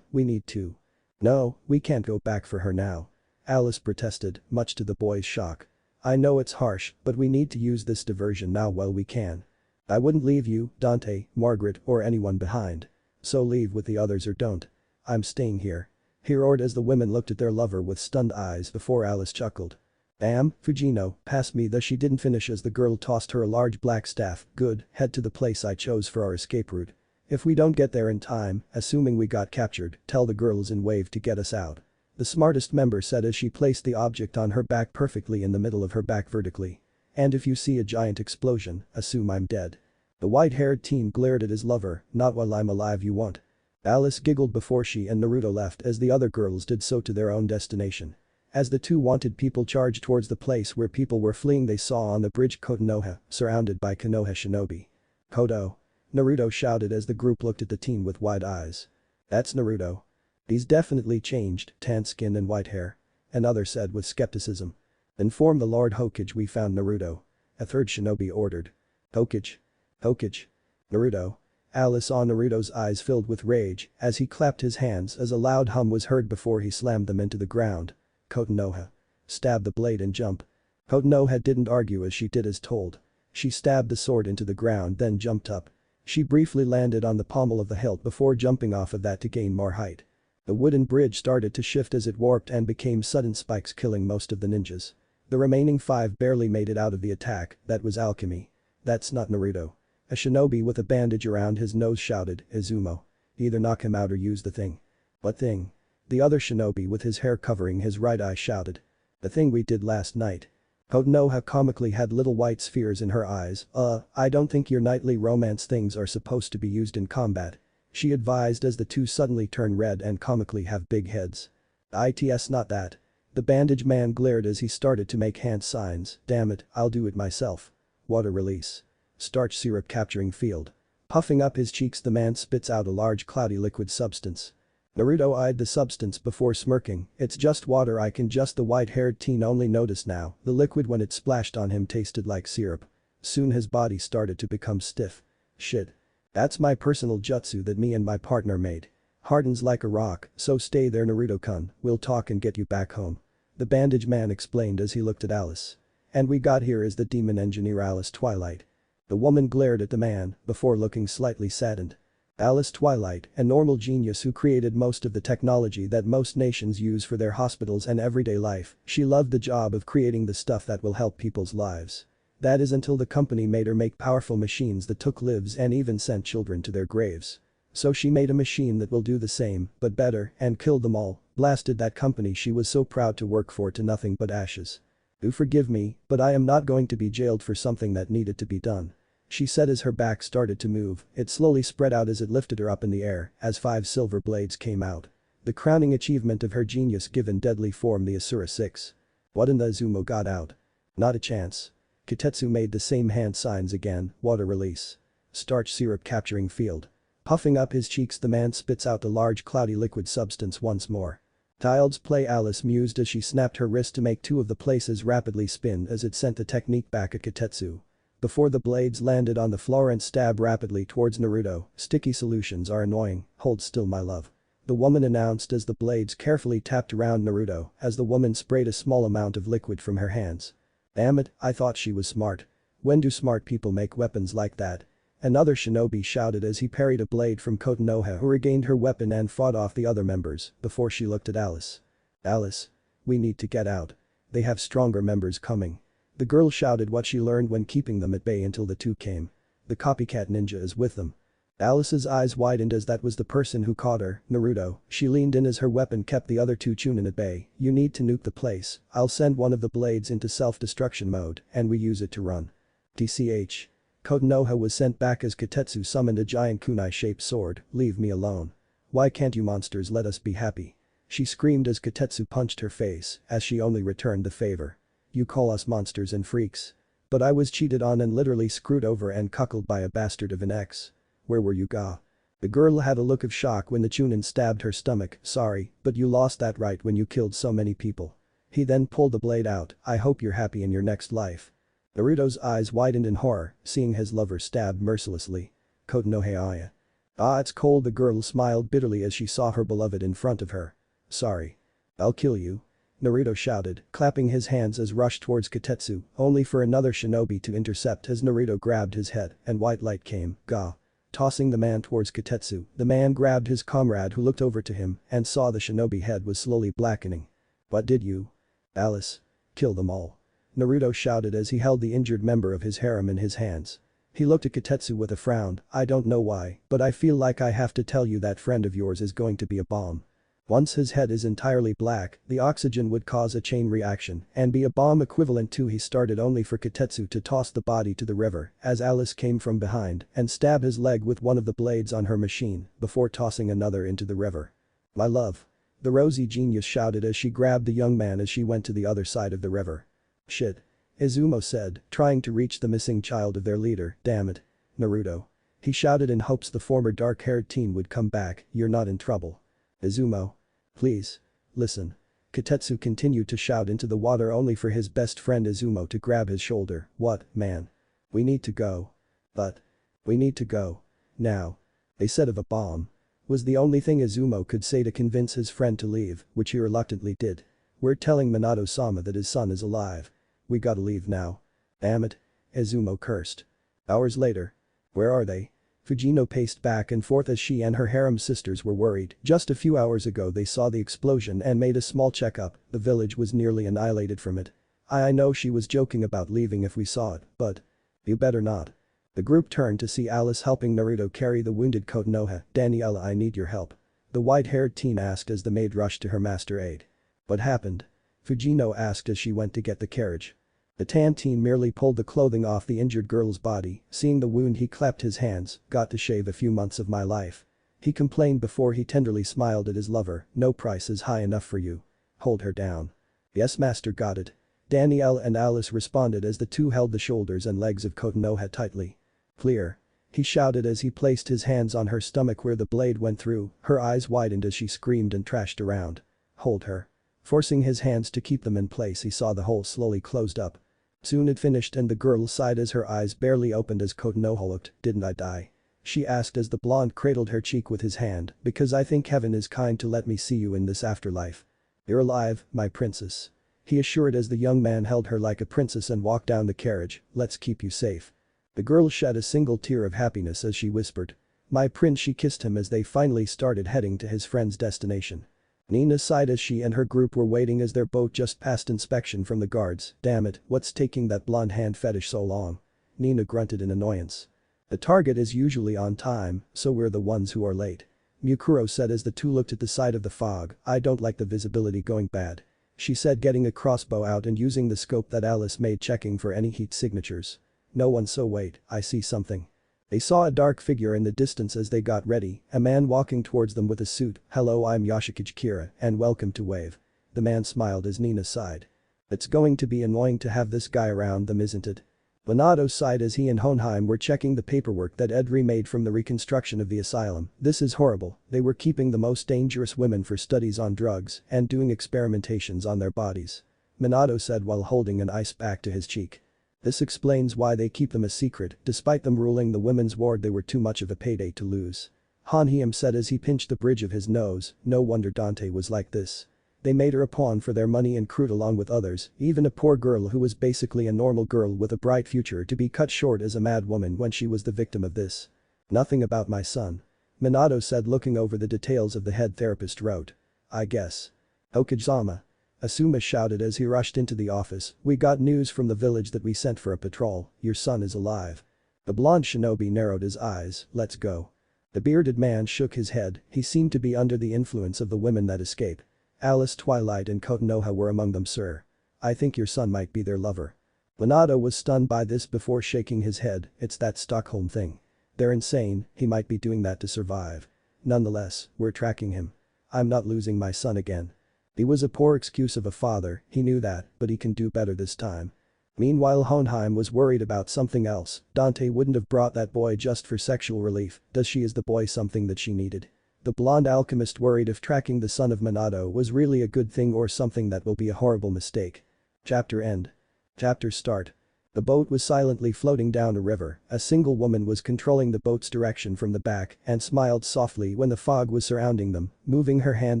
We need to." "No, we can't go back for her now," Alice protested, much to the boys' shock. "I know it's harsh, but we need to use this diversion now while we can. I wouldn't leave you, Dante, Margaret, or anyone behind. So leave with the others or don't." "I'm staying here," he roared as the women looked at their lover with stunned eyes before Alice chuckled. Fujino, pass me the." She didn't finish as the girl tossed her a large black staff. "Good, head to the place I chose for our escape route. If we don't get there in time, assuming we got captured, tell the girls in wave to get us out." The smartest member said as she placed the object on her back perfectly in the middle of her back vertically. "And if you see a giant explosion, assume I'm dead." The white-haired teen glared at his lover. "Not while I'm alive you won't." Alice giggled before she and Naruto left as the other girls did so to their own destination. As the two wanted people charged towards the place where people were fleeing, they saw on the bridge Konoha, surrounded by Konoha shinobi. "Kodo!" Naruto shouted as the group looked at the teen with wide eyes. "That's Naruto. He's definitely changed, tan skin and white hair," another said with skepticism. "Inform the Lord Hokage we found Naruto," a third shinobi ordered. "Hokage? Hokage? Naruto?" Alice saw Naruto's eyes filled with rage as he clapped his hands as a loud hum was heard before he slammed them into the ground. "Konoha. Stab the blade and jump." Konoha didn't argue as she did as told. She stabbed the sword into the ground then jumped up. She briefly landed on the pommel of the hilt before jumping off of that to gain more height. The wooden bridge started to shift as it warped and became sudden spikes, killing most of the ninjas. The remaining 5 barely made it out of the attack. "That was alchemy. That's not Naruto." A shinobi with a bandage around his nose shouted. "Izumo. Either knock him out or use the thing." "What thing?" The other shinobi with his hair covering his right eye shouted. "The thing we did last night." Konoha comically had little white spheres in her eyes. I don't think your nightly romance things are supposed to be used in combat," she advised as the two suddenly turn red and comically have big heads. "It's not that." The bandage man glared as he started to make hand signs. "Damn it, I'll do it myself." "Water release. Starch syrup capturing field." Puffing up his cheeks, the man spits out a large cloudy liquid substance. Naruto eyed the substance before smirking. "It's just water, I can just." The white-haired teen only noticed now, the liquid when it splashed on him tasted like syrup. Soon his body started to become stiff. "Shit. That's my personal jutsu that me and my partner made. Hardens like a rock, so stay there Naruto-kun, we'll talk and get you back home." The bandage man explained as he looked at Alice. "And we got here as the demon engineer Alice Twilight." The woman glared at the man before looking slightly saddened. Alice Twilight, a normal genius who created most of the technology that most nations use for their hospitals and everyday life, she loved the job of creating the stuff that will help people's lives. That is until the company made her make powerful machines that took lives and even sent children to their graves. So she made a machine that will do the same, but better, and killed them all, blasted that company she was so proud to work for to nothing but ashes. "Do forgive me, but I am not going to be jailed for something that needed to be done," she said as her back started to move. It slowly spread out as it lifted her up in the air as 5 silver blades came out. The crowning achievement of her genius given deadly form, the Asura 6. What in the Izumo got out? Not a chance. Kitetsu made the same hand signs again. Water release. Starch syrup capturing field. Puffing up his cheeks, the man spits out the large cloudy liquid substance once more. Child's play, Alice mused as she snapped her wrist to make 2 of the places rapidly spin as it sent the technique back at Kitetsu. Before the blades landed on the floor and stabbed rapidly towards Naruto. "Sticky solutions are annoying, hold still my love," the woman announced as the blades carefully tapped around Naruto as the woman sprayed a small amount of liquid from her hands. "Damn it, I thought she was smart. When do smart people make weapons like that?" Another shinobi shouted as he parried a blade from Konoha, who regained her weapon and fought off the other members before she looked at Alice. "Alice. We need to get out. They have stronger members coming." The girl shouted what she learned when keeping them at bay until the 2 came. "The copycat ninja is with them." Alice's eyes widened as that was the person who caught her, Naruto. She leaned in as her weapon kept the other 2 chunin at bay. "You need to nuke the place. I'll send one of the blades into self-destruction mode and we use it to run." TCH. Konoha was sent back as Kotetsu summoned a giant kunai-shaped sword. Leave me alone. Why can't you monsters let us be happy? She screamed as Kotetsu punched her face, as she only returned the favor. You call us monsters and freaks. But I was cheated on and literally screwed over and cuckolded by a bastard of an ex. Where were you, Ga? The girl had a look of shock when the Chunin stabbed her stomach. Sorry, but you lost that right when you killed so many people. He then pulled the blade out. I hope you're happy in your next life. Naruto's eyes widened in horror, seeing his lover stabbed mercilessly. Konoha. Ah, it's cold. The girl smiled bitterly as she saw her beloved in front of her. Sorry. I'll kill you. Naruto shouted, clapping his hands as rushed towards Kotetsu, only for another shinobi to intercept as Naruto grabbed his head and white light came. Ga. Tossing the man towards Kotetsu, the man grabbed his comrade who looked over to him and saw the shinobi head was slowly blackening. What did you? Alice. Kill them all. Naruto shouted as he held the injured member of his harem in his hands. He looked at Kotetsu with a frown. I don't know why, but I feel like I have to tell you that friend of yours is going to be a bomb. Once his head is entirely black, the oxygen would cause a chain reaction and be a bomb equivalent to. He started only for Kotetsu to toss the body to the river as Alice came from behind and stab his leg with one of the blades on her machine before tossing another into the river. My love. The rosy genius shouted as she grabbed the young man as she went to the other side of the river. Shit. Izumo said, trying to reach the missing child of their leader. Damn it. Naruto. He shouted in hopes the former dark-haired teen would come back. You're not in trouble. Izumo. Please. Listen. Kotetsu continued to shout into the water only for his best friend Izumo to grab his shoulder. What, man? We need to go. But. We need to go. Now. They said of a bomb. Was the only thing Izumo could say to convince his friend to leave, which he reluctantly did. We're telling Minato-sama that his son is alive. We gotta leave now. Damn it. Izumo cursed. Hours later. Where are they? Fujino paced back and forth as she and her harem sisters were worried. Just a few hours ago they saw the explosion and made a small checkup. The village was nearly annihilated from it. I know she was joking about leaving if we saw it, but. You better not. The group turned to see Alice helping Naruto carry the wounded Konoha. Daniela, I need your help. The white-haired teen asked as the maid rushed to her master aid. What happened? Fujino asked as she went to get the carriage. The tan teen merely pulled the clothing off the injured girl's body. Seeing the wound, he clapped his hands. Got to shave a few months of my life. He complained before he tenderly smiled at his lover. No price is high enough for you. Hold her down. Yes, master, got it. Danielle and Alice responded as the two held the shoulders and legs of Konoha tightly. Clear. He shouted as he placed his hands on her stomach where the blade went through. Her eyes widened as she screamed and trashed around. Hold her. Forcing his hands to keep them in place, he saw the hole slowly closed up. Soon it finished and the girl sighed as her eyes barely opened as Konoha looked. Didn't I die? She asked as the blonde cradled her cheek with his hand. Because I think heaven is kind to let me see you in this afterlife. You're alive, my princess. He assured as the young man held her like a princess and walked down the carriage. Let's keep you safe. The girl shed a single tear of happiness as she whispered. My prince. She kissed him as they finally started heading to his friend's destination. Nina sighed as she and her group were waiting as their boat just passed inspection from the guards. Damn it, what's taking that blonde hand fetish so long? Nina grunted in annoyance. The target is usually on time, so we're the ones who are late. Mukuro said as the two looked at the side of the fog. I don't like the visibility going bad. She said, getting a crossbow out and using the scope that Alice made, checking for any heat signatures. No one. So wait, I see something. They saw a dark figure in the distance as they got ready, a man walking towards them with a suit. Hello, I'm Yoshikage Kira and welcome to Wave. The man smiled as Nina sighed. It's going to be annoying to have this guy around them, isn't it? Minato sighed as he and Honheim were checking the paperwork that Ed remade from the reconstruction of the asylum. This is horrible. They were keeping the most dangerous women for studies on drugs and doing experimentations on their bodies. Minato said while holding an ice pack to his cheek. This explains why they keep them a secret. Despite them ruling the women's ward, they were too much of a payday to lose. Honheim said as he pinched the bridge of his nose. No wonder Dante was like this. They made her a pawn for their money and crude along with others, even a poor girl who was basically a normal girl with a bright future to be cut short as a mad woman when she was the victim of this. Nothing about my son. Minato said looking over the details of the head therapist wrote. I guess. Okage-sama. Asuma shouted as he rushed into the office. We got news from the village that we sent for a patrol. Your son is alive. The blonde shinobi narrowed his eyes. Let's go. The bearded man shook his head. He seemed to be under the influence of the women that escaped. Alice, Twilight and Konoha were among them, sir. I think your son might be their lover. Minato was stunned by this before shaking his head, it's that Stockholm thing. They're insane, he might be doing that to survive. Nonetheless, we're tracking him. I'm not losing my son again. He was a poor excuse of a father, he knew that, but he can do better this time. Meanwhile Hohenheim was worried about something else. Dante wouldn't have brought that boy just for sexual relief, does she is the boy something that she needed? The blonde alchemist worried if tracking the son of Minato was really a good thing or something that will be a horrible mistake. Chapter end. Chapter start. The boat was silently floating down a river, a single woman was controlling the boat's direction from the back and smiled softly when the fog was surrounding them, moving her hand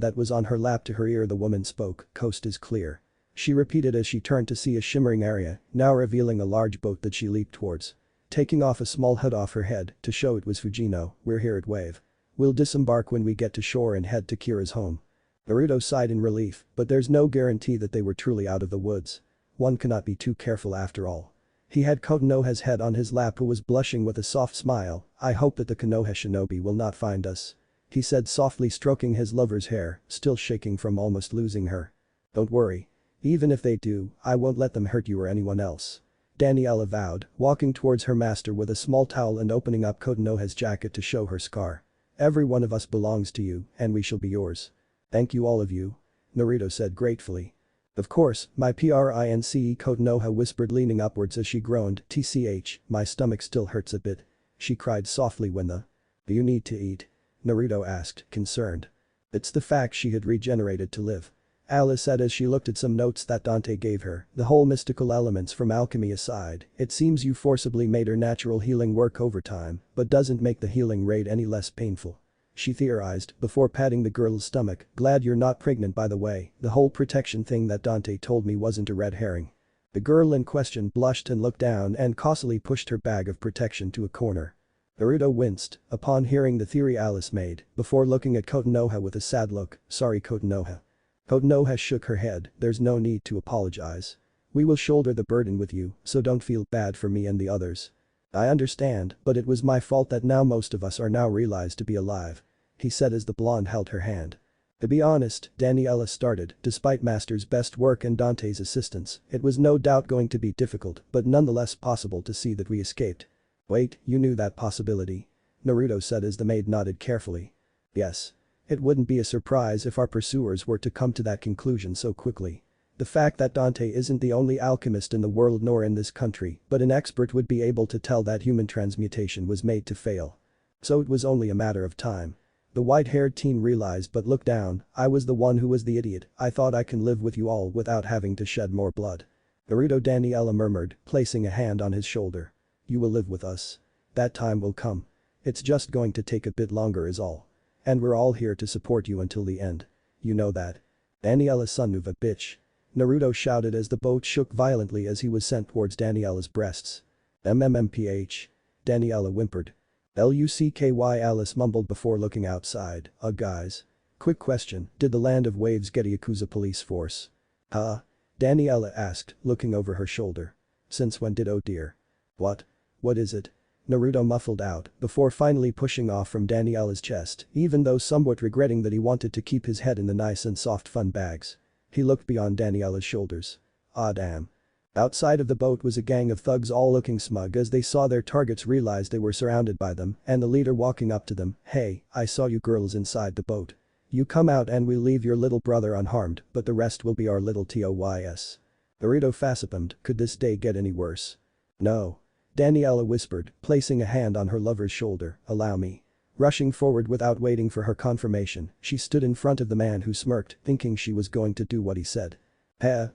that was on her lap to her ear the woman spoke, coast is clear. She repeated as she turned to see a shimmering area, now revealing a large boat that she leaped towards. Taking off a small hood off her head to show it was Fujino, we're here at Wave. We'll disembark when we get to shore and head to Kira's home. Naruto sighed in relief, but there's no guarantee that they were truly out of the woods. One cannot be too careful after all. He had Konoha's head on his lap who was blushing with a soft smile, I hope that the Konoha shinobi will not find us. He said softly stroking his lover's hair, still shaking from almost losing her. Don't worry. Even if they do, I won't let them hurt you or anyone else. Daniela vowed, walking towards her master with a small towel and opening up Konoha's jacket to show her scar. Every one of us belongs to you, and we shall be yours. Thank you all of you. Naruto said gratefully. Of course, my prince Konoha whispered leaning upwards as she groaned, tch, my stomach still hurts a bit. She cried softly when the. Do you need to eat? Naruto asked, concerned. It's the fact she had regenerated to live. Alice said as she looked at some notes that Dante gave her, the whole mystical elements from alchemy aside, it seems you forcibly made her natural healing work overtime, but doesn't make the healing rate any less painful. She theorized before patting the girl's stomach, glad you're not pregnant by the way, the whole protection thing that Dante told me wasn't a red herring. The girl in question blushed and looked down and cautiously pushed her bag of protection to a corner. Naruto winced upon hearing the theory Alice made, before looking at Konoha with a sad look, sorry Konoha. Konoha shook her head, there's no need to apologize. We will shoulder the burden with you, so don't feel bad for me and the others. I understand, but it was my fault that now most of us are now realized to be alive. He said as the blonde held her hand. To be honest, Daniela started, despite Master's best work and Dante's assistance, it was no doubt going to be difficult but nonetheless possible to see that we escaped. Wait, you knew that possibility? Naruto said as the maid nodded carefully. Yes. It wouldn't be a surprise if our pursuers were to come to that conclusion so quickly. The fact that Dante isn't the only alchemist in the world nor in this country, but an expert would be able to tell that human transmutation was made to fail. So it was only a matter of time. The white-haired teen realized but looked down, I was the one who was the idiot, I thought I can live with you all without having to shed more blood. Naruto Daniela murmured, placing a hand on his shoulder. You will live with us. That time will come. It's just going to take a bit longer is all. And we're all here to support you until the end. You know that. Daniela son of a bitch. Naruto shouted as the boat shook violently as he was sent towards Daniela's breasts. MMMPH. Daniela whimpered. LUCKY Alice mumbled before looking outside, guys. Quick question, did the Land of Waves get a Yakuza police force? Huh? Daniela asked, looking over her shoulder. Since when did oh dear? What? What is it? Naruto muffled out, before finally pushing off from Daniela's chest, even though somewhat regretting that he wanted to keep his head in the nice and soft fun bags. He looked beyond Daniela's shoulders. Ah damn. Outside of the boat was a gang of thugs all looking smug as they saw their targets realize they were surrounded by them and the leader walking up to them, hey, I saw you girls inside the boat. You come out and we'll leave your little brother unharmed, but the rest will be our little TOYS. Naruto facepalmed, could this day get any worse? No. Daniela whispered, placing a hand on her lover's shoulder, allow me. Rushing forward without waiting for her confirmation, she stood in front of the man who smirked, thinking she was going to do what he said.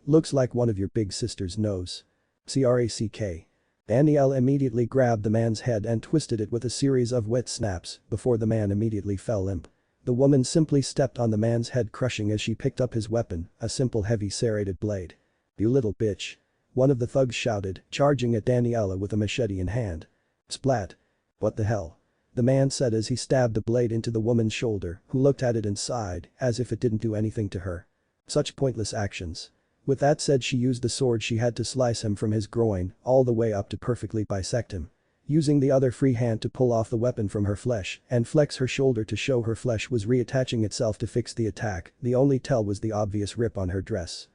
Looks like one of your big sisters knows. CRACK. Daniela immediately grabbed the man's head and twisted it with a series of wet snaps before the man immediately fell limp. The woman simply stepped on the man's head crushing as she picked up his weapon, a simple heavy serrated blade. You little bitch. One of the thugs shouted, charging at Daniela with a machete in hand. Splat. What the hell? The man said as he stabbed the blade into the woman's shoulder, who looked at it and sighed, as if it didn't do anything to her. Such pointless actions. With that said, she used the sword she had to slice him from his groin, all the way up to perfectly bisect him. Using the other free hand to pull off the weapon from her flesh and flex her shoulder to show her flesh was reattaching itself to fix the attack, the only tell was the obvious rip on her dress.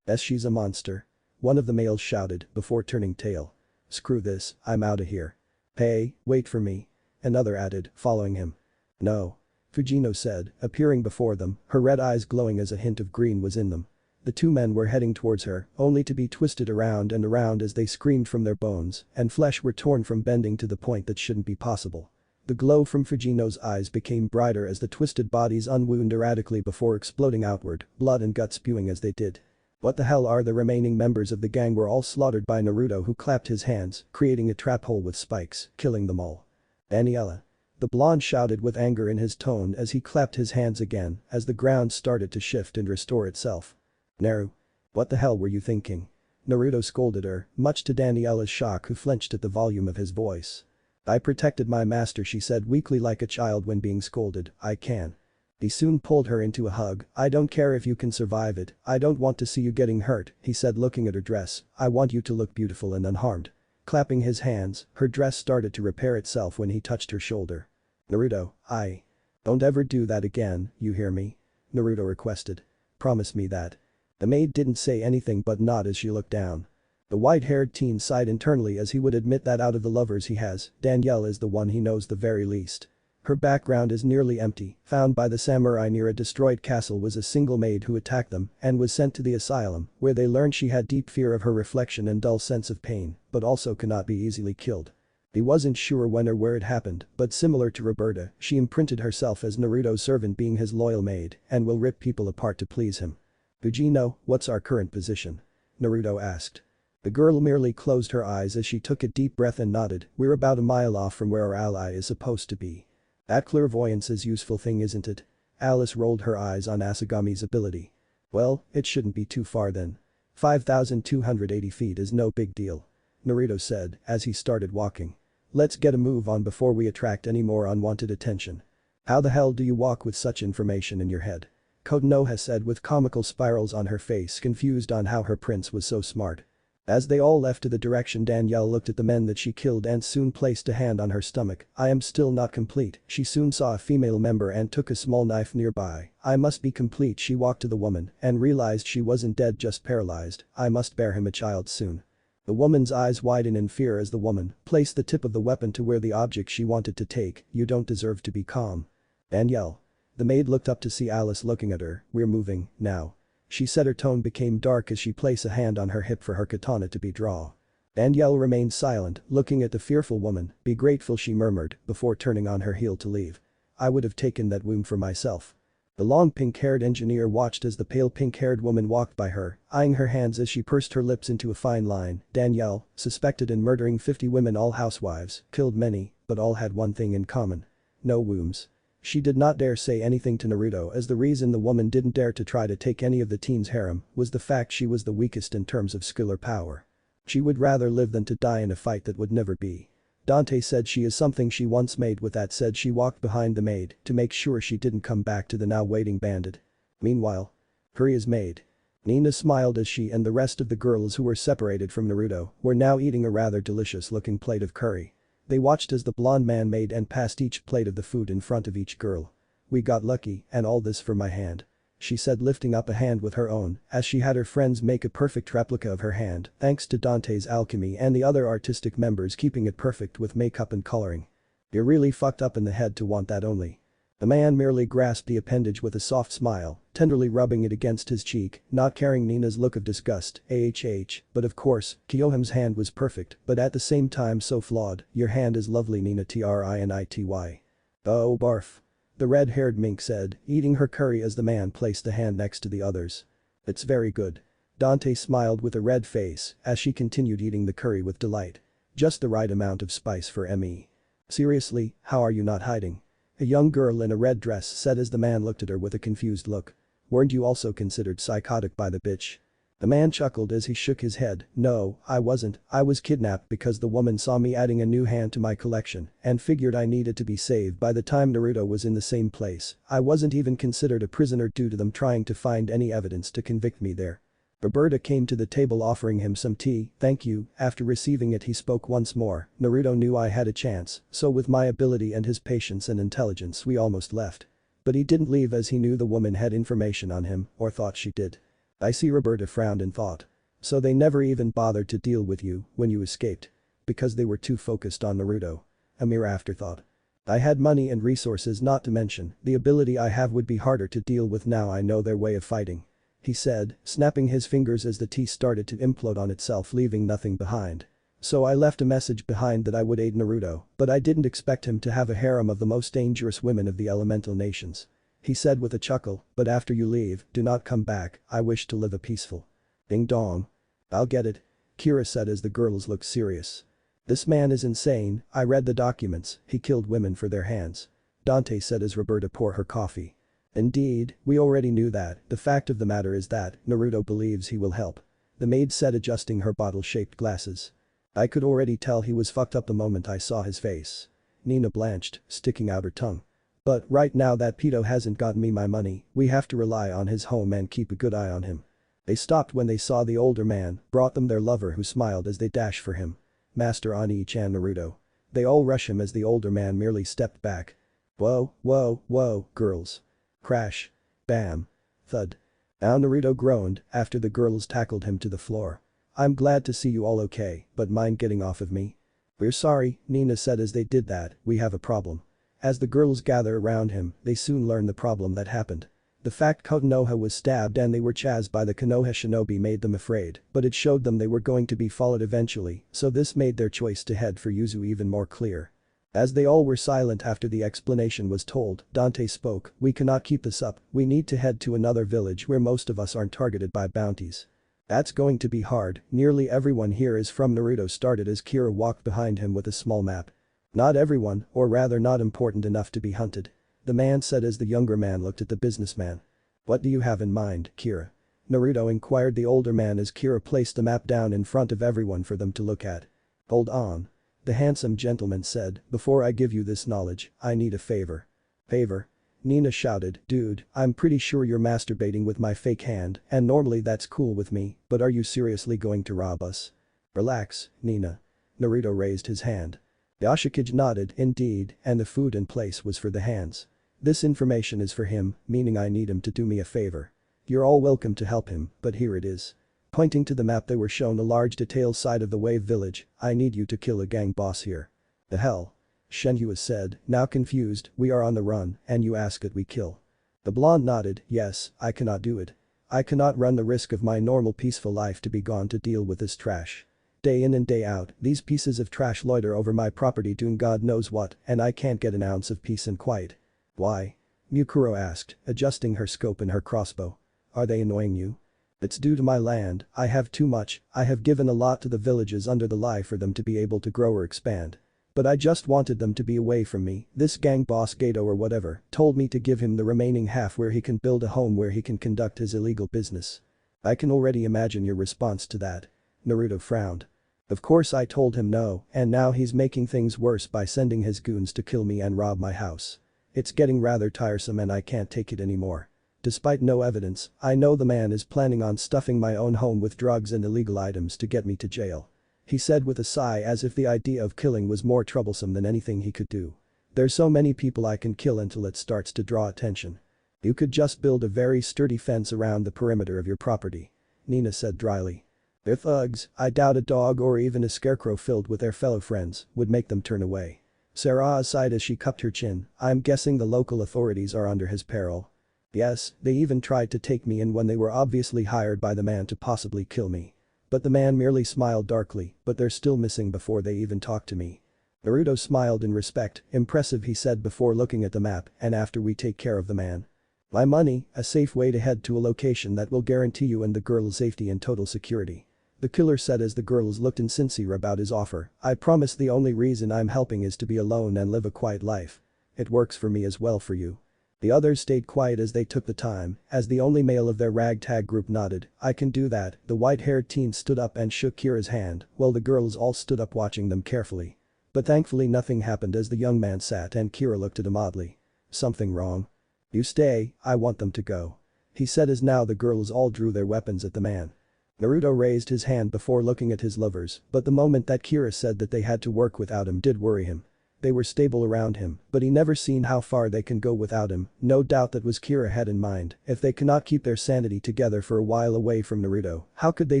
She's a monster. one of the males shouted before turning tail. "Screw this, I'm outta here." "Hey, wait for me," another added, following him. "No," Fujino said, appearing before them, her red eyes glowing as a hint of green was in them. The two men were heading towards her, only to be twisted around and around as they screamed from their bones and flesh were torn from bending to the point that shouldn't be possible. The glow from Fujino's eyes became brighter as the twisted bodies unwound erratically before exploding outward, blood and gut spewing as they did. What the hell are the remaining members of the gang were all slaughtered by Naruto, who clapped his hands, creating a trap hole with spikes, killing them all. "Daniela." The blonde shouted with anger in his tone as he clapped his hands again as the ground started to shift and restore itself. "Naru. What the hell were you thinking?" Naruto scolded her, much to Daniela's shock, who flinched at the volume of his voice. "I protected my master," she said weakly like a child when being scolded, "I can." He soon pulled her into a hug. "I don't care if you can survive it, I don't want to see you getting hurt," he said looking at her dress, "I want you to look beautiful and unharmed." Clapping his hands, her dress started to repair itself when he touched her shoulder. "Naruto, I. Don't ever do that again, you hear me?" Naruto requested. "Promise me that." The maid didn't say anything but nod as she looked down. The white-haired teen sighed internally as he would admit that out of the lovers he has, Danielle is the one he knows the very least. Her background is nearly empty, found by the samurai near a destroyed castle was a single maid who attacked them and was sent to the asylum, where they learned she had deep fear of her reflection and dull sense of pain, but also cannot be easily killed. He wasn't sure when or where it happened, but similar to Roberta, she imprinted herself as Naruto's servant, being his loyal maid, and will rip people apart to please him. "Fujino, what's our current position?" Naruto asked. The girl merely closed her eyes as she took a deep breath and nodded. "We're about a mile off from where our ally is supposed to be." "That clairvoyance is useful thing, isn't it?" Alice rolled her eyes on Asagami's ability. "Well, it shouldn't be too far then. 5,280 feet is no big deal," Naruto said as he started walking. "Let's get a move on before we attract any more unwanted attention." "How the hell do you walk with such information in your head?" Konoha said with comical spirals on her face, confused on how her prince was so smart. As they all left to the direction, Danielle looked at the men that she killed and soon placed a hand on her stomach. "I am still not complete." She soon saw a female member and took a small knife nearby. "I must be complete." She walked to the woman and realized she wasn't dead, just paralyzed. "I must bear him a child soon." The woman's eyes widened in fear as the woman placed the tip of the weapon to where the object she wanted to take. "You don't deserve to be calm." "Danielle." The maid looked up to see Alice looking at her. "We're moving, now." She said, her tone became dark as she placed a hand on her hip for her katana to be drawn. Danielle remained silent, looking at the fearful woman. "Be grateful," she murmured, before turning on her heel to leave. "I would have taken that wound for myself." The long pink-haired engineer watched as the pale pink-haired woman walked by her, eyeing her hands as she pursed her lips into a fine line. Danielle, suspected in murdering 50 women, all housewives, killed many, but all had one thing in common. No wombs. She did not dare say anything to Naruto, as the reason the woman didn't dare to try to take any of the teen's harem was the fact she was the weakest in terms of skill or power. She would rather live than to die in a fight that would never be. Dante said she is something she once made. With that said, she walked behind the maid to make sure she didn't come back to the now waiting bandit. Meanwhile, Kuria's maid. Nina smiled as she and the rest of the girls who were separated from Naruto were now eating a rather delicious looking plate of curry. They watched as the blonde man made and passed each plate of the food in front of each girl. "We got lucky, and all this for my hand," she said, lifting up a hand with her own as she had her friends make a perfect replica of her hand thanks to Dante's alchemy and the other artistic members keeping it perfect with makeup and coloring. "You're really fucked up in the head to want that only." The man merely grasped the appendage with a soft smile, tenderly rubbing it against his cheek, not caring Nina's look of disgust. But of course, Kiyohama's hand was perfect, but at the same time so flawed. "Your hand is lovely, Nina, trinity." "Oh, barf." The red-haired mink said, eating her curry as the man placed the hand next to the others. "It's very good." Dante smiled with a red face as she continued eating the curry with delight. "Just the right amount of spice for me." "Seriously, how are you not hiding?" A young girl in a red dress said as the man looked at her with a confused look. "Weren't you also considered psychotic by the bitch?" The man chuckled as he shook his head. "No, I wasn't. I was kidnapped because the woman saw me adding a new hand to my collection and figured I needed to be saved. By the time Naruto was in the same place, I wasn't even considered a prisoner due to them trying to find any evidence to convict me there." Roberta came to the table offering him some tea. "Thank you." After receiving it, he spoke once more. "Naruto knew I had a chance, so with my ability and his patience and intelligence we almost left. But he didn't leave as he knew the woman had information on him, or thought she did." "I see." Roberta frowned in thought. So they never even bothered to deal with you when you escaped. Because they were too focused on Naruto. A mere afterthought. I had money and resources, not to mention, the ability I have would be harder to deal with now I know their way of fighting. He said, snapping his fingers as the tea started to implode on itself, leaving nothing behind. So I left a message behind that I would aid Naruto, but I didn't expect him to have a harem of the most dangerous women of the elemental nations. He said with a chuckle, but after you leave, do not come back, I wish to live a peaceful. Ding dong. I'll get it. Kira said as the girls looked serious. This man is insane, I read the documents, he killed women for their hands. Dante said as Roberta poured her coffee. Indeed, we already knew that, the fact of the matter is that, Naruto believes he will help. The maid said adjusting her bottle-shaped glasses. I could already tell he was fucked up the moment I saw his face. Nina blanched, sticking out her tongue. But right now that pedo hasn't gotten me my money, we have to rely on his home and keep a good eye on him. They stopped when they saw the older man, brought them their lover who smiled as they dashed for him. Master Oni-chan Naruto. They all rush him as the older man merely stepped back. Whoa, whoa, whoa, girls. Crash. Bam. Thud. Now Naruto groaned after the girls tackled him to the floor. I'm glad to see you all okay, but mind getting off of me? We're sorry, Nina said as they did that, we have a problem. As the girls gather around him, they soon learn the problem that happened. The fact Konoha was stabbed and they were chased by the Konoha shinobi made them afraid, but it showed them they were going to be followed eventually, so this made their choice to head for Yuzu even more clear. As they all were silent after the explanation was told, Dante spoke, we cannot keep this up, we need to head to another village where most of us aren't targeted by bounties. That's going to be hard, nearly everyone here is from Naruto started as Kira walked behind him with a small map. Not everyone, or rather not important enough to be hunted. The man said as the younger man looked at the businessman. What do you have in mind, Kira? Naruto inquired the older man as Kira placed the map down in front of everyone for them to look at. Hold on. The handsome gentleman said, before I give you this knowledge, I need a favor. Favor? Nina shouted, dude, I'm pretty sure you're masturbating with my fake hand, and normally that's cool with me, but are you seriously going to rob us? Relax, Nina. Naruto raised his hand. Yashikage nodded, indeed, and the food in place was for the hands. This information is for him, meaning I need him to do me a favor. You're all welcome to help him, but here it is. Pointing to the map they were shown a large detailed side of the Wave Village, I need you to kill a gang boss here. The hell? Shenhua said, now confused, we are on the run, and you ask that we kill. The blonde nodded, yes, I cannot do it. I cannot run the risk of my normal peaceful life to be gone to deal with this trash. Day in and day out, these pieces of trash loiter over my property doing God knows what, and I can't get an ounce of peace and quiet. Why? Mukuro asked, adjusting her scope in her crossbow. Are they annoying you? It's due to my land, I have too much, I have given a lot to the villages under the lie for them to be able to grow or expand. But I just wanted them to be away from me, this gang boss Gato or whatever, told me to give him the remaining half where he can build a home where he can conduct his illegal business. I can already imagine your response to that. Naruto frowned. Of course I told him no, and now he's making things worse by sending his goons to kill me and rob my house. It's getting rather tiresome and I can't take it anymore. Despite no evidence, I know the man is planning on stuffing my own home with drugs and illegal items to get me to jail. He said with a sigh as if the idea of killing was more troublesome than anything he could do. There's so many people I can kill until it starts to draw attention. You could just build a very sturdy fence around the perimeter of your property. Nina said dryly. They're thugs, I doubt a dog or even a scarecrow filled with their fellow friends would make them turn away. Sarah sighed as she cupped her chin, I'm guessing the local authorities are under his peril. Yes, they even tried to take me in when they were obviously hired by the man to possibly kill me. But the man merely smiled darkly, but they're still missing before they even talk to me. Naruto smiled in respect, impressive he said before looking at the map, and after we take care of the man. My money, a safe way to head to a location that will guarantee you and the girl's safety and total security. The killer said as the girls looked insincere about his offer, I promise the only reason I'm helping is to be alone and live a quiet life. It works for me as well for you. The others stayed quiet as they took the time, as the only male of their ragtag group nodded, I can do that, the white-haired teen stood up and shook Kira's hand, while the girls all stood up watching them carefully. But thankfully nothing happened as the young man sat and Kira looked at him oddly. Something wrong? You stay, I want them to go. He said as now the girls all drew their weapons at the man. Naruto raised his hand before looking at his lovers, but the moment that Kira said that they had to work without him did worry him. They were stable around him, but he never seen how far they can go without him. No doubt that was Kira had in mind. If they cannot keep their sanity together for a while away from Naruto, how could they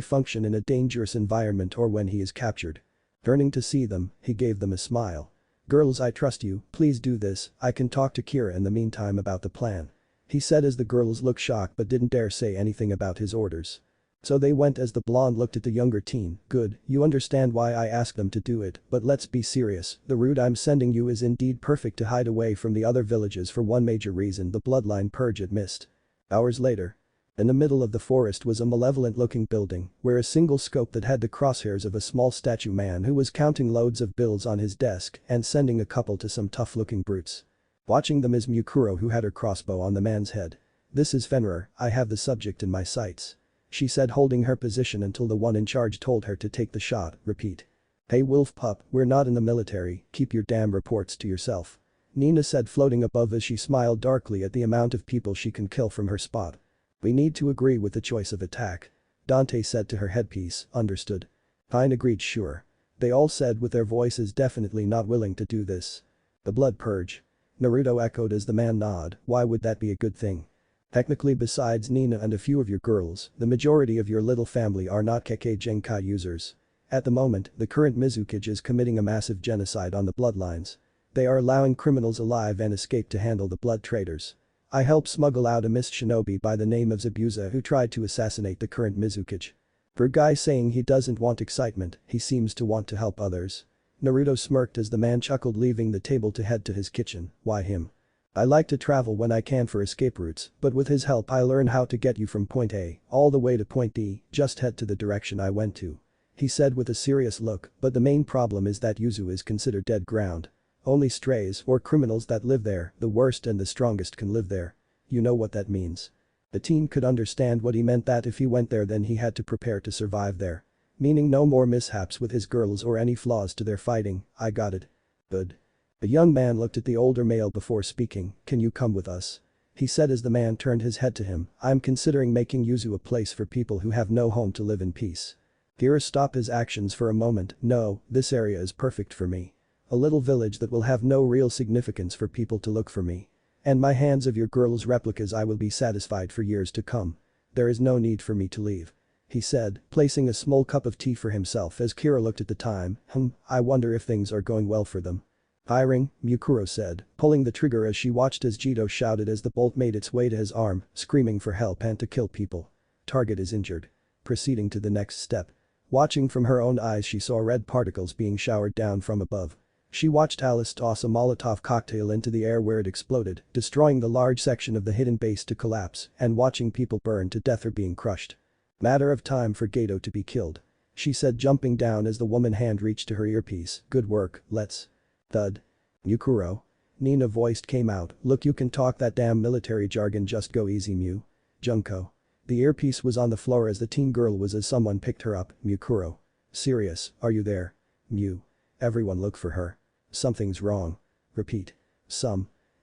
function in a dangerous environment or when he is captured? Turning to see them, he gave them a smile. "Girls, I trust you, please do this, I can talk to Kira in the meantime about the plan," he said as the girls looked shocked but didn't dare say anything about his orders. So they went as the blonde looked at the younger teen. "Good, you understand why I asked them to do it, but let's be serious, the route I'm sending you is indeed perfect to hide away from the other villages for one major reason, the bloodline purge it missed." Hours later. In the middle of the forest was a malevolent-looking building, where a single scope that had the crosshairs of a small statue man who was counting loads of bills on his desk and sending a couple to some tough-looking brutes. Watching them is Mukuro, who had her crossbow on the man's head. "This is Fenrir, I have the subject in my sights," she said, holding her position until the one in charge told her to take the shot. "Repeat." "Hey wolf pup, we're not in the military, keep your damn reports to yourself," Nina said, floating above as she smiled darkly at the amount of people she can kill from her spot. "We need to agree with the choice of attack," Dante said to her headpiece. "Understood?" Pine agreed. "Sure." They all said with their voices definitely not willing to do this. "The blood purge," Naruto echoed as the man nodded. "Why would that be a good thing?" "Technically, besides Nina and a few of your girls, the majority of your little family are not Kekkei Genkai users. At the moment, the current Mizukage is committing a massive genocide on the bloodlines. They are allowing criminals alive and escape to handle the blood traders. I helped smuggle out a missed shinobi by the name of Zabuza who tried to assassinate the current Mizukage. For a guy saying he doesn't want excitement, he seems to want to help others." Naruto smirked as the man chuckled, leaving the table to head to his kitchen. "Why him? I like to travel when I can for escape routes, but with his help I'll learn how to get you from point A all the way to point D, just head to the direction I went to," he said with a serious look, "but the main problem is that Yuzu is considered dead ground. Only strays or criminals that live there, the worst and the strongest, can live there. You know what that means." The teen could understand what he meant, that if he went there then he had to prepare to survive there. Meaning no more mishaps with his girls or any flaws to their fighting. "I got it." "Good." The young man looked at the older male before speaking. "Can you come with us?" he said as the man turned his head to him. "I'm considering making Yuzu a place for people who have no home to live in peace." Kira stopped his actions for a moment. "No, this area is perfect for me. A little village that will have no real significance for people to look for me. And my hands of your girls' replicas I will be satisfied for years to come. There is no need for me to leave," he said, placing a small cup of tea for himself as Kira looked at the time. I wonder if things are going well for them." "Firing," Mukuro said, pulling the trigger as she watched as Jito shouted as the bolt made its way to his arm, screaming for help and to kill people. "Target is injured." Proceeding to the next step. Watching from her own eyes, she saw red particles being showered down from above. She watched Alice toss a Molotov cocktail into the air where it exploded, destroying the large section of the hidden base to collapse, and watching people burn to death or being crushed. "Matter of time for Gato to be killed," she said, jumping down as the woman's hand reached to her earpiece. "Good work, let's." Thud. "Mukuro?" Nina voiced came out. "Look, you can talk that damn military jargon, just go easy, Mu. Junko." The earpiece was on the floor as the teen girl was as someone picked her up. "Mukuro. Serious, are you there? Mu. Everyone look for her. Something's wrong. Repeat.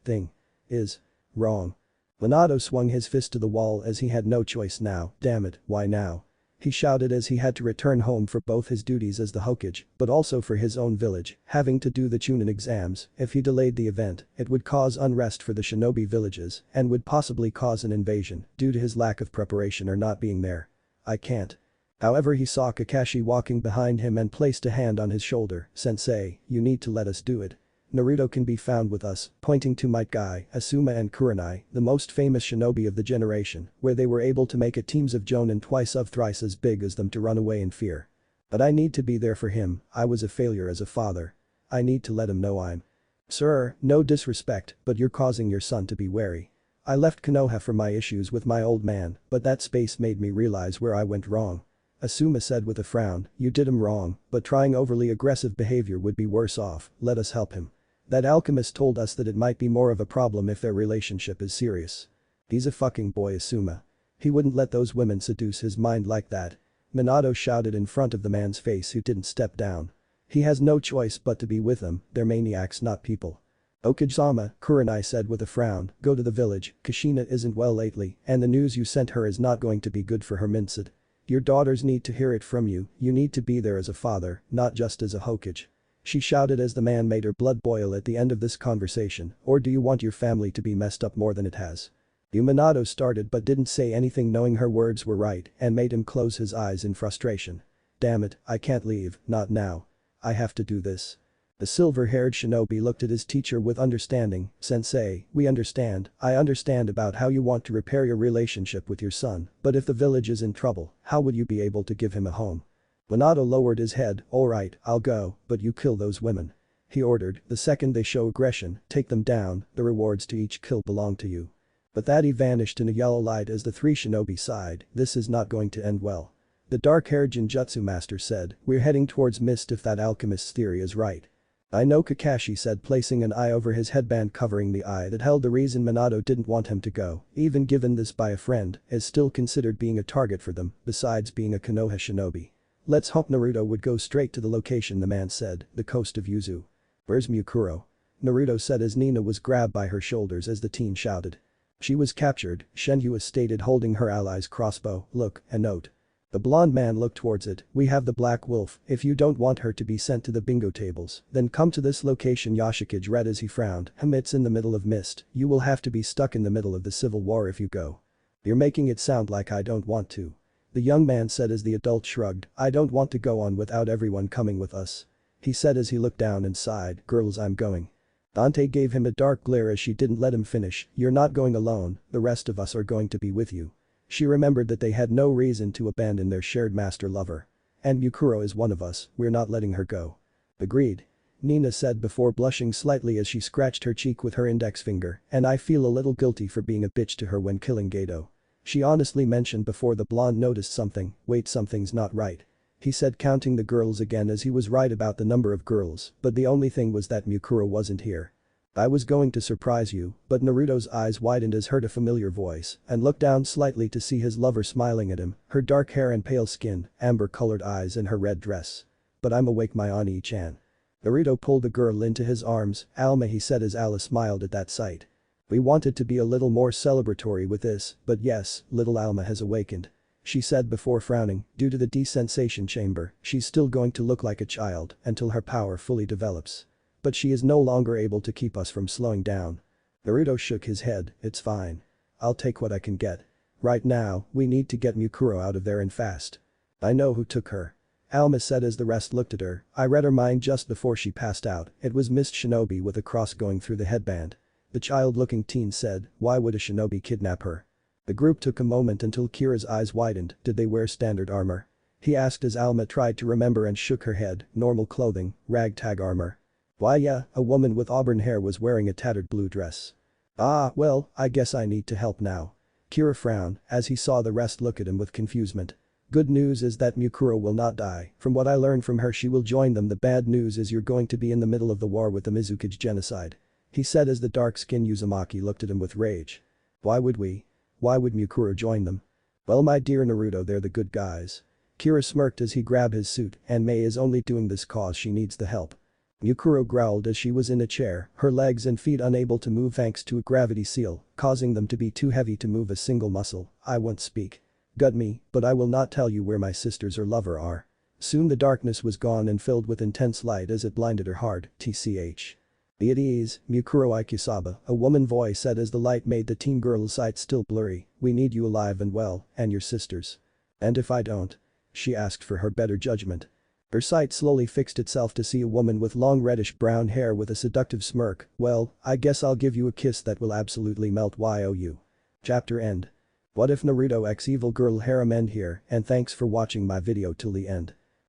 Thing. Is. Wrong." Minato swung his fist to the wall as he had no choice now. "Damn it, why now?" he shouted as he had to return home for both his duties as the Hokage, but also for his own village, having to do the Chunin exams. If he delayed the event, it would cause unrest for the shinobi villages and would possibly cause an invasion due to his lack of preparation or not being there. "I can't." However, he saw Kakashi walking behind him and placed a hand on his shoulder. "Sensei, you need to let us do it. Naruto can be found with us," pointing to Might Guy, Asuma and Kurenai, the most famous shinobi of the generation, where they were able to make a teams of Jonin twice of thrice as big as them to run away in fear. "But I need to be there for him, I was a failure as a father. I need to let him know I'm." "Sir, no disrespect, but you're causing your son to be wary. I left Konoha for my issues with my old man, but that space made me realize where I went wrong." Asuma said with a frown. "You did him wrong, but trying overly aggressive behavior would be worse off. Let us help him. That alchemist told us that it might be more of a problem if their relationship is serious." "He's a fucking boy, Asuma. He wouldn't let those women seduce his mind like that," Minato shouted in front of the man's face, who didn't step down. "He has no choice but to be with them, they're maniacs, not people." "Okage-sama," Kurenai said with a frown, "go to the village, Kushina isn't well lately and the news you sent her is not going to be good for her mindset. Your daughters need to hear it from you, you need to be there as a father, not just as a Hokage." she shouted as the man made her blood boil at the end of this conversation, or do you want your family to be messed up more than it has? Minato started but didn't say anything knowing her words were right and made him close his eyes in frustration. Damn it, I can't leave, not now. I have to do this. The silver-haired shinobi looked at his teacher with understanding. Sensei, we understand, I understand about how you want to repair your relationship with your son, but if the village is in trouble, how would you be able to give him a home? Minato lowered his head, alright, I'll go, but you kill those women. He ordered, the second they show aggression, take them down, the rewards to each kill belong to you. But that he vanished in a yellow light as the three shinobi sighed, this is not going to end well. The dark-haired Genjutsu master said, we're heading towards mist if that alchemist's theory is right. I know, Kakashi said, placing an eye over his headband covering the eye that held the reason Minato didn't want him to go, even given this by a friend, is still considered being a target for them, besides being a Konoha shinobi. Let's hope Naruto would go straight to the location, the man said, the coast of Yuzu. Where's Mukuro? Naruto said as Nina was grabbed by her shoulders as the teen shouted. She was captured, Shenhua stated holding her ally's crossbow, look, a note. The blonde man looked towards it, we have the Black Wolf, if you don't want her to be sent to the bingo tables, then come to this location. Yoshikage read as he frowned, it's in the middle of mist, you will have to be stuck in the middle of the civil war if you go. You're making it sound like I don't want to. The young man said as the adult shrugged, I don't want to go on without everyone coming with us. He said as he looked down and sighed, girls, I'm going. Dante gave him a dark glare as she didn't let him finish, you're not going alone, the rest of us are going to be with you. She remembered that they had no reason to abandon their shared master lover. And Mukuro is one of us, we're not letting her go. Agreed. Nina said before blushing slightly as she scratched her cheek with her index finger, and I feel a little guilty for being a bitch to her when killing Gato. She honestly mentioned before the blonde noticed something, wait, something's not right. He said counting the girls again as he was right about the number of girls, but the only thing was that Mukuro wasn't here. I was going to surprise you, but Naruto's eyes widened as heard a familiar voice and looked down slightly to see his lover smiling at him, her dark hair and pale skin, amber-colored eyes and her red dress. But I'm awake, my Ani-chan. Naruto pulled the girl into his arms, Alma, he said as Alice smiled at that sight. We wanted to be a little more celebratory with this, but yes, little Alma has awakened. She said before frowning, due to the desensation chamber, she's still going to look like a child until her power fully develops. But she is no longer able to keep us from slowing down. Naruto shook his head, it's fine. I'll take what I can get. Right now, we need to get Mukuro out of there and fast. I know who took her. Alma said as the rest looked at her, I read her mind just before she passed out, it was Mist Shinobi with a cross going through the headband. The child-looking teen said, why would a shinobi kidnap her? The group took a moment until Kira's eyes widened, did they wear standard armor? He asked as Alma tried to remember and shook her head, normal clothing, ragtag armor. Why yeah, a woman with auburn hair was wearing a tattered blue dress. Ah, well, I guess I need to help now. Kira frowned as he saw the rest look at him with confusement. Good news is that Mukuro will not die, from what I learned from her she will join them. The bad news is you're going to be in the middle of the war with the Mizukage genocide. He said as the dark-skinned Uzumaki looked at him with rage. Why would we? Why would Mukuro join them? Well, my dear Naruto, they're the good guys. Kira smirked as he grabbed his suit, and Mei is only doing this cause she needs the help. Mukuro growled as she was in a chair, her legs and feet unable to move thanks to a gravity seal, causing them to be too heavy to move a single muscle. I won't speak. Gut me, but I will not tell you where my sisters or lover are. Soon the darkness was gone and filled with intense light as it blinded her hard, tch. Be at ease, Mukuro Ikusaba, a woman voice said as the light made the teen girl's sight still blurry, we need you alive and well, and your sisters. And if I don't? She asked for her better judgment. Her sight slowly fixed itself to see a woman with long reddish-brown hair with a seductive smirk, well, I guess I'll give you a kiss that will absolutely melt you. Chapter end. What if Naruto x Evil Girl Harem end here, and thanks for watching my video till the end.